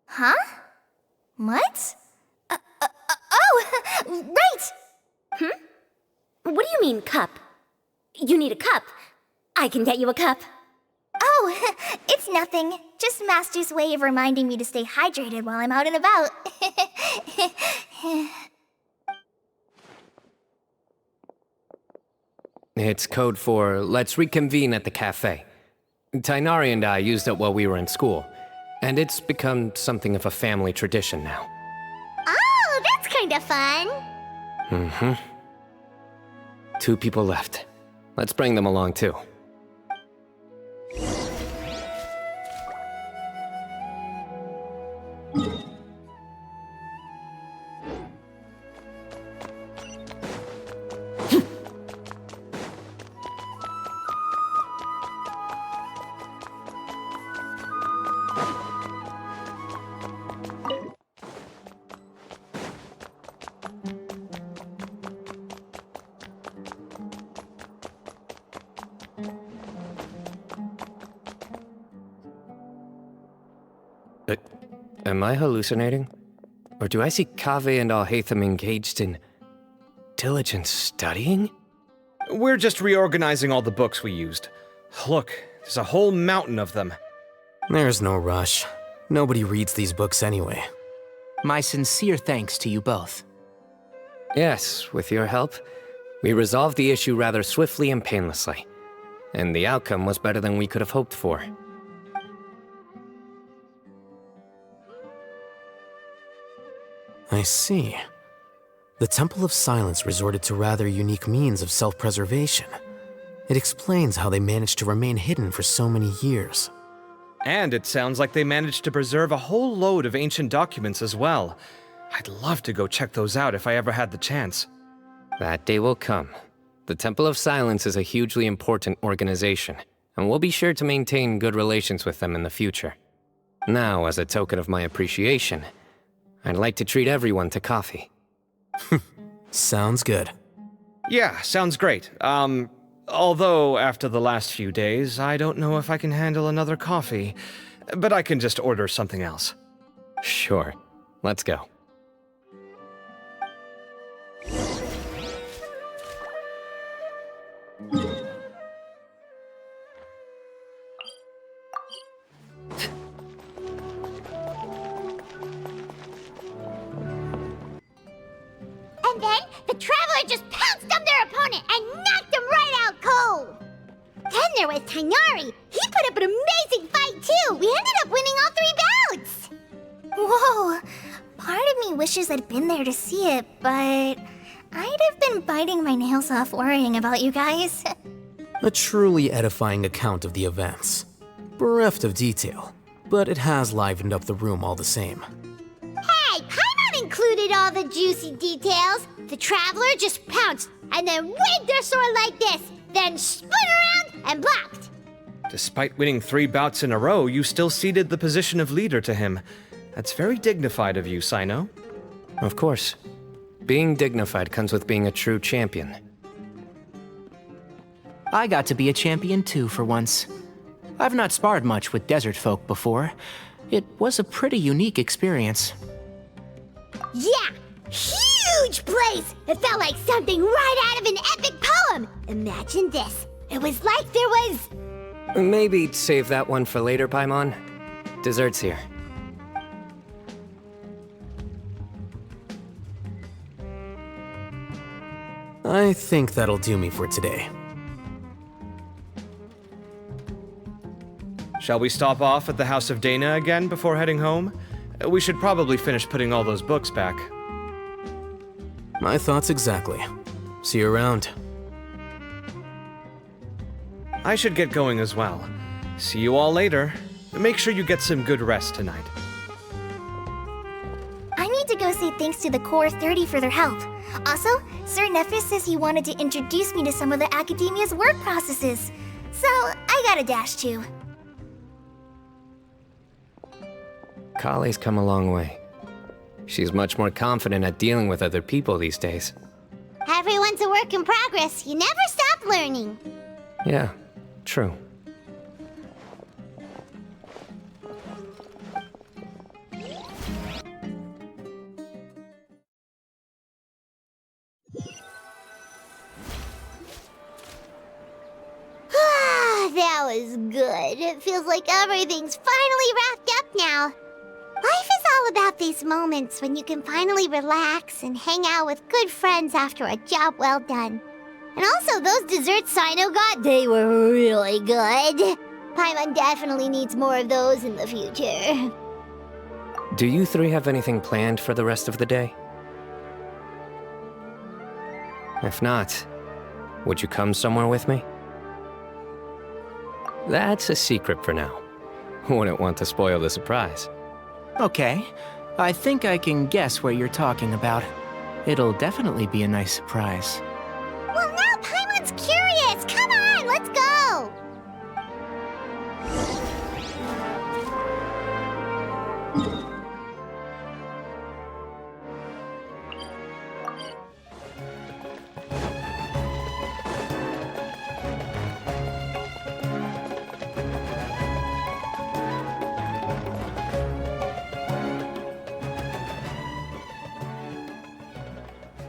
Huh? What? Oh, right! What do you mean, cup? You need a cup. I can get you a cup. Oh, it's nothing. Just Master's way of reminding me to stay hydrated while I'm out and about. It's code for let's reconvene at the cafe. Tighnari and I used it while we were in school, and it's become something of a family tradition now. Oh, that's kind of fun. Mm-hmm. 2 people left. Let's bring them along too. Am I hallucinating? Or do I see Kaveh and Alhaitham engaged in diligent studying? We're just reorganizing all the books we used. Look, there's a whole mountain of them. There's no rush. Nobody reads these books anyway. My sincere thanks to you both. Yes, with your help, we resolved the issue rather swiftly and painlessly. And the outcome was better than we could have hoped for. I see. The Temple of Silence resorted to rather unique means of self-preservation. It explains how they managed to remain hidden for so many years. And it sounds like they managed to preserve a whole load of ancient documents as well. I'd love to go check those out if I ever had the chance. That day will come. The Temple of Silence is a hugely important organization, and we'll be sure to maintain good relations with them in the future. Now, as a token of my appreciation, I'd like to treat everyone to coffee. Sounds good. Yeah, sounds great. Although after the last few days, I don't know if I can handle another coffee, but I can just order something else. Sure. Let's go. And then, the Traveler just pounced on their opponent and knocked him right out cold! Then there was Tighnari. He put up an amazing fight, too! We ended up winning all 3 bouts! Whoa! Part of me wishes I'd been there to see it, but I'd have been biting my nails off worrying about you guys. A truly edifying account of the events. Bereft of detail, but it has livened up the room all the same. Hey, Paimon included all the juicy details. The Traveler just pounced and then waved their sword like this, then spun around and blocked. Despite winning 3 bouts in a row, you still ceded the position of leader to him. That's very dignified of you, Cyno. Of course. Being dignified comes with being a true champion. I got to be a champion too for once. I've not sparred much with desert folk before. It was a pretty unique experience. Yeah! Huge place! It felt like something right out of an epic poem! Imagine this. It was like there was... Maybe save that one for later, Paimon. Dessert's here. I think that'll do me for today. Shall we stop off at the House of Dana again before heading home? We should probably finish putting all those books back. My thoughts exactly. See you around. I should get going as well. See you all later. Make sure you get some good rest tonight. I need to go say thanks to the Core 30 for their help. Also, Sir Nephis says he wanted to introduce me to some of the Academia's work processes. So, I gotta dash too. Kale's come a long way. She's much more confident at dealing with other people these days. Everyone's a work in progress. You never stop learning. Yeah, true. That was good. It feels like everything's finally wrapped up now. Life is all about these moments when you can finally relax and hang out with good friends after a job well done. And also, those desserts Cyno got, they were really good. Paimon definitely needs more of those in the future. Do you 3 have anything planned for the rest of the day? If not, would you come somewhere with me? That's a secret for now. Wouldn't want to spoil the surprise. Okay, I think I can guess what you're talking about. It'll definitely be a nice surprise. Well, now Paimon's curious! Come on, let's go!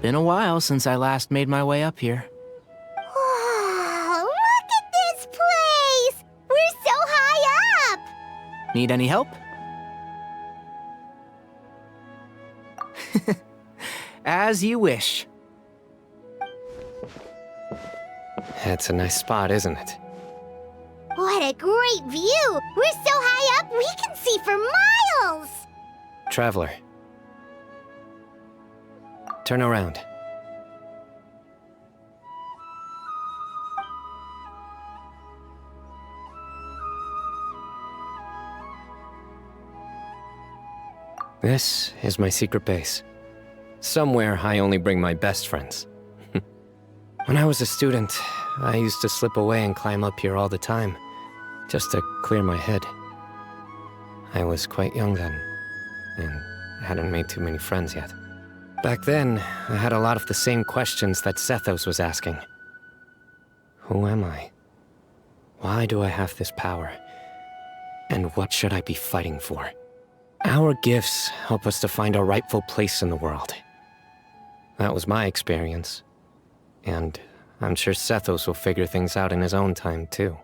Been a while since I last made my way up here. Wow, look at this place! We're so high up! Need any help? As you wish. It's a nice spot, isn't it? What a great view! We're so high up, we can see for miles! Traveler. Turn around. This is my secret base. Somewhere I only bring my best friends. When I was a student, I used to slip away and climb up here all the time, just to clear my head. I was quite young then, and hadn't made too many friends yet. Back then, I had a lot of the same questions that Sethos was asking. Who am I? Why do I have this power? And what should I be fighting for? Our gifts help us to find our rightful place in the world. That was my experience. And I'm sure Sethos will figure things out in his own time, too.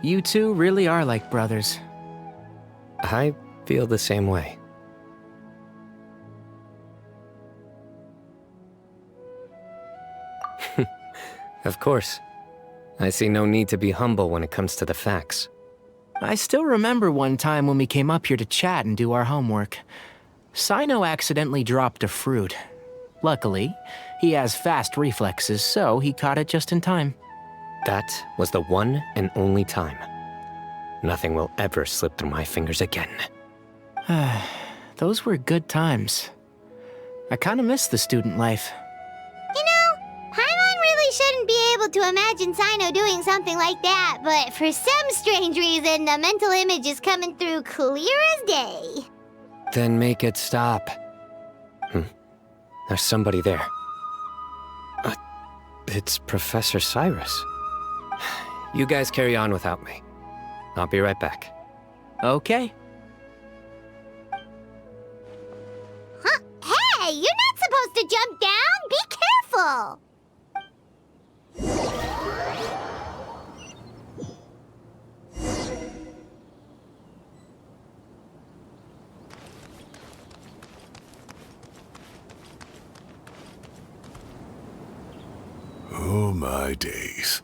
You two really are like brothers. I feel the same way. Of course. I see no need to be humble when it comes to the facts. I still remember one time when we came up here to chat and do our homework. Cyno accidentally dropped a fruit. Luckily, he has fast reflexes, so he caught it just in time. That was the one and only time. Nothing will ever slip through my fingers again. Those were good times. I kinda miss the student life. You know, Paimon really shouldn't be able to imagine Cyno doing something like that, but for some strange reason, the mental image is coming through clear as day. Then make it stop. There's somebody there. It's Professor Cyrus. You guys carry on without me. I'll be right back. Okay. Huh? Hey, you're not supposed to jump down! Be careful! Oh my days.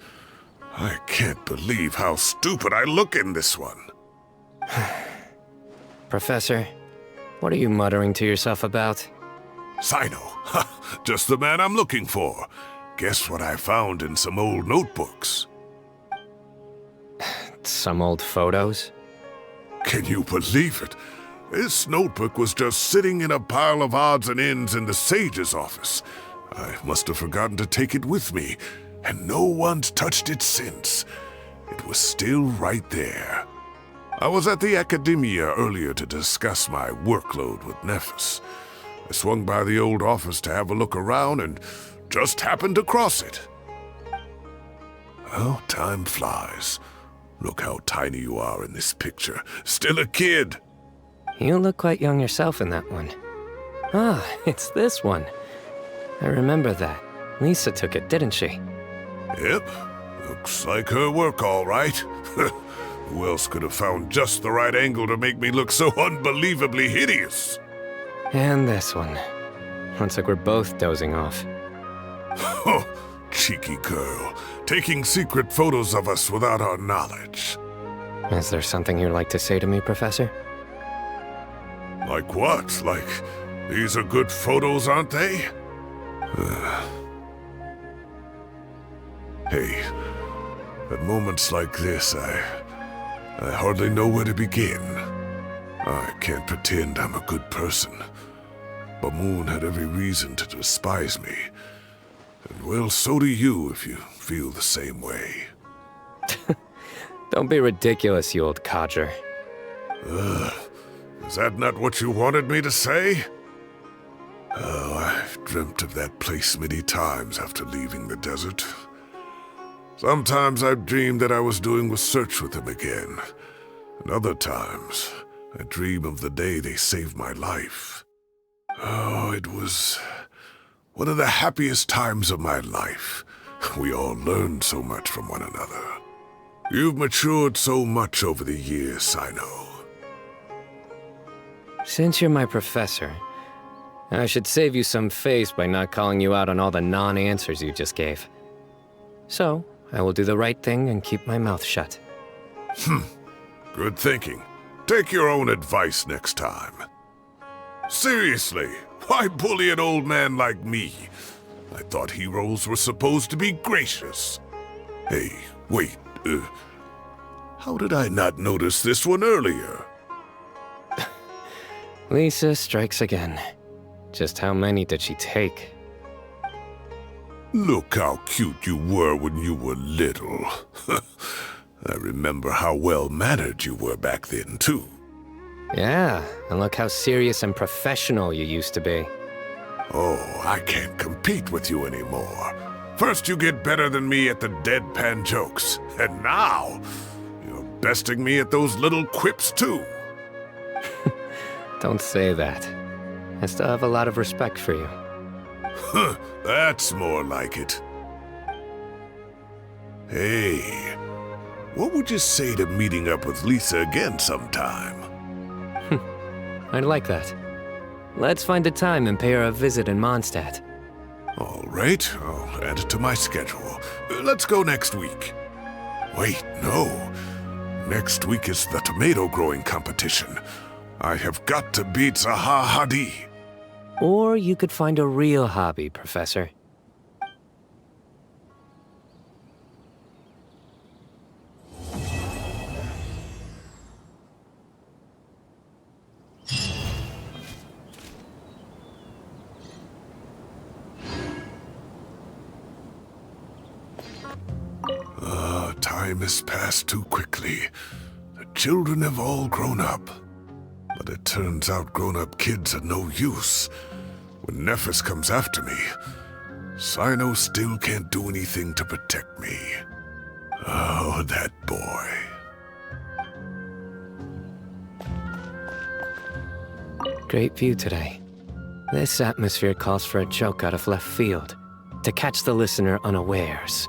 I can't believe how stupid I look in this one. Professor, what are you muttering to yourself about? Cyno. Just the man I'm looking for. Guess what I found in some old notebooks? Some old photos? Can you believe it? This notebook was just sitting in a pile of odds and ends in the sage's office. I must have forgotten to take it with me, and no one's touched it since. It was still right there. I was at the Academia earlier to discuss my workload with Nephis. I swung by the old office to have a look around and just happened to cross it. Well, time flies. Look how tiny you are in this picture. Still a kid. You look quite young yourself in that one. Ah, it's this one. I remember that. Lisa took it, didn't she? Yep. Looks like her work, all right. Who else could have found just the right angle to make me look so unbelievably hideous? And this one. Looks like we're both dozing off. Oh, cheeky girl. Taking secret photos of us without our knowledge. Is there something you'd like to say to me, Professor? Like what? Like, these are good photos, aren't they? Hey, at moments like this, I hardly know where to begin. I can't pretend I'm a good person. But Moon had every reason to despise me. And well, so do you if you feel the same way. Don't be ridiculous, you old codger. Is that not what you wanted me to say? Oh, I've dreamt of that place many times after leaving the desert. Sometimes I've dreamed that I was doing a search with them again. And other times, I dream of the day they saved my life. Oh, it was one of the happiest times of my life. We all learned so much from one another. You've matured so much over the years, Cyno. Since you're my professor, I should save you some face by not calling you out on all the non-answers you just gave. So, I will do the right thing and keep my mouth shut. Good thinking. Take your own advice next time. Seriously, why bully an old man like me? I thought heroes were supposed to be gracious. Hey, wait, how did I not notice this one earlier? Lisa strikes again. Just how many did she take? Look how cute you were when you were little. I remember how well-mannered you were back then, too. Yeah, and look how serious and professional you used to be. Oh, I can't compete with you anymore. First you get better than me at the deadpan jokes, and now you're besting me at those little quips, too. Don't say that. I still have a lot of respect for you. Huh, that's more like it. Hey, what would you say to meeting up with Lisa again sometime? I'd like that. Let's find a time and pay her a visit in Mondstadt. All right, I'll add it to my schedule. Let's go next week. Wait, no. Next week is the tomato growing competition. I have got to beat Zaha Hadi. Or you could find a real hobby, Professor. Time has passed too quickly. The children have all grown up. But it turns out grown-up kids are no use. When Nephis comes after me, Cyno still can't do anything to protect me. Oh, that boy. Great view today. This atmosphere calls for a joke out of left field, to catch the listener unawares.